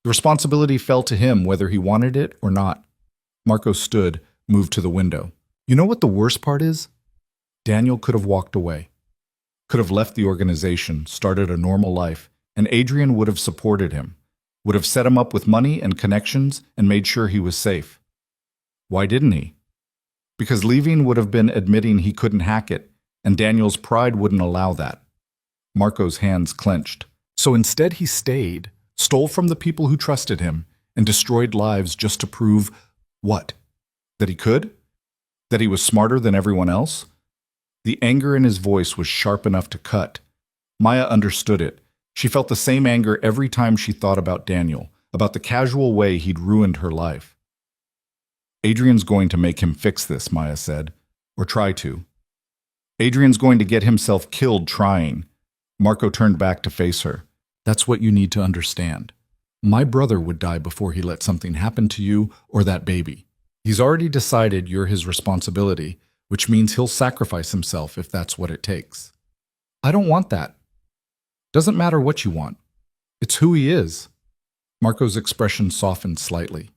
The responsibility fell to him whether he wanted it or not." Marco stood, moved to the window. "You know what the worst part is? Daniel could have walked away. Could have left the organization, started a normal life, and Adrian would have supported him, would have set him up with money and connections and made sure he was safe. Why didn't he? Because leaving would have been admitting he couldn't hack it, and Daniel's pride wouldn't allow that." Marco's hands clenched. "So instead he stayed, stole from the people who trusted him, and destroyed lives just to prove what? That he could? That he was smarter than everyone else?" The anger in his voice was sharp enough to cut. Maya understood it. She felt the same anger every time she thought about Daniel, about the casual way he'd ruined her life. "Adrian's going to make him fix this," Maya said. "Or try to. Adrian's going to get himself killed trying." Marco turned back to face her. "That's what you need to understand. My brother would die before he let something happen to you or that baby. He's already decided you're his responsibility, which means he'll sacrifice himself if that's what it takes. I don't want that. Doesn't matter what you want. It's who he is." Marco's expression softened slightly.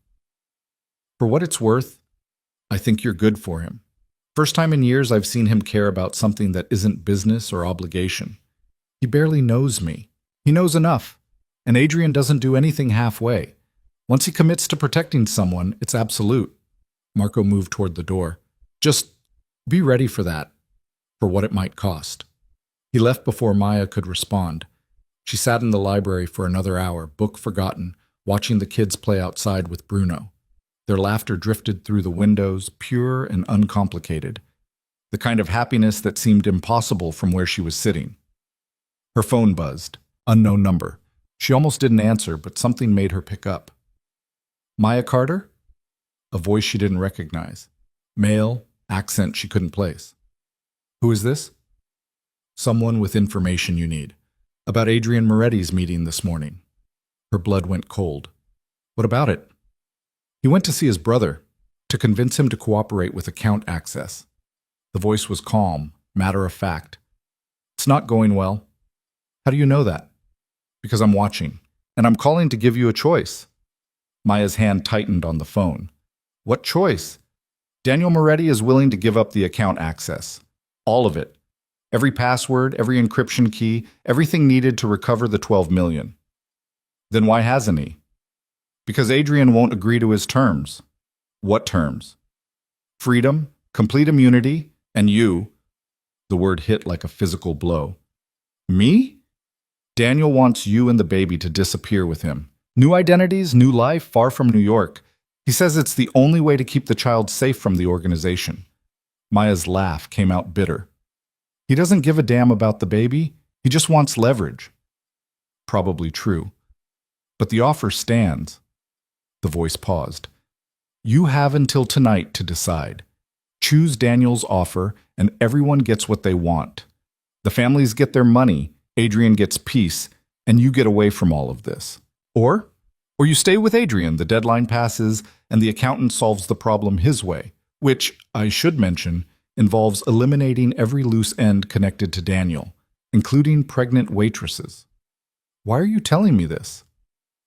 "For what it's worth, I think you're good for him. First time in years I've seen him care about something that isn't business or obligation. He barely knows me. He knows enough. And Adrian doesn't do anything halfway. Once he commits to protecting someone, it's absolute." Marco moved toward the door. "Just be ready for that, for what it might cost." He left before Maya could respond. She sat in the library for another hour, book forgotten, watching the kids play outside with Bruno. Their laughter drifted through the windows, pure and uncomplicated. The kind of happiness that seemed impossible from where she was sitting. Her phone buzzed. Unknown number. She almost didn't answer, but something made her pick up. "Maya Carter?" A voice she didn't recognize. Male, accent she couldn't place. "Who is this?" "Someone with information you need." About Adrian Moretti's meeting this morning. Her blood went cold. What about it? He went to see his brother, to convince him to cooperate with account access. The voice was calm, matter of fact. It's not going well. How do you know that? Because I'm watching, and I'm calling to give you a choice. Maya's hand tightened on the phone. What choice? Daniel Moretti is willing to give up the account access. All of it. Every password, every encryption key, everything needed to recover the 12 million. Then why hasn't he? Because Adrian won't agree to his terms. What terms? Freedom, complete immunity, and you. The word hit like a physical blow. Me? Daniel wants you and the baby to disappear with him. New identities, new life, far from New York. He says it's the only way to keep the child safe from the organization. Maya's laugh came out bitter. He doesn't give a damn about the baby. He just wants leverage. Probably true. But the offer stands. The voice paused. You have until tonight to decide. Choose Daniel's offer, and everyone gets what they want. The families get their money, Adrian gets peace, and you get away from all of this. Or you stay with Adrian, the deadline passes, and the accountant solves the problem his way, which, I should mention, involves eliminating every loose end connected to Daniel, including pregnant waitresses. Why are you telling me this?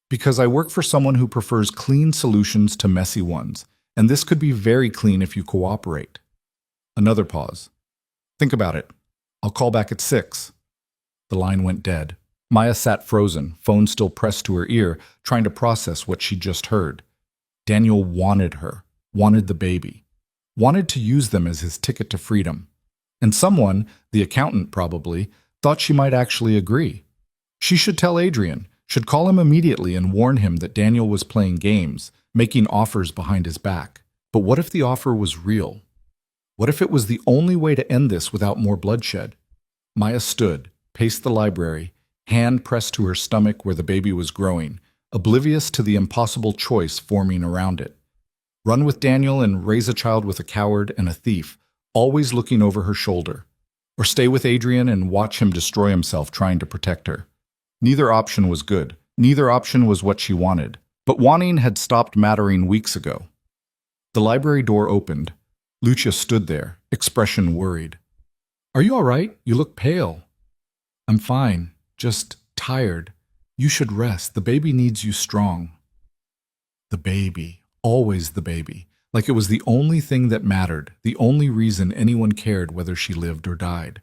Because I work for someone who prefers clean solutions to messy ones, and this could be very clean if you cooperate. Another pause. Think about it. I'll call back at 6. The line went dead. Maya sat frozen, phone still pressed to her ear, trying to process what she'd just heard. Daniel wanted her, wanted the baby, wanted to use them as his ticket to freedom. And someone, the accountant probably, thought she might actually agree. She should tell Adrian, should call him immediately and warn him that Daniel was playing games, making offers behind his back. But what if the offer was real? What if it was the only way to end this without more bloodshed? Maya stood, paced the library, hand pressed to her stomach where the baby was growing, oblivious to the impossible choice forming around it. Run with Daniel and raise a child with a coward and a thief, always looking over her shoulder. Or stay with Adrian and watch him destroy himself trying to protect her. Neither option was good. Neither option was what she wanted. But wanting had stopped mattering weeks ago. The library door opened. Lucia stood there, expression worried. Are you all right? You look pale. I'm fine. Just tired. You should rest. The baby needs you strong. The baby. Always the baby. Like it was the only thing that mattered, the only reason anyone cared whether she lived or died.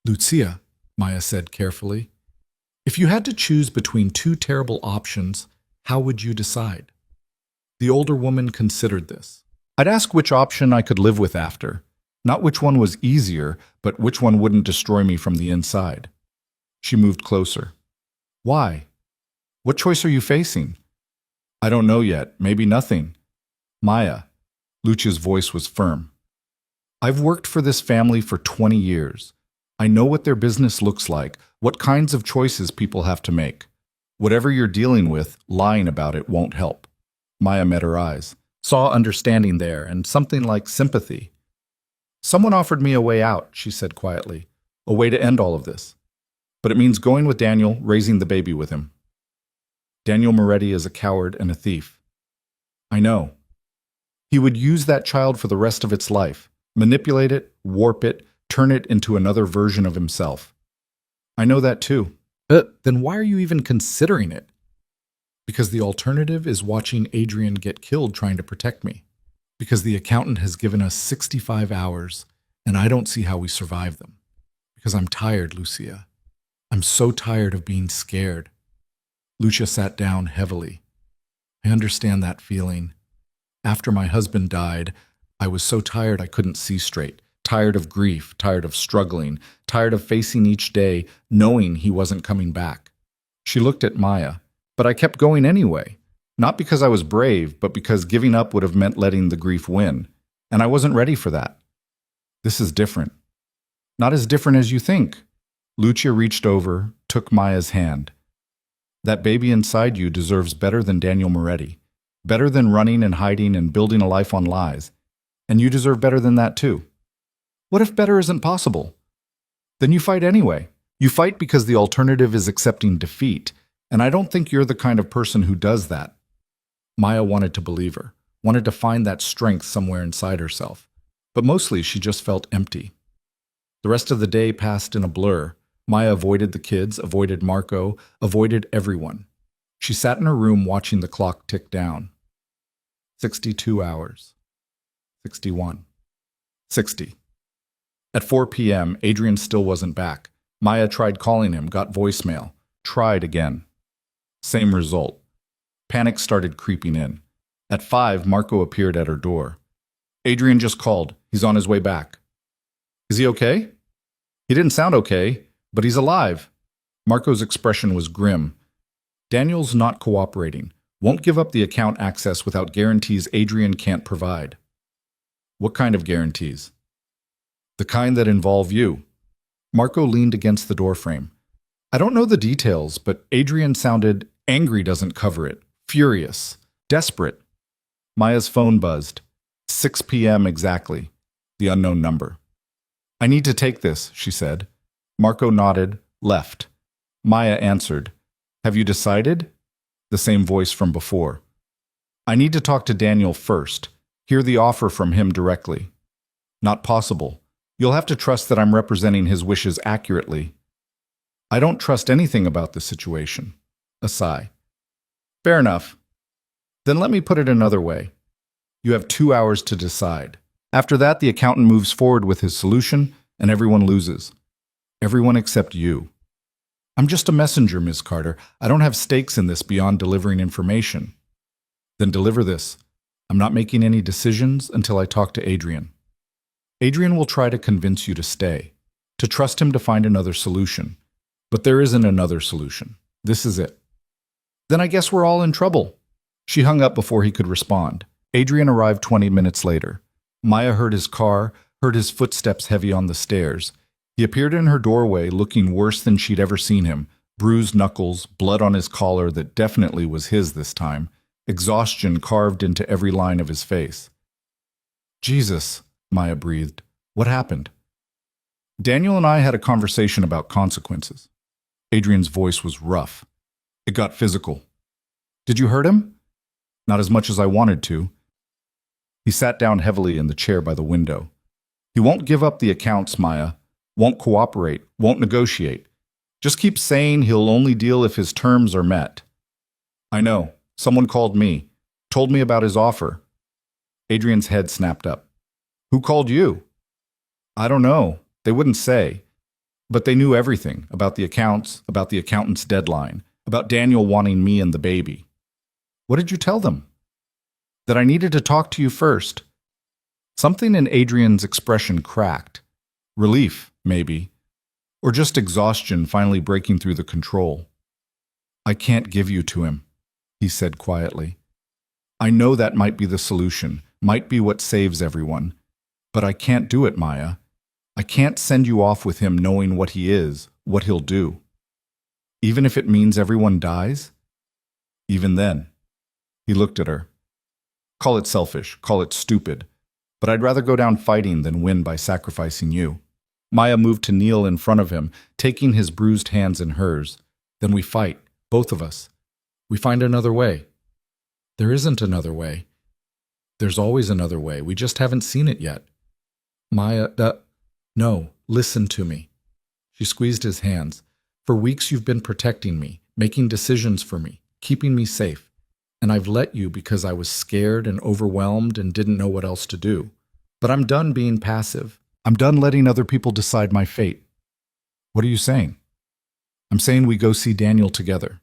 Lucia, Maya said carefully, if you had to choose between two terrible options, how would you decide? The older woman considered this. I'd ask which option I could live with after. Not which one was easier, but which one wouldn't destroy me from the inside. She moved closer. Why? What choice are you facing? I don't know yet. Maybe nothing. Maya. Lucia's voice was firm. I've worked for this family for 20 years. I know what their business looks like, what kinds of choices people have to make. Whatever you're dealing with, lying about it won't help. Maya met her eyes, saw understanding there and something like sympathy. Someone offered me a way out, she said quietly, a way to end all of this. But it means going with Daniel, raising the baby with him. Daniel Moretti is a coward and a thief. I know. He would use that child for the rest of its life, manipulate it, warp it, turn it into another version of himself. I know that too. Then why are you even considering it? Because the alternative is watching Adrian get killed trying to protect me. Because the accountant has given us 65 hours, and I don't see how we survive them. Because I'm tired, Lucia. I'm so tired of being scared. Lucia sat down heavily. I understand that feeling. After my husband died, I was so tired I couldn't see straight. Tired of grief, tired of struggling, tired of facing each day, knowing he wasn't coming back. She looked at Maya, but I kept going anyway. Not because I was brave, but because giving up would have meant letting the grief win. And I wasn't ready for that. This is different. Not as different as you think. Lucia reached over, took Maya's hand. That baby inside you deserves better than Daniel Moretti. Better than running and hiding and building a life on lies. And you deserve better than that too. What if better isn't possible? Then you fight anyway. You fight because the alternative is accepting defeat, and I don't think you're the kind of person who does that. Maya wanted to believe her, wanted to find that strength somewhere inside herself, but mostly she just felt empty. The rest of the day passed in a blur. Maya avoided the kids, avoided Marco, avoided everyone. She sat in her room watching the clock tick down. 62 hours. 61. 60. At 4 p.m., Adrian still wasn't back. Maya tried calling him, got voicemail. Tried again. Same result. Panic started creeping in. At 5, Marco appeared at her door. Adrian just called. He's on his way back. Is he okay? He didn't sound okay, but he's alive. Marco's expression was grim. Daniel's not cooperating. Won't give up the account access without guarantees Adrian can't provide. What kind of guarantees? The kind that involve you. Marco leaned against the doorframe. I don't know the details, but Adrian sounded angry doesn't cover it. Furious. Desperate. Maya's phone buzzed. 6 p.m. exactly. The unknown number. I need to take this, she said. Marco nodded, left. Maya answered. Have you decided? The same voice from before. I need to talk to Daniel first. Hear the offer from him directly. Not possible. You'll have to trust that I'm representing his wishes accurately. I don't trust anything about this situation. A sigh. Fair enough. Then let me put it another way. You have 2 hours to decide. After that, the accountant moves forward with his solution, and everyone loses. Everyone except you. I'm just a messenger, Ms. Carter. I don't have stakes in this beyond delivering information. Then deliver this. I'm not making any decisions until I talk to Adrian. Adrian will try to convince you to stay, to trust him to find another solution. But there isn't another solution. This is it. Then I guess we're all in trouble. She hung up before he could respond. Adrian arrived 20 minutes later. Maya heard his car, heard his footsteps heavy on the stairs. He appeared in her doorway looking worse than she'd ever seen him. Bruised knuckles, blood on his collar that definitely was his this time. Exhaustion carved into every line of his face. Jesus, Maya breathed. What happened? Daniel and I had a conversation about consequences. Adrian's voice was rough. It got physical. Did you hurt him? Not as much as I wanted to. He sat down heavily in the chair by the window. He won't give up the accounts, Maya. Won't cooperate. Won't negotiate. Just keeps saying he'll only deal if his terms are met. I know. Someone called me. Told me about his offer. Adrian's head snapped up. Who called you? I don't know. They wouldn't say. But they knew everything about the accounts, about the accountant's deadline, about Daniel wanting me and the baby. What did you tell them? That I needed to talk to you first. Something in Adrian's expression cracked. Relief, maybe. Or just exhaustion finally breaking through the control. I can't give you to him, he said quietly. I know that might be the solution, might be what saves everyone. But I can't do it, Maya. I can't send you off with him knowing what he is, what he'll do. Even if it means everyone dies? Even then. He looked at her. Call it selfish, call it stupid, but I'd rather go down fighting than win by sacrificing you. Maya moved to kneel in front of him, taking his bruised hands in hers. Then we fight, both of us. We find another way. There isn't another way. There's always another way. We just haven't seen it yet. Maya, no, listen to me. She squeezed his hands. For weeks you've been protecting me, making decisions for me, keeping me safe. And I've let you because I was scared and overwhelmed and didn't know what else to do. But I'm done being passive. I'm done letting other people decide my fate. What are you saying? I'm saying we go see Daniel together.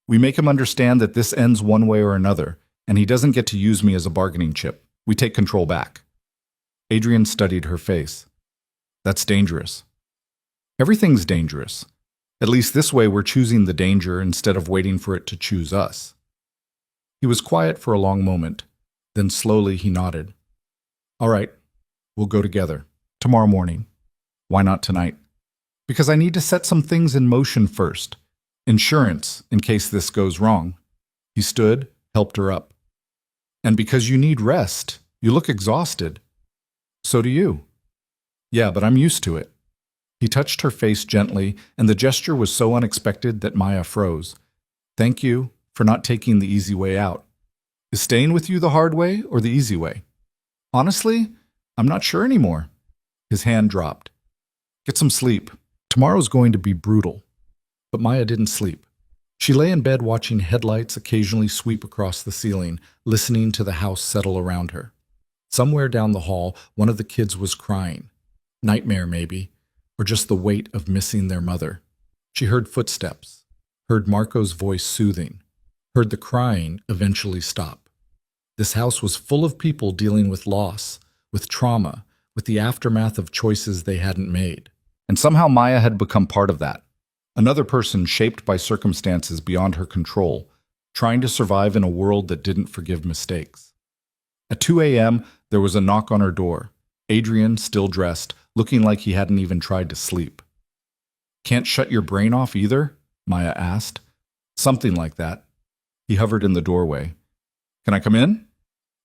We make him understand that this ends one way or another, and he doesn't get to use me as a bargaining chip. We take control back. Adrian studied her face. That's dangerous. Everything's dangerous. At least this way we're choosing the danger instead of waiting for it to choose us. He was quiet for a long moment. Then slowly he nodded. All right, we'll go together. Tomorrow morning. Why not tonight? Because I need to set some things in motion first. Insurance, in case this goes wrong. He stood, helped her up. And because you need rest. You look exhausted. So do you. Yeah, but I'm used to it. He touched her face gently, and the gesture was so unexpected that Maya froze. Thank you for not taking the easy way out. Is staying with you the hard way or the easy way? Honestly, I'm not sure anymore. His hand dropped. Get some sleep. Tomorrow's going to be brutal. But Maya didn't sleep. She lay in bed watching headlights occasionally sweep across the ceiling, listening to the house settle around her. Somewhere down the hall, one of the kids was crying. Nightmare, maybe, or just the weight of missing their mother. She heard footsteps, heard Marco's voice soothing, heard the crying eventually stop. This house was full of people dealing with loss, with trauma, with the aftermath of choices they hadn't made. And somehow Maya had become part of that. Another person shaped by circumstances beyond her control, trying to survive in a world that didn't forgive mistakes. At 2 a.m., there was a knock on her door. Adrian, still dressed, looking like he hadn't even tried to sleep. Can't shut your brain off either? Maya asked. Something like that. He hovered in the doorway. Can I come in?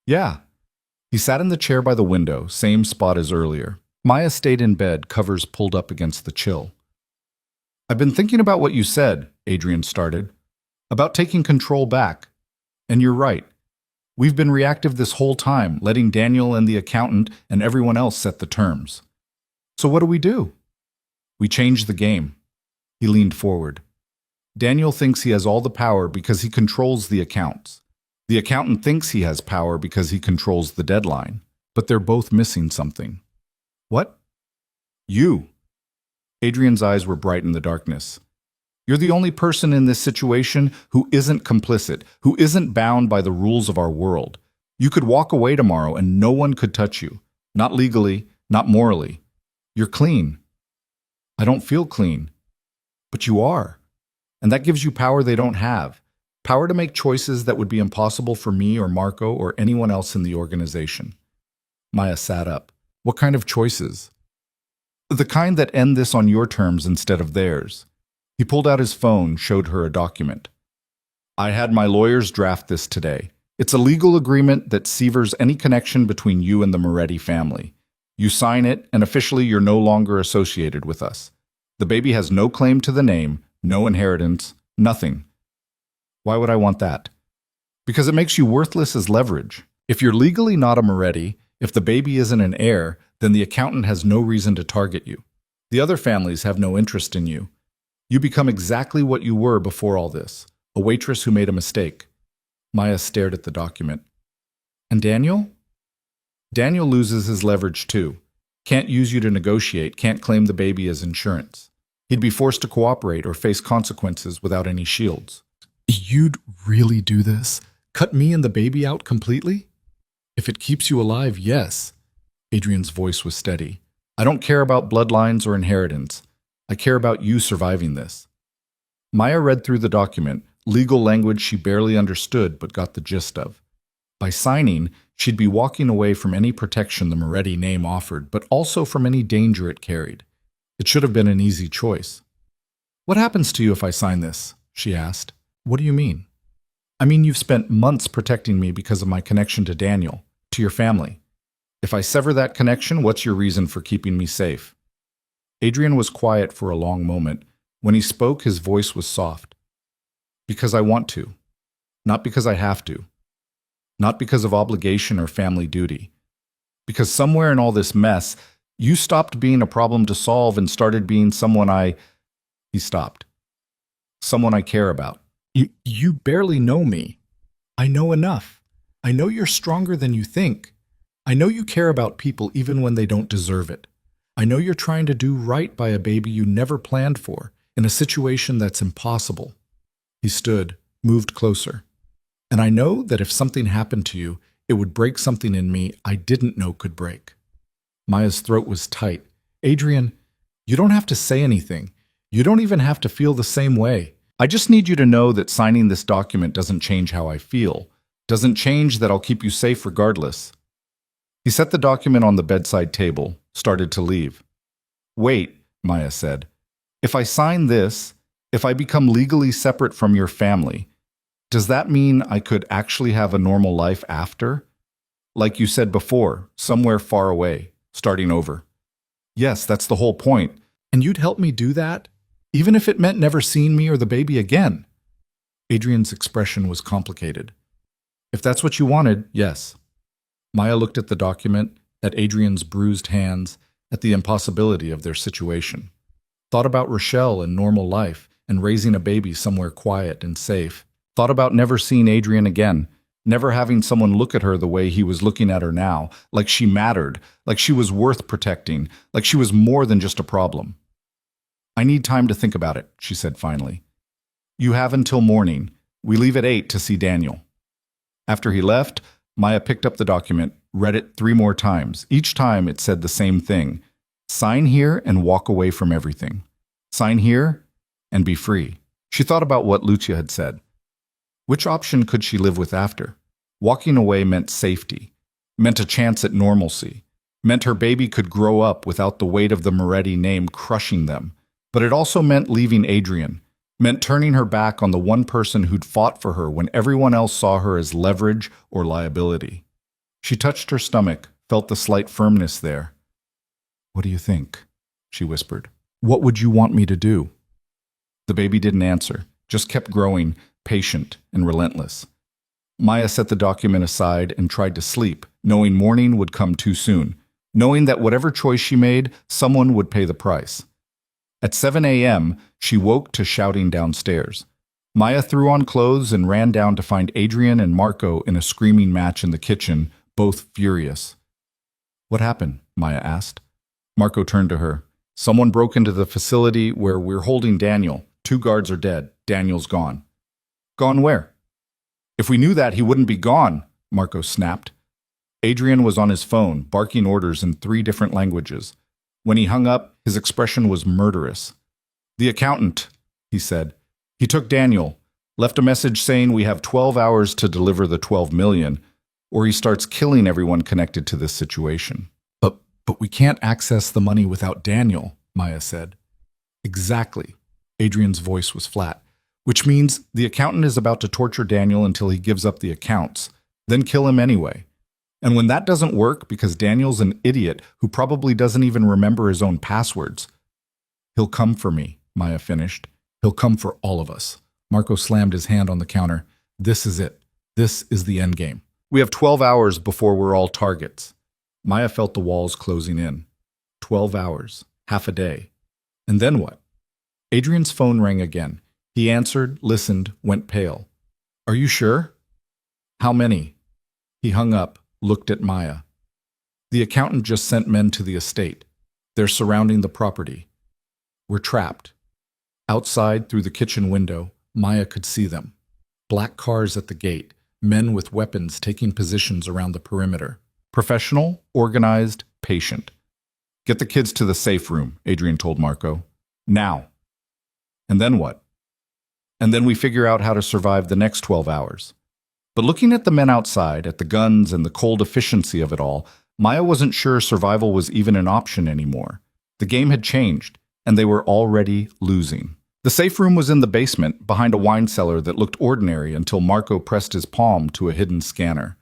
Yeah. He sat in the chair by the window, same spot as earlier. Maya stayed in bed, covers pulled up against the chill. I've been thinking about what you said, Adrian started, about taking control back. And you're right. We've been reactive this whole time, letting Daniel and the accountant and everyone else set the terms. So what do? We changed the game. He leaned forward. Daniel thinks he has all the power because he controls the accounts. The accountant thinks he has power because he controls the deadline. But they're both missing something. What? You. Adrian's eyes were bright in the darkness. You're the only person in this situation who isn't complicit, who isn't bound by the rules of our world. You could walk away tomorrow and no one could touch you. Not legally, not morally. You're clean. I don't feel clean. But you are. And that gives you power they don't have. Power to make choices that would be impossible for me or Marco or anyone else in the organization. Maya sat up. What kind of choices? The kind that end this on your terms instead of theirs. He pulled out his phone, showed her a document. I had my lawyers draft this today. It's a legal agreement that severs any connection between you and the Moretti family. You sign it, and officially you're no longer associated with us. The baby has no claim to the name, no inheritance, nothing. Why would I want that? Because it makes you worthless as leverage. If you're legally not a Moretti, if the baby isn't an heir, then the accountant has no reason to target you. The other families have no interest in you. You become exactly what you were before all this, a waitress who made a mistake. Maya stared at the document. And Daniel? Daniel loses his leverage too. Can't use you to negotiate, can't claim the baby as insurance. He'd be forced to cooperate or face consequences without any shields. You'd really do this? Cut me and the baby out completely? If it keeps you alive, yes. Adrian's voice was steady. I don't care about bloodlines or inheritance. I care about you surviving this. Maya read through the document, legal language she barely understood but got the gist of. By signing, she'd be walking away from any protection the Moretti name offered, but also from any danger it carried. It should have been an easy choice. What happens to you if I sign this? She asked. What do you mean? I mean, you've spent months protecting me because of my connection to Daniel, to your family. If I sever that connection, what's your reason for keeping me safe? Adrian was quiet for a long moment. When he spoke, his voice was soft. Because I want to. Not because I have to. Not because of obligation or family duty. Because somewhere in all this mess, you stopped being a problem to solve and started being someone He stopped. Someone I care about. You barely know me. I know enough. I know you're stronger than you think. I know you care about people even when they don't deserve it. I know you're trying to do right by a baby you never planned for, in a situation that's impossible. He stood, moved closer. And I know that if something happened to you, it would break something in me I didn't know could break. Maya's throat was tight. Adrian, you don't have to say anything. You don't even have to feel the same way. I just need you to know that signing this document doesn't change how I feel, doesn't change that I'll keep you safe regardless. He set the document on the bedside table, started to leave. Wait, Maya said. If I sign this, if I become legally separate from your family, does that mean I could actually have a normal life after? Like you said before, somewhere far away, starting over. Yes, that's the whole point. And you'd help me do that? Even if it meant never seeing me or the baby again? Adrian's expression was complicated. If that's what you wanted, yes. Maya looked at the document, at Adrian's bruised hands, at the impossibility of their situation. Thought about Rochelle and normal life, and raising a baby somewhere quiet and safe. Thought about never seeing Adrian again, never having someone look at her the way he was looking at her now, like she mattered, like she was worth protecting, like she was more than just a problem. I need time to think about it, she said finally. You have until morning. We leave at 8 to see Daniel. After he left, Maya picked up the document, read it 3 more times. Each time it said the same thing. Sign here and walk away from everything. Sign here and be free. She thought about what Lucia had said. Which option could she live with after? Walking away meant safety, meant a chance at normalcy, meant her baby could grow up without the weight of the Moretti name crushing them. But it also meant leaving Adrian, meant turning her back on the one person who'd fought for her when everyone else saw her as leverage or liability. She touched her stomach, felt the slight firmness there. What do you think? She whispered. What would you want me to do? The baby didn't answer, just kept growing, patient and relentless. Maya set the document aside and tried to sleep, knowing morning would come too soon, knowing that whatever choice she made, someone would pay the price. At 7 a.m., she woke to shouting downstairs. Maya threw on clothes and ran down to find Adrian and Marco in a screaming match in the kitchen, both furious. What happened? Maya asked. Marco turned to her. Someone broke into the facility where we're holding Daniel. 2 guards are dead. Daniel's gone. Gone where? If we knew that, he wouldn't be gone, Marco snapped. Adrian was on his phone, barking orders in 3 different languages. When he hung up, his expression was murderous. The accountant, he said. He took Daniel, left a message saying we have 12 hours to deliver the 12 million, or he starts killing everyone connected to this situation. But we can't access the money without Daniel, Maya said. Exactly. Adrian's voice was flat. Which means the accountant is about to torture Daniel until he gives up the accounts, then kill him anyway. And when that doesn't work because Daniel's an idiot who probably doesn't even remember his own passwords, he'll come for me, Maya finished. He'll come for all of us. Marco slammed his hand on the counter. This is it. This is the end game. We have 12 hours before we're all targets. Maya felt the walls closing in. 12 hours. Half a day. And then what? Adrian's phone rang again. He answered, listened, went pale. Are you sure? How many? He hung up, looked at Maya. The accountant just sent men to the estate. They're surrounding the property. We're trapped. Outside, through the kitchen window, Maya could see them. Black cars at the gate, men with weapons taking positions around the perimeter. Professional, organized, patient. Get the kids to the safe room, Adrian told Marco. Now. And then what? And then we figure out how to survive the next 12 hours. But looking at the men outside, at the guns and the cold efficiency of it all, Maya wasn't sure survival was even an option anymore. The game had changed, and they were already losing. The safe room was in the basement, behind a wine cellar that looked ordinary until Marco pressed his palm to a hidden scanner.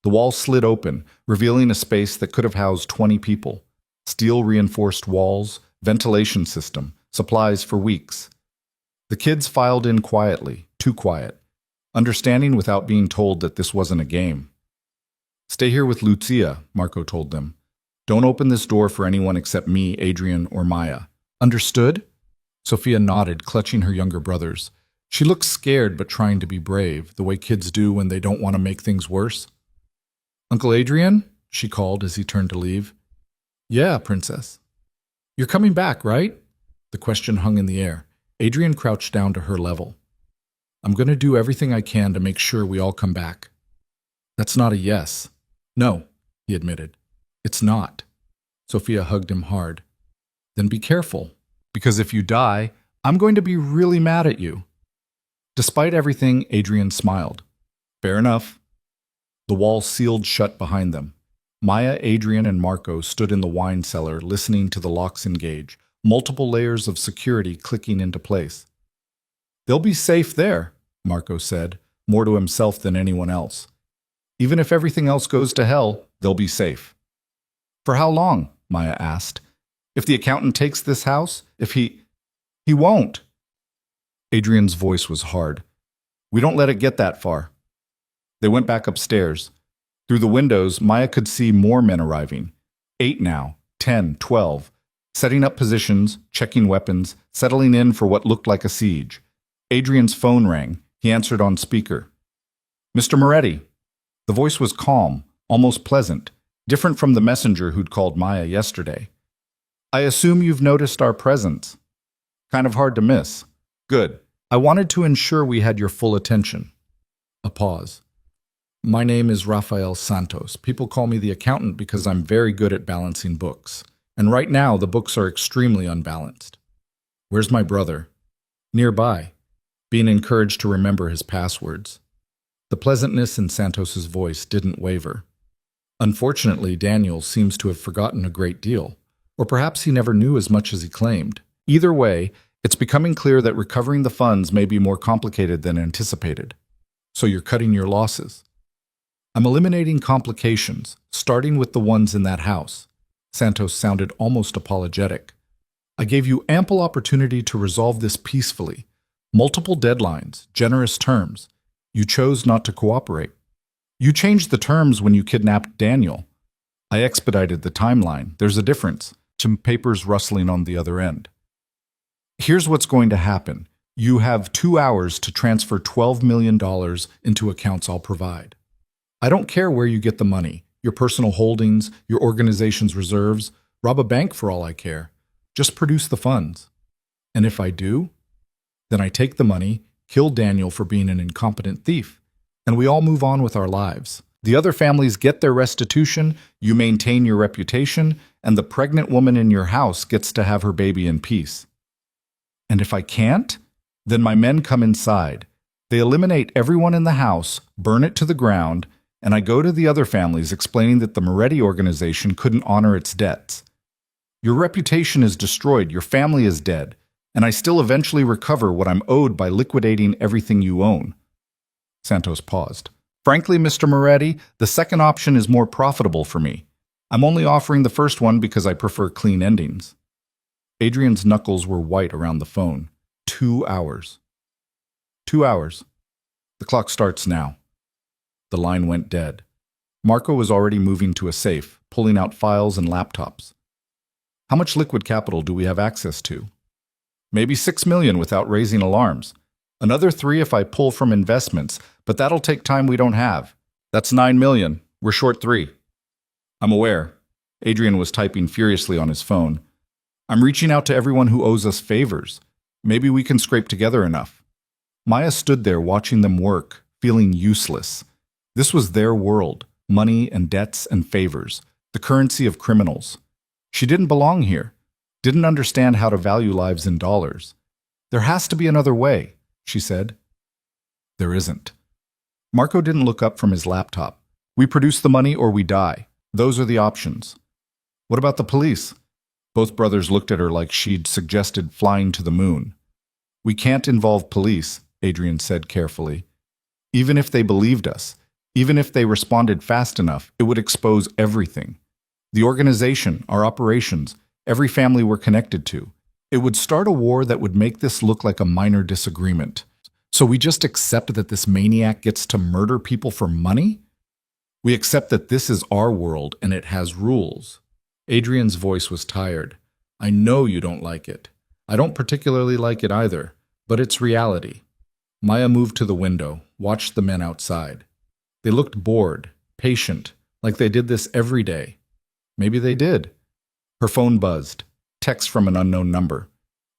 The wall slid open, revealing a space that could have housed 20 people. Steel-reinforced walls, ventilation system, supplies for weeks. The kids filed in quietly, too quiet, understanding without being told that this wasn't a game. Stay here with Lucia, Marco told them. Don't open this door for anyone except me, Adrian, or Maya. Understood? Sophia nodded, clutching her younger brothers. She looked scared but trying to be brave, the way kids do when they don't want to make things worse. Uncle Adrian? She called as he turned to leave. Yeah, Princess. You're coming back, right? The question hung in the air. Adrian crouched down to her level. I'm going to do everything I can to make sure we all come back. That's not a yes. No, he admitted. It's not. Sophia hugged him hard. Then be careful, because if you die, I'm going to be really mad at you. Despite everything, Adrian smiled. Fair enough. The wall sealed shut behind them. Maya, Adrian, and Marco stood in the wine cellar listening to the locks engage, multiple layers of security clicking into place. They'll be safe there, Marco said, more to himself than anyone else. Even if everything else goes to hell, they'll be safe. For how long? Maya asked. If the accountant takes this house, he won't. Adrian's voice was hard. We don't let it get that far. They went back upstairs. Through the windows, Maya could see more men arriving. 8 now, 10, 12, setting up positions, checking weapons, settling in for what looked like a siege. Adrian's phone rang. He answered on speaker. Mr. Moretti. The voice was calm, almost pleasant, different from the messenger who'd called Maya yesterday. I assume you've noticed our presence. Kind of hard to miss. Good. I wanted to ensure we had your full attention. A pause. My name is Rafael Santos. People call me the accountant because I'm very good at balancing books. And right now, the books are extremely unbalanced. Where's my brother? Nearby, being encouraged to remember his passwords. The pleasantness in Santos's voice didn't waver. Unfortunately, Daniel seems to have forgotten a great deal, or perhaps he never knew as much as he claimed. Either way, it's becoming clear that recovering the funds may be more complicated than anticipated. So you're cutting your losses. I'm eliminating complications, starting with the ones in that house. Santos sounded almost apologetic. I gave you ample opportunity to resolve this peacefully. Multiple deadlines, generous terms. You chose not to cooperate. You changed the terms when you kidnapped Daniel. I expedited the timeline. There's a difference. Some papers rustling on the other end. Here's what's going to happen. You have 2 hours to transfer $12 million into accounts I'll provide. I don't care where you get the money, your personal holdings, your organization's reserves, rob a bank for all I care. Just produce the funds. And if I do, then I take the money, kill Daniel for being an incompetent thief, and we all move on with our lives. The other families get their restitution, you maintain your reputation, and the pregnant woman in your house gets to have her baby in peace. And if I can't, then my men come inside. They eliminate everyone in the house, burn it to the ground, and I go to the other families explaining that the Moretti organization couldn't honor its debts. Your reputation is destroyed, your family is dead, and I still eventually recover what I'm owed by liquidating everything you own. Santos paused. Frankly, Mr. Moretti, the second option is more profitable for me. I'm only offering the first one because I prefer clean endings. Adrian's knuckles were white around the phone. 2 hours. 2 hours. The clock starts now. The line went dead. Marco was already moving to a safe, pulling out files and laptops. How much liquid capital do we have access to? Maybe 6 million without raising alarms. Another 3 if I pull from investments, but that'll take time we don't have. That's 9 million. We're short 3. I'm aware. Adrian was typing furiously on his phone. I'm reaching out to everyone who owes us favors. Maybe we can scrape together enough. Maya stood there watching them work, feeling useless. This was their world, money and debts and favors, the currency of criminals. She didn't belong here, didn't understand how to value lives in dollars. There has to be another way, she said. There isn't. Marco didn't look up from his laptop. We produce the money or we die. Those are the options. What about the police? Both brothers looked at her like she'd suggested flying to the moon. We can't involve police, Adrian said carefully. Even if they believed us, even if they responded fast enough, it would expose everything. The organization, our operations, every family we're connected to. It would start a war that would make this look like a minor disagreement. So we just accept that this maniac gets to murder people for money? We accept that this is our world and it has rules. Adrian's voice was tired. I know you don't like it. I don't particularly like it either, but it's reality. Maya moved to the window, watched the men outside. They looked bored, patient, like they did this every day. Maybe they did. Her phone buzzed. Text from an unknown number.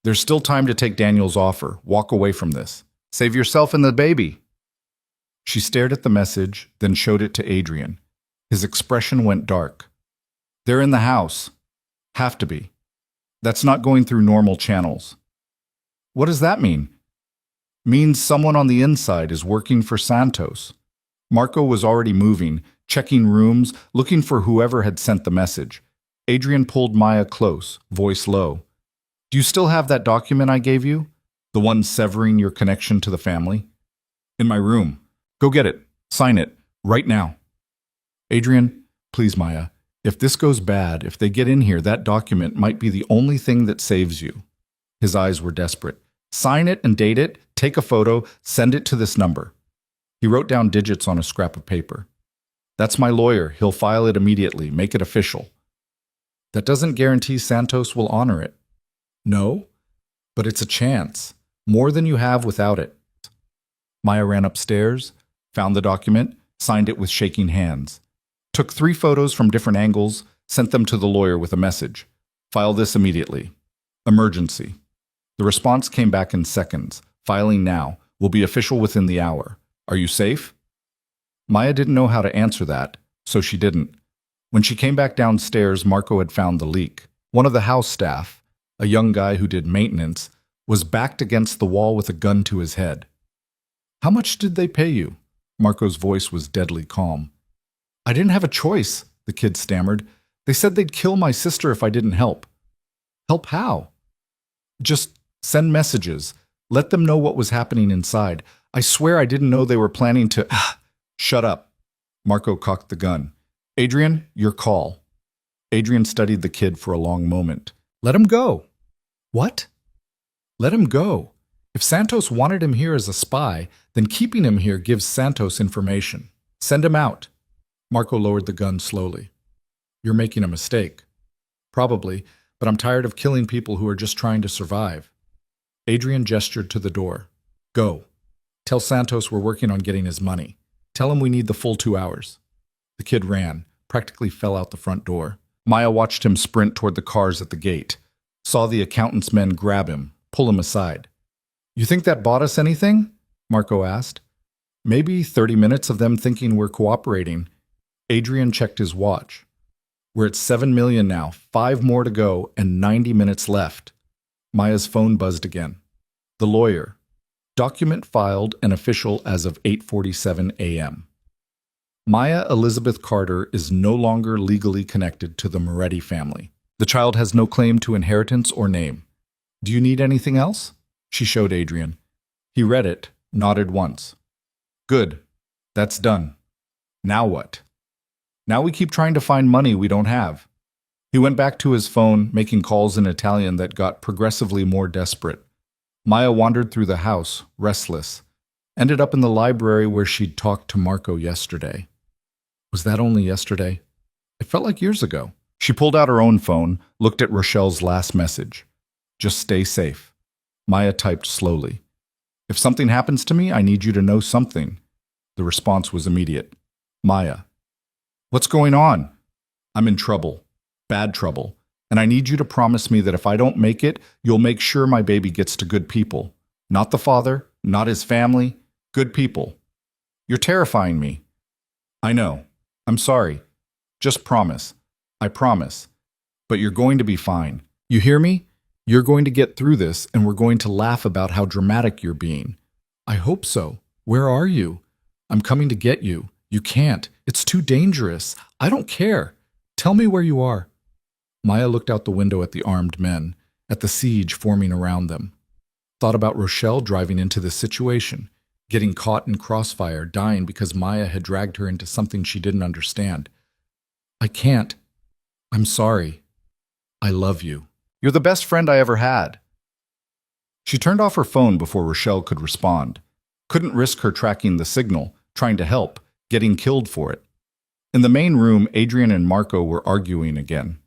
There's still time to take Daniel's offer. Walk away from this. Save yourself and the baby. She stared at the message, then showed it to Adrian. His expression went dark. They're in the house. Have to be. That's not going through normal channels. What does that mean? Means someone on the inside is working for Santos. Marco was already moving, checking rooms, looking for whoever had sent the message. Adrian pulled Maya close, voice low. Do you still have that document I gave you? The one severing your connection to the family? In my room. Go get it. Sign it. Right now. Adrian, please, Maya. If this goes bad, if they get in here, that document might be the only thing that saves you. His eyes were desperate. Sign it and date it, take a photo, send it to this number. He wrote down digits on a scrap of paper. That's my lawyer. He'll file it immediately, make it official. That doesn't guarantee Santos will honor it. No, but it's a chance. More than you have without it. Maya ran upstairs, found the document, signed it with shaking hands. Took 3 photos from different angles, sent them to the lawyer with a message. File this immediately. Emergency. The response came back in seconds. Filing now. Will be official within the hour. Are you safe? Maya didn't know how to answer that, so she didn't. When she came back downstairs, Marco had found the leak. One of the house staff, a young guy who did maintenance, was backed against the wall with a gun to his head. How much did they pay you? Marco's voice was deadly calm. I didn't have a choice, the kid stammered. They said they'd kill my sister if I didn't help. Help how? Just send messages. Let them know what was happening inside. I swear I didn't know they were planning to... Shut up. Marco cocked the gun. Adrian, your call. Adrian studied the kid for a long moment. Let him go. What? Let him go. If Santos wanted him here as a spy, then keeping him here gives Santos information. Send him out. Marco lowered the gun slowly. You're making a mistake. Probably, but I'm tired of killing people who are just trying to survive. Adrian gestured to the door. Go. Tell Santos we're working on getting his money. Tell him we need the full 2 hours. The kid ran, practically fell out the front door. Maya watched him sprint toward the cars at the gate, saw the accountant's men grab him, pull him aside. You think that bought us anything? Marco asked. Maybe 30 minutes of them thinking we're cooperating. Adrian checked his watch. We're at 7 million now, 5 more to go, and 90 minutes left. Maya's phone buzzed again. The lawyer. Document filed and official as of 8:47 a.m. Maya Elizabeth Carter is no longer legally connected to the Moretti family. The child has no claim to inheritance or name. Do you need anything else? She showed Adrian. He read it, nodded once. Good. That's done. Now what? Now we keep trying to find money we don't have. He went back to his phone, making calls in Italian that got progressively more desperate. Maya wandered through the house, restless. Ended up in the library where she'd talked to Marco yesterday. Was that only yesterday? It felt like years ago. She pulled out her own phone, looked at Rochelle's last message. Just stay safe. Maya typed slowly. If something happens to me, I need you to know something. The response was immediate. Maya. What's going on? I'm in trouble. Bad trouble. And I need you to promise me that if I don't make it, you'll make sure my baby gets to good people. Not the father, not his family, good people. You're terrifying me. I know. I'm sorry. Just promise. I promise. But you're going to be fine. You hear me? You're going to get through this, and we're going to laugh about how dramatic you're being. I hope so. Where are you? I'm coming to get you. You can't. It's too dangerous. I don't care. Tell me where you are. Maya looked out the window at the armed men, at the siege forming around them. Thought about Rochelle driving into this situation, getting caught in crossfire, dying because Maya had dragged her into something she didn't understand. I can't. I'm sorry. I love you. You're the best friend I ever had. She turned off her phone before Rochelle could respond. Couldn't risk her tracking the signal, trying to help, getting killed for it. In the main room, Adrian and Marco were arguing again.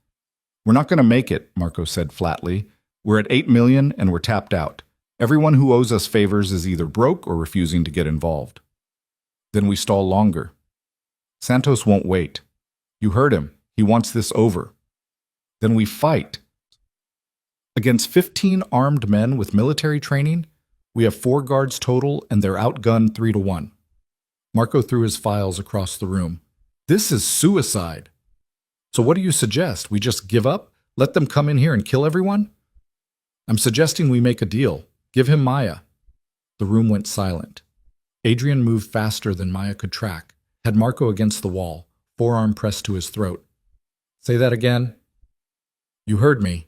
We're not going to make it, Marco said flatly. We're at 8 million and we're tapped out. Everyone who owes us favors is either broke or refusing to get involved. Then we stall longer. Santos won't wait. You heard him. He wants this over. Then we fight. Against 15 armed men with military training, we have 4 guards total and they're outgunned 3-1. Marco threw his files across the room. This is suicide. So what do you suggest? We just give up? Let them come in here and kill everyone? I'm suggesting we make a deal. Give him Maya. The room went silent. Adrian moved faster than Maya could track, had Marco against the wall, forearm pressed to his throat. Say that again. You heard me.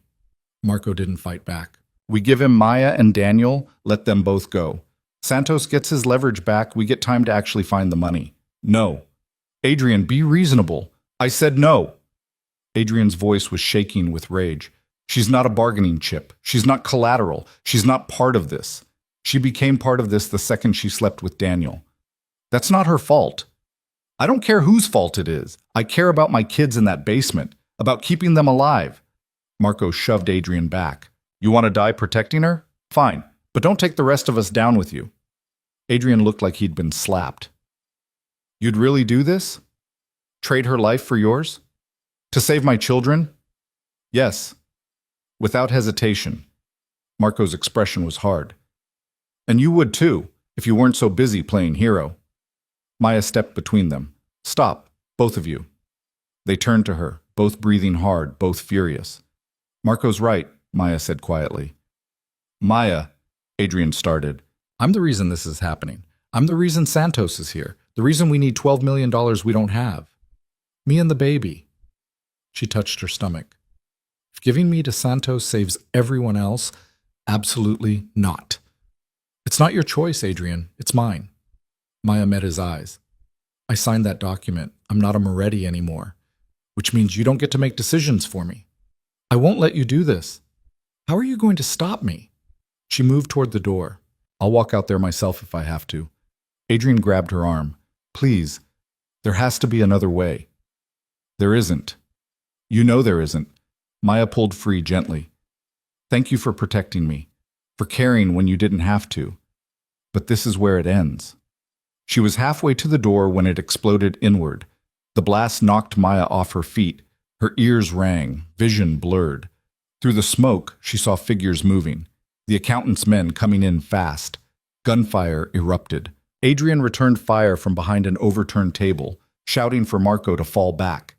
Marco didn't fight back. We give him Maya and Daniel, let them both go. Santos gets his leverage back, we get time to actually find the money. No. Adrian, be reasonable. I said no. Adrian's voice was shaking with rage. She's not a bargaining chip. She's not collateral. She's not part of this. She became part of this the second she slept with Daniel. That's not her fault. I don't care whose fault it is. I care about my kids in that basement, about keeping them alive. Marco shoved Adrian back. You want to die protecting her? Fine, but don't take the rest of us down with you. Adrian looked like he'd been slapped. You'd really do this? Trade her life for yours? To save my children? Yes. Without hesitation. Marco's expression was hard. And you would too, if you weren't so busy playing hero. Maya stepped between them. Stop, both of you. They turned to her, both breathing hard, both furious. Marco's right, Maya said quietly. Maya, Adrian started. I'm the reason this is happening. I'm the reason Santos is here. The reason we need $12 million we don't have. Me and the baby. She touched her stomach. If giving me to Santos saves everyone else, absolutely not. It's not your choice, Adrian. It's mine. Maya met his eyes. I signed that document. I'm not a Moretti anymore, which means you don't get to make decisions for me. I won't let you do this. How are you going to stop me? She moved toward the door. I'll walk out there myself if I have to. Adrian grabbed her arm. Please, there has to be another way. There isn't. You know there isn't. Maya pulled free gently. Thank you for protecting me, for caring when you didn't have to. But this is where it ends. She was halfway to the door when it exploded inward. The blast knocked Maya off her feet. Her ears rang, vision blurred. Through the smoke, she saw figures moving. The accountant's men coming in fast. Gunfire erupted. Adrian returned fire from behind an overturned table, shouting for Marco to fall back.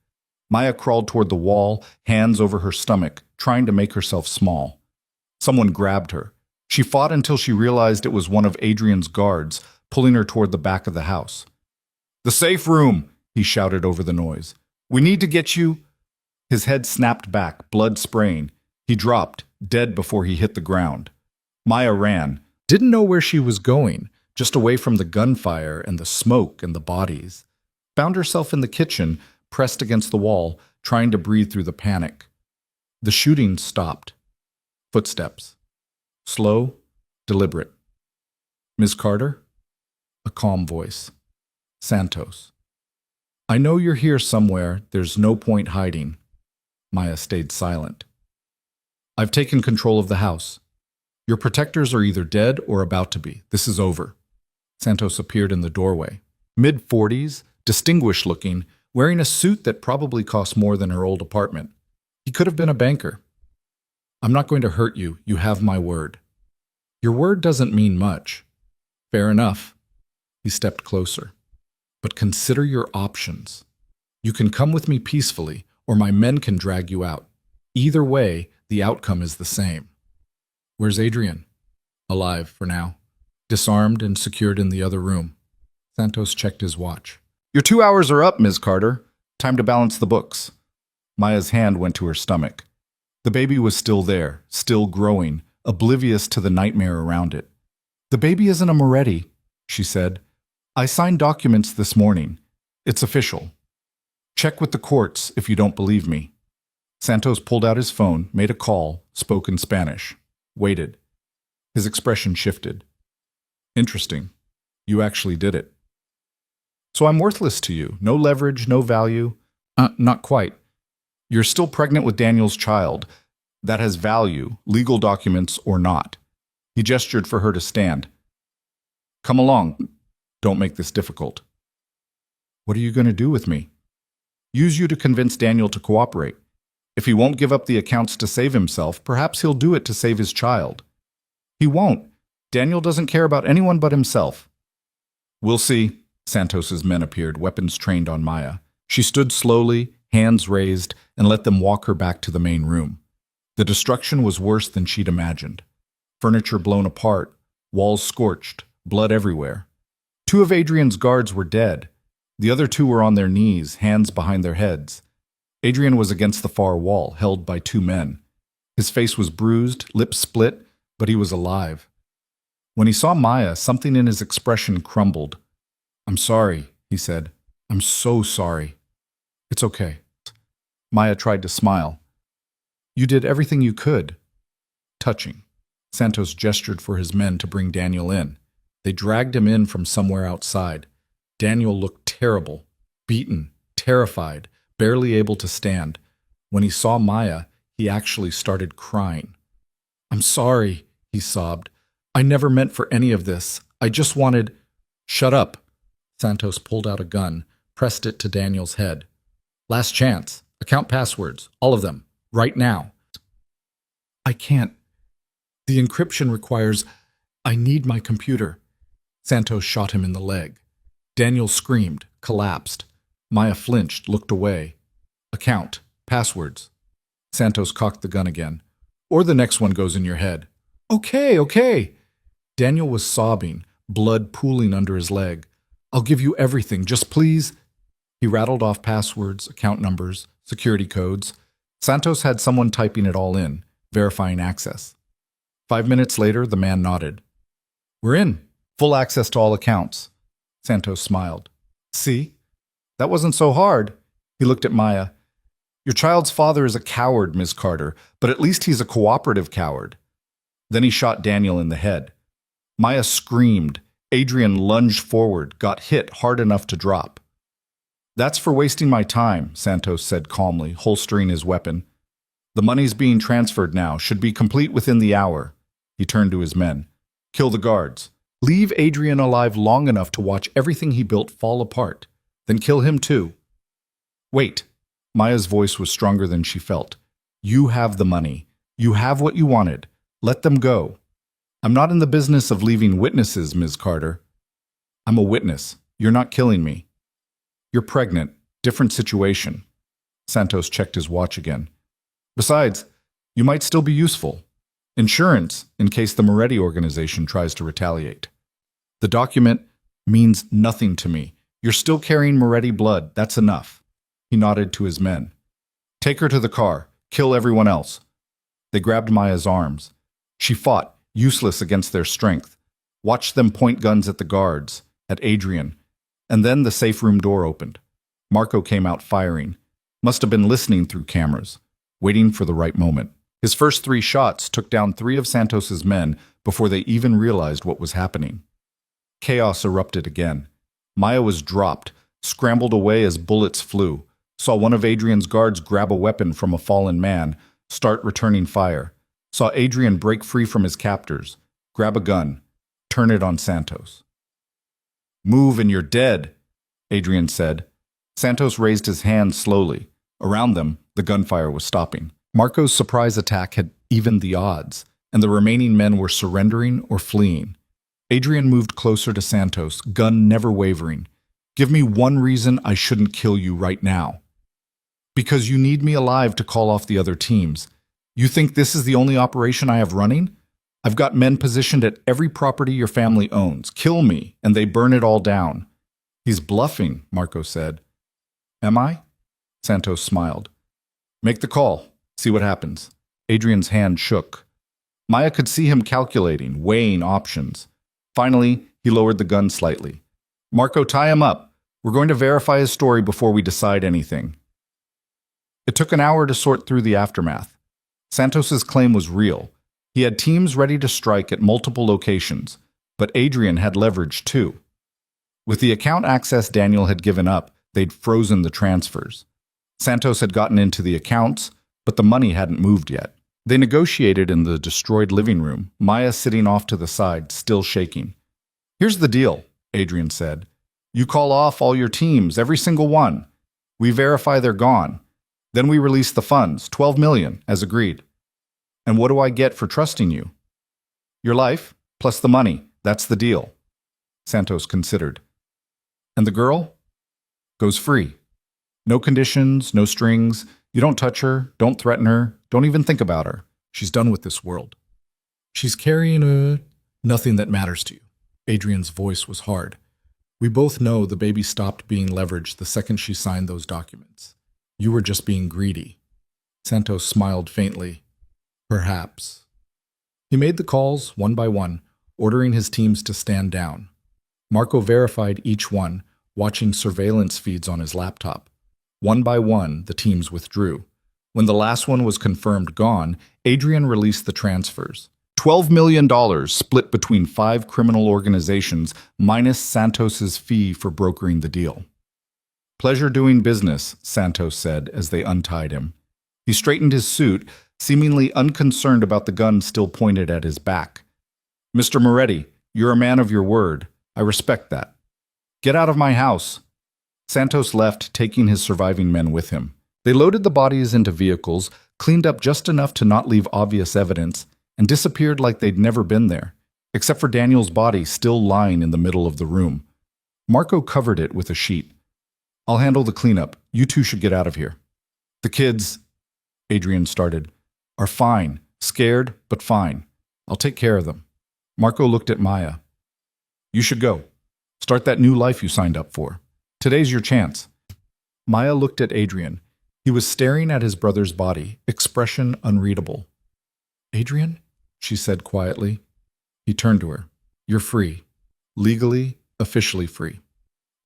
Maya crawled toward the wall, hands over her stomach, trying to make herself small. Someone grabbed her. She fought until she realized it was one of Adrian's guards, pulling her toward the back of the house. The safe room, he shouted over the noise. We need to get you. His head snapped back, blood spraying. He dropped, dead before he hit the ground. Maya ran, didn't know where she was going, just away from the gunfire and the smoke and the bodies. Found herself in the kitchen, pressed against the wall, trying to breathe through the panic. The shooting stopped. Footsteps. Slow, deliberate. Ms. Carter? A calm voice. Santos. I know you're here somewhere. There's no point hiding. Maya stayed silent. I've taken control of the house. Your protectors are either dead or about to be. This is over. Santos appeared in the doorway. Mid-40s, distinguished looking, wearing a suit that probably cost more than her old apartment. He could have been a banker. I'm not going to hurt you. You have my word. Your word doesn't mean much. Fair enough. He stepped closer. But consider your options. You can come with me peacefully, or my men can drag you out. Either way, the outcome is the same. Where's Adrian? Alive for now. Disarmed and secured in the other room. Santos checked his watch. Your 2 hours are up, Ms. Carter. Time to balance the books. Maya's hand went to her stomach. The baby was still there, still growing, oblivious to the nightmare around it. The baby isn't a Moretti, she said. I signed documents this morning. It's official. Check with the courts if you don't believe me. Santos pulled out his phone, made a call, spoke in Spanish. Waited. His expression shifted. Interesting. You actually did it. So I'm worthless to you. No leverage, no value. Not quite. You're still pregnant with Daniel's child. That has value, legal documents or not. He gestured for her to stand. Come along. Don't make this difficult. What are you going to do with me? Use you to convince Daniel to cooperate. If he won't give up the accounts to save himself, perhaps he'll do it to save his child. He won't. Daniel doesn't care about anyone but himself. We'll see. Santos's men appeared, weapons trained on Maya. She stood slowly, hands raised, and let them walk her back to the main room. The destruction was worse than she'd imagined. Furniture blown apart, walls scorched, blood everywhere. 2 of Adrian's guards were dead. The other 2 were on their knees, hands behind their heads. Adrian was against the far wall, held by 2 men. His face was bruised, lips split, but he was alive. When he saw Maya, something in his expression crumbled. I'm sorry, he said. I'm so sorry. It's okay. Maya tried to smile. You did everything you could. Touching. Santos gestured for his men to bring Daniel in. They dragged him in from somewhere outside. Daniel looked terrible, beaten, terrified, barely able to stand. When he saw Maya, he actually started crying. I'm sorry, he sobbed. I never meant for any of this. I just wanted... Shut up. Santos pulled out a gun, pressed it to Daniel's head. Last chance. Account passwords. All of them. Right now. I can't. The encryption requires... I need my computer. Santos shot him in the leg. Daniel screamed, collapsed. Maya flinched, looked away. Account. Passwords. Santos cocked the gun again. Or the next one goes in your head. Okay. Daniel was sobbing, blood pooling under his leg. I'll give you everything, just please. He rattled off passwords, account numbers, security codes. Santos had someone typing it all in, verifying access. 5 minutes later, the man nodded. We're in. Full access to all accounts. Santos smiled. See? That wasn't so hard. He looked at Maya. Your child's father is a coward, Ms. Carter, but at least he's a cooperative coward. Then he shot Daniel in the head. Maya screamed. Adrian lunged forward, got hit hard enough to drop. That's for wasting my time, Santos said calmly, holstering his weapon. The money's being transferred now, should be complete within the hour. He turned to his men. Kill the guards. Leave Adrian alive long enough to watch everything he built fall apart. Then kill him too. Wait. Maya's voice was stronger than she felt. You have the money. You have what you wanted. Let them go. I'm not in the business of leaving witnesses, Ms. Carter. I'm a witness. You're not killing me. You're pregnant. Different situation. Santos checked his watch again. Besides, you might still be useful. Insurance, in case the Moretti organization tries to retaliate. The document means nothing to me. You're still carrying Moretti blood. That's enough. He nodded to his men. Take her to the car. Kill everyone else. They grabbed Maya's arms. She fought, useless against their strength. Watched them point guns at the guards, at Adrian. And then the safe room door opened. Marco came out firing. Must have been listening through cameras, waiting for the right moment. His first 3 shots took down 3 of Santos's men before they even realized what was happening. Chaos erupted again. Maya was dropped, scrambled away as bullets flew, saw one of Adrian's guards grab a weapon from a fallen man, start returning fire, saw Adrian break free from his captors, grab a gun, turn it on Santos. Move and you're dead, Adrian said. Santos raised his hand slowly. Around them, the gunfire was stopping. Marco's surprise attack had evened the odds, and the remaining men were surrendering or fleeing. Adrian moved closer to Santos, gun never wavering. Give me one reason I shouldn't kill you right now. Because you need me alive to call off the other teams. You think this is the only operation I have running? I've got men positioned at every property your family owns. Kill me, and they burn it all down. He's bluffing, Marco said. Am I? Santos smiled. Make the call. See what happens. Adrian's hand shook. Maya could see him calculating, weighing options. Finally, he lowered the gun slightly. Marco, tie him up. We're going to verify his story before we decide anything. It took an hour to sort through the aftermath. Santos's claim was real. He had teams ready to strike at multiple locations, but Adrian had leverage too. With the account access Daniel had given up, they'd frozen the transfers. Santos had gotten into the accounts, but the money hadn't moved yet. They negotiated in the destroyed living room, Maya sitting off to the side, still shaking. Here's the deal, Adrian said. You call off all your teams, every single one. We verify they're gone. Then we release the funds, 12 million, as agreed. And what do I get for trusting you? Your life, plus the money. That's the deal. Santos considered. And the girl? Goes free. No conditions, no strings. You don't touch her, don't threaten her, don't even think about her. She's done with this world. She's carrying nothing that matters to you. Adrian's voice was hard. We both know the baby stopped being leveraged the second she signed those documents. You were just being greedy. Santos smiled faintly. Perhaps. He made the calls one by one, ordering his teams to stand down. Marco verified each one, watching surveillance feeds on his laptop. One by one, the teams withdrew. When the last one was confirmed gone, Adrian released the transfers. $12 million split between 5 criminal organizations minus Santos's fee for brokering the deal. "Pleasure doing business," Santos said as they untied him. He straightened his suit, seemingly unconcerned about the gun still pointed at his back. "Mr. Moretti, you're a man of your word. I respect that. Get out of my house." Santos left, taking his surviving men with him. They loaded the bodies into vehicles, cleaned up just enough to not leave obvious evidence, and disappeared like they'd never been there, except for Daniel's body still lying in the middle of the room. Marco covered it with a sheet. "I'll handle the cleanup. You two should get out of here." "The kids," Adrian started, "are fine. Scared, but fine. I'll take care of them." Marco looked at Maya. "You should go. Start that new life you signed up for. Today's your chance." Maya looked at Adrian. He was staring at his brother's body, expression unreadable. "Adrian?" she said quietly. He turned to her. "You're free. Legally, officially free.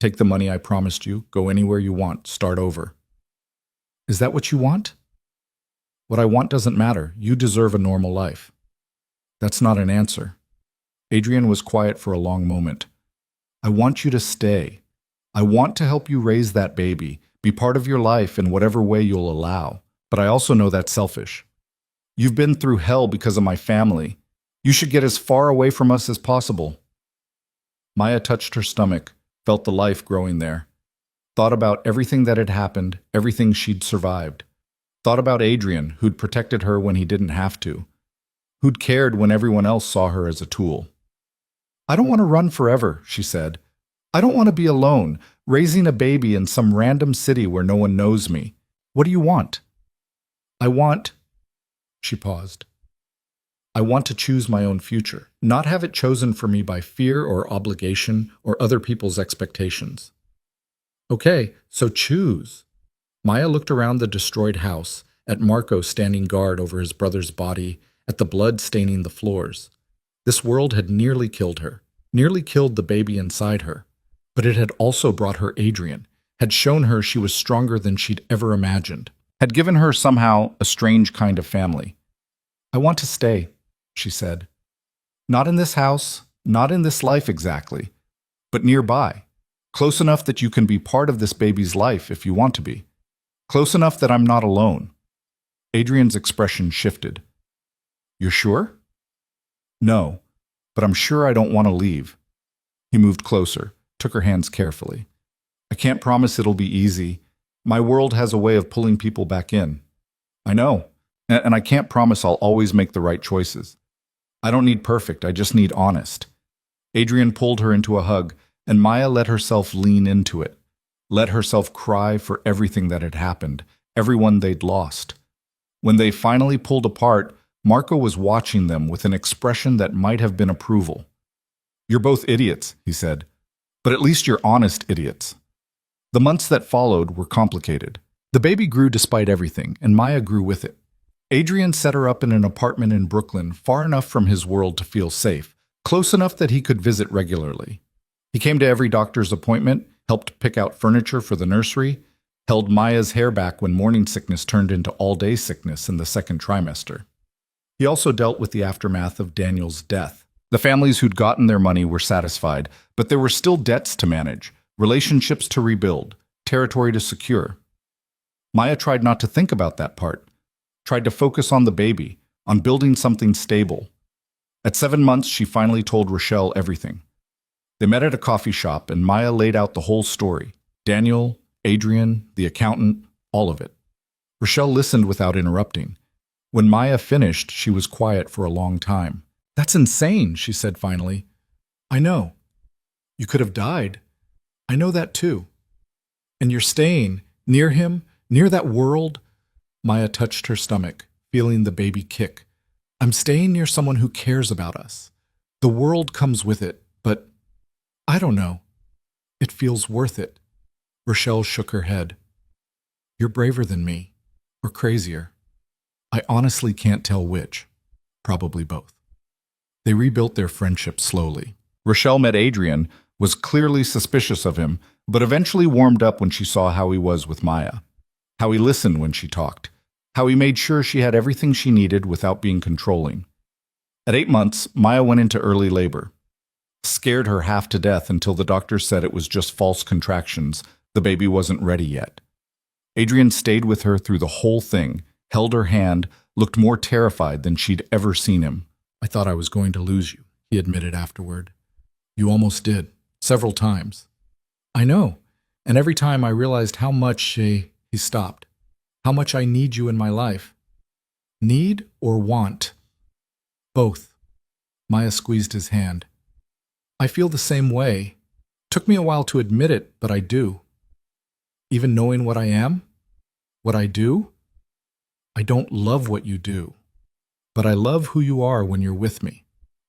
Take the money I promised you, go anywhere you want, start over." "Is that what you want?" "What I want doesn't matter. You deserve a normal life." "That's not an answer." Adrian was quiet for a long moment. "I want you to stay. I want to help you raise that baby, be part of your life in whatever way you'll allow. But I also know that's selfish. You've been through hell because of my family. You should get as far away from us as possible." Maya touched her stomach, felt the life growing there. Thought about everything that had happened, everything she'd survived. Thought about Adrian, who'd protected her when he didn't have to. Who'd cared when everyone else saw her as a tool. "I don't want to run forever," she said. "I don't want to be alone, raising a baby in some random city where no one knows me. What do you want?" "I want..." She paused. "I want to choose my own future, not have it chosen for me by fear or obligation or other people's expectations." "Okay, so choose." Maya looked around the destroyed house, at Marco standing guard over his brother's body, at the blood staining the floors. This world had nearly killed her, nearly killed the baby inside her. But it had also brought her Adrian, had shown her she was stronger than she'd ever imagined, had given her somehow a strange kind of family. "I want to stay," she said. "Not in this house, not in this life exactly, but nearby, close enough that you can be part of this baby's life if you want to be. Close enough that I'm not alone." Adrian's expression shifted. "You're sure?" "No, but I'm sure I don't want to leave." He moved closer, took her hands carefully. "I can't promise it'll be easy. My world has a way of pulling people back in. I know, and I can't promise I'll always make the right choices. I don't need perfect, I just need honest." Adrian pulled her into a hug, and Maya let herself lean into it, let herself cry for everything that had happened, everyone they'd lost. When they finally pulled apart, Marco was watching them with an expression that might have been approval. "You're both idiots," he said. "But at least you're honest idiots." The months that followed were complicated. The baby grew despite everything, and Maya grew with it. Adrian set her up in an apartment in Brooklyn, far enough from his world to feel safe, close enough that he could visit regularly. He came to every doctor's appointment, helped pick out furniture for the nursery, held Maya's hair back when morning sickness turned into all-day sickness in the second trimester. He also dealt with the aftermath of Daniel's death. The families who'd gotten their money were satisfied, but there were still debts to manage, relationships to rebuild, territory to secure. Maya tried not to think about that part, tried to focus on the baby, on building something stable. At 7 months, she finally told Rochelle everything. They met at a coffee shop, and Maya laid out the whole story. Daniel, Adrian, the accountant, all of it. Rochelle listened without interrupting. When Maya finished, she was quiet for a long time. "That's insane," she said finally. "I know. You could have died. I know that too. And you're staying near him, near that world." Maya touched her stomach, feeling the baby kick. "I'm staying near someone who cares about us. The world comes with it, but I don't know. It feels worth it." Rochelle shook her head. "You're braver than me, or crazier. I honestly can't tell which. Probably both." They rebuilt their friendship slowly. Rochelle met Adrian, was clearly suspicious of him, but eventually warmed up when she saw how he was with Maya. how he listened when she talked, how he made sure she had everything she needed without being controlling. At 8 months, Maya went into early labor. Scared her half to death until the doctor said it was just false contractions. The baby wasn't ready yet. Adrian stayed with her through the whole thing, held her hand, looked more terrified than she'd ever seen him. "I thought I was going to lose you," he admitted afterward. "You almost did, several times." "I know, and every time I realized how much he stopped, how much I need you in my life." "Need or want?" "Both." Maya squeezed his hand. "I feel the same way. Took me a while to admit it, but I do. Even knowing what I am, what I do, I don't love what you do, but I love who you are when you're with me."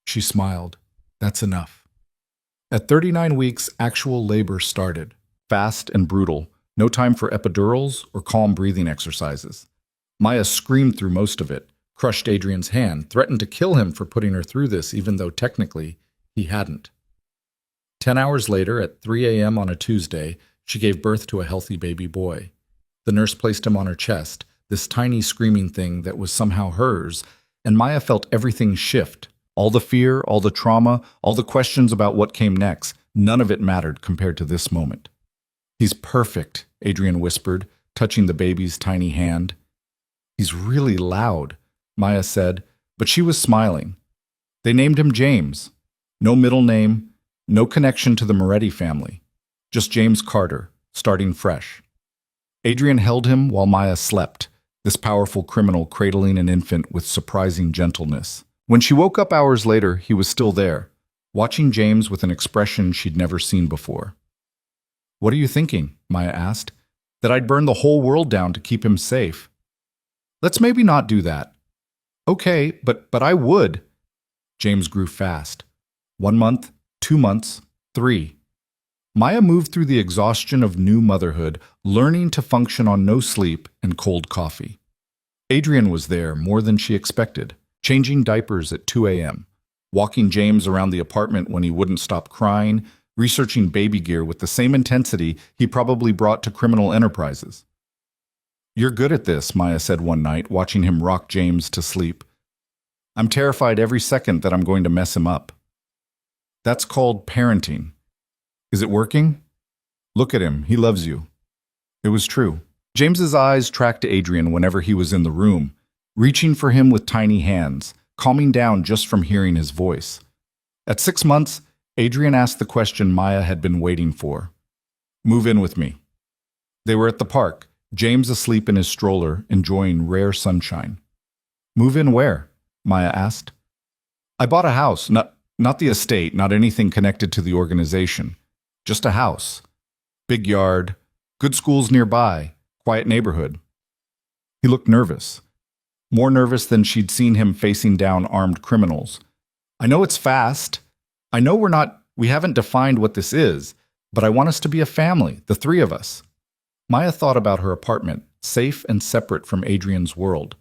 She smiled. "That's enough." At 39 weeks, actual labor started. Fast and brutal. No time for epidurals or calm breathing exercises. Maya screamed through most of it, crushed Adrian's hand, threatened to kill him for putting her through this, even though technically he hadn't. 10 hours later, at 3 a.m. on a Tuesday, she gave birth to a healthy baby boy. The nurse placed him on her chest, this tiny screaming thing that was somehow hers, and Maya felt everything shift. All the fear, all the trauma, all the questions about what came next, none of it mattered compared to this moment. "He's perfect," Adrian whispered, touching the baby's tiny hand. "He's really loud," Maya said, but she was smiling. They named him James. No middle name, no connection to the Moretti family. Just James Carter, starting fresh. Adrian held him while Maya slept, this powerful criminal cradling an infant with surprising gentleness. When she woke up hours later, he was still there, watching James with an expression she'd never seen before. "What are you thinking?" Maya asked. "That I'd burn the whole world down to keep him safe." "Let's maybe not do that." "Okay, but I would." James grew fast. 1 month, 2 months, 3. Maya moved through the exhaustion of new motherhood, learning to function on no sleep and cold coffee. Adrian was there more than she expected, changing diapers at 2 a.m., walking James around the apartment when he wouldn't stop crying, researching baby gear with the same intensity he probably brought to criminal enterprises. "You're good at this," Maya said one night, watching him rock James to sleep. "I'm terrified every second that I'm going to mess him up." "That's called parenting." "Is it working?" "Look at him. He loves you." It was true. James's eyes tracked Adrian whenever he was in the room, reaching for him with tiny hands, calming down just from hearing his voice. At 6 months, Adrian asked the question Maya had been waiting for. "Move in with me." They were at the park, James asleep in his stroller, enjoying rare sunshine. "Move in where?" Maya asked. "I bought a house, not the estate, not anything connected to the organization. Just a house. Big yard, good schools nearby, quiet neighborhood." He looked nervous. More nervous than she'd seen him facing down armed criminals. "I know it's fast. I know we haven't defined what this is, but I want us to be a family, the 3 of us." Maya thought about her apartment, safe and separate from Adrian's world.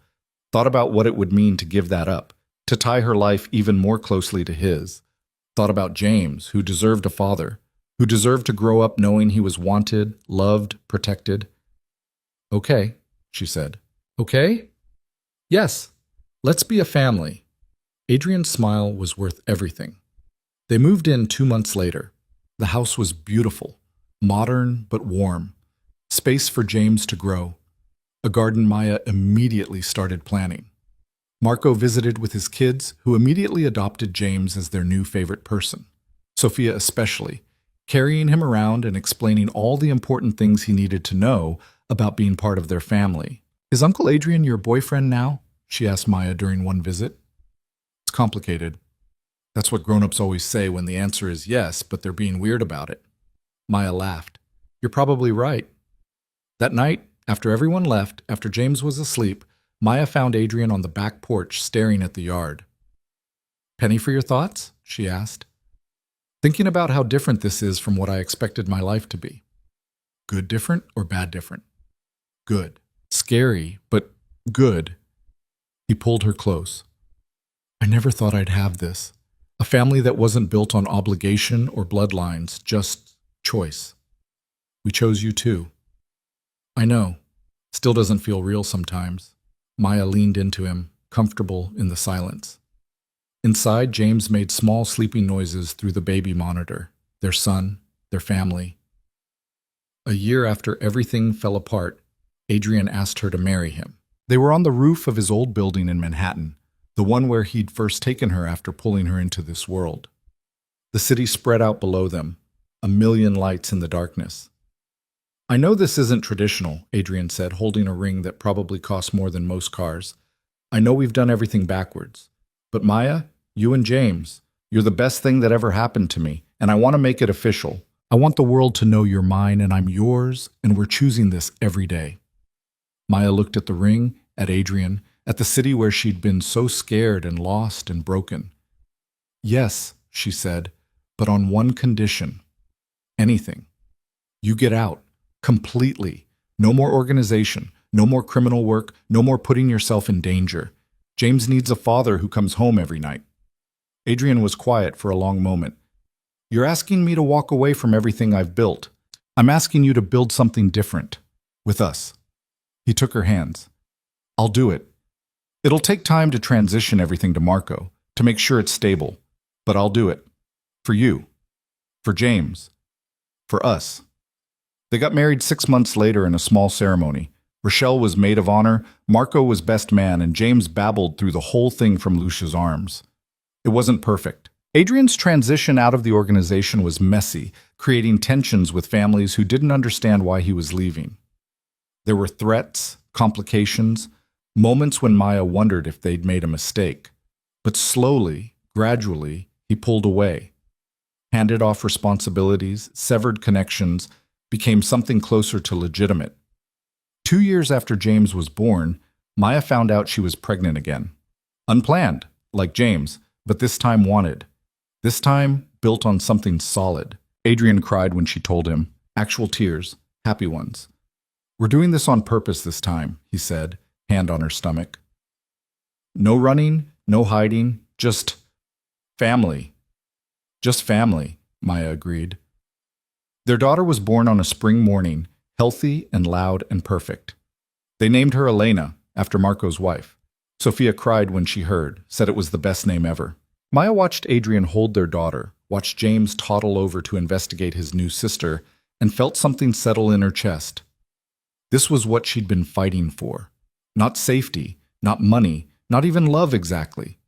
Thought about what it would mean to give that up, to tie her life even more closely to his. Thought about James, who deserved a father, who deserved to grow up knowing he was wanted, loved, protected. "Okay," she said. "Okay? Yes, let's be a family." Adrian's smile was worth everything. They moved in 2 months later. The house was beautiful, modern but warm. Space for James to grow. A garden Maya immediately started planning. Marco visited with his kids, who immediately adopted James as their new favorite person. Sophia especially, carrying him around and explaining all the important things he needed to know about being part of their family. "Is Uncle Adrian your boyfriend now?" she asked Maya during one visit. "It's complicated. That's what grown-ups always say when the answer is yes, but they're being weird about it." Maya laughed. "You're probably right." That night, after everyone left, after James was asleep, Maya found Adrian on the back porch staring at the yard. "Penny for your thoughts?" she asked. "Thinking about how different this is from what I expected my life to be." "Good different or bad different?" "Good. Scary, but good." He pulled her close. "I never thought I'd have this. A family that wasn't built on obligation or bloodlines, just choice. We chose you too." "I know. Still doesn't feel real sometimes. Maya leaned into him, comfortable in the silence. Inside, James made small sleeping noises through the baby monitor, their son, their family. A year after everything fell apart, Adrian asked her to marry him. They were on the roof of his old building in Manhattan, the one where he'd first taken her after pulling her into this world. The city spread out below them, a million lights in the darkness. I know this isn't traditional, Adrian said, holding a ring that probably cost more than most cars. I know we've done everything backwards. But Maya, you and James, you're the best thing that ever happened to me, and I want to make it official. I want the world to know you're mine and I'm yours, and we're choosing this every day. Maya looked at the ring, at Adrian, at the city where she'd been so scared and lost and broken. Yes, she said, but on one condition. Anything. You get out. Completely. No more organization. No more criminal work. No more putting yourself in danger. James needs a father who comes home every night. Adrian was quiet for a long moment. You're asking me to walk away from everything I've built. I'm asking you to build something different. With us. He took her hands. I'll do it. It'll take time to transition everything to Marco, to make sure it's stable. But I'll do it. For you. For James. For us. They got married 6 months later in a small ceremony. Rochelle was maid of honor, Marco was best man, and James babbled through the whole thing from Lucia's arms. It wasn't perfect. Adrian's transition out of the organization was messy, creating tensions with families who didn't understand why he was leaving. There were threats, complications, moments when Maya wondered if they'd made a mistake. But slowly, gradually, he pulled away. Handed off responsibilities, severed connections, became something closer to legitimate. 2 years after James was born, Maya found out she was pregnant again. Unplanned, like James, but this time wanted. This time built on something solid. Adrian cried when she told him, actual tears, happy ones. We're doing this on purpose this time, he said, hand on her stomach. No running, no hiding, just family. Just family, Maya agreed. Their daughter was born on a spring morning, healthy and loud and perfect. They named her Elena, after Marco's wife. Sophia cried when she heard, said it was the best name ever. Maya watched Adrian hold their daughter, watched James toddle over to investigate his new sister, and felt something settle in her chest. This was what she'd been fighting for. Not safety, not money, not even love exactly.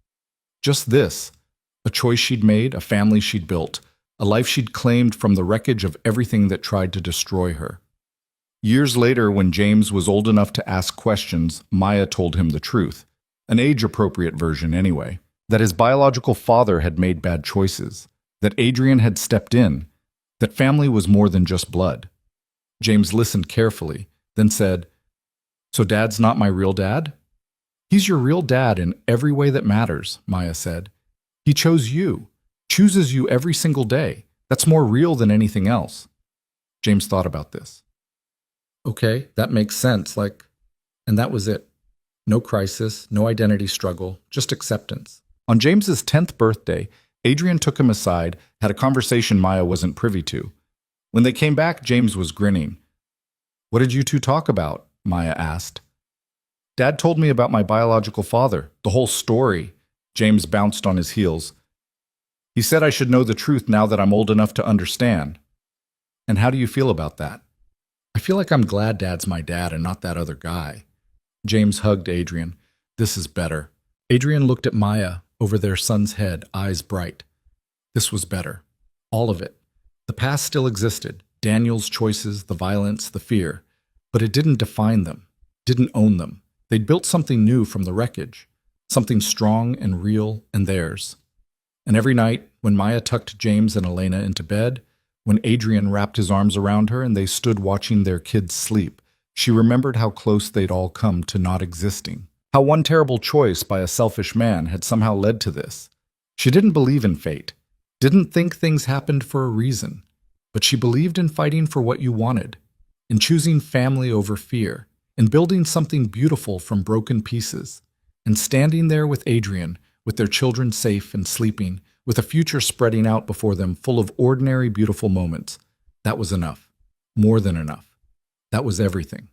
Just this, a choice she'd made, a family she'd built, a life she'd claimed from the wreckage of everything that tried to destroy her. Years later, when James was old enough to ask questions, Maya told him the truth, an age-appropriate version anyway, that his biological father had made bad choices, that Adrian had stepped in, that family was more than just blood. James listened carefully, then said, "So Dad's not my real dad?" "He's your real dad in every way that matters," Maya said. "He chose you, chooses you every single day. That's more real than anything else." James thought about this. Okay, that makes sense, and that was it. No crisis, no identity struggle, just acceptance. On James's 10th birthday, Adrian took him aside, had a conversation Maya wasn't privy to. When they came back, James was grinning. "What did you two talk about?" Maya asked. "Dad told me about my biological father, the whole story." James bounced on his heels. "He said I should know the truth now that I'm old enough to understand." "And how do you feel about that?" "I feel like I'm glad Dad's my dad and not that other guy." James hugged Adrian. "This is better." Adrian looked at Maya over their son's head, eyes bright. This was better. All of it. The past still existed, Daniel's choices, the violence, the fear. But it didn't define them, didn't own them. They'd built something new from the wreckage, something strong and real and theirs. And every night, when Maya tucked James and Elena into bed, when Adrian wrapped his arms around her and they stood watching their kids sleep, she remembered how close they'd all come to not existing. How one terrible choice by a selfish man had somehow led to this. She didn't believe in fate, didn't think things happened for a reason, but she believed in fighting for what you wanted, in choosing family over fear, in building something beautiful from broken pieces, and standing there with Adrian, with their children safe and sleeping, with a future spreading out before them full of ordinary, beautiful moments. That was enough. More than enough. That was everything.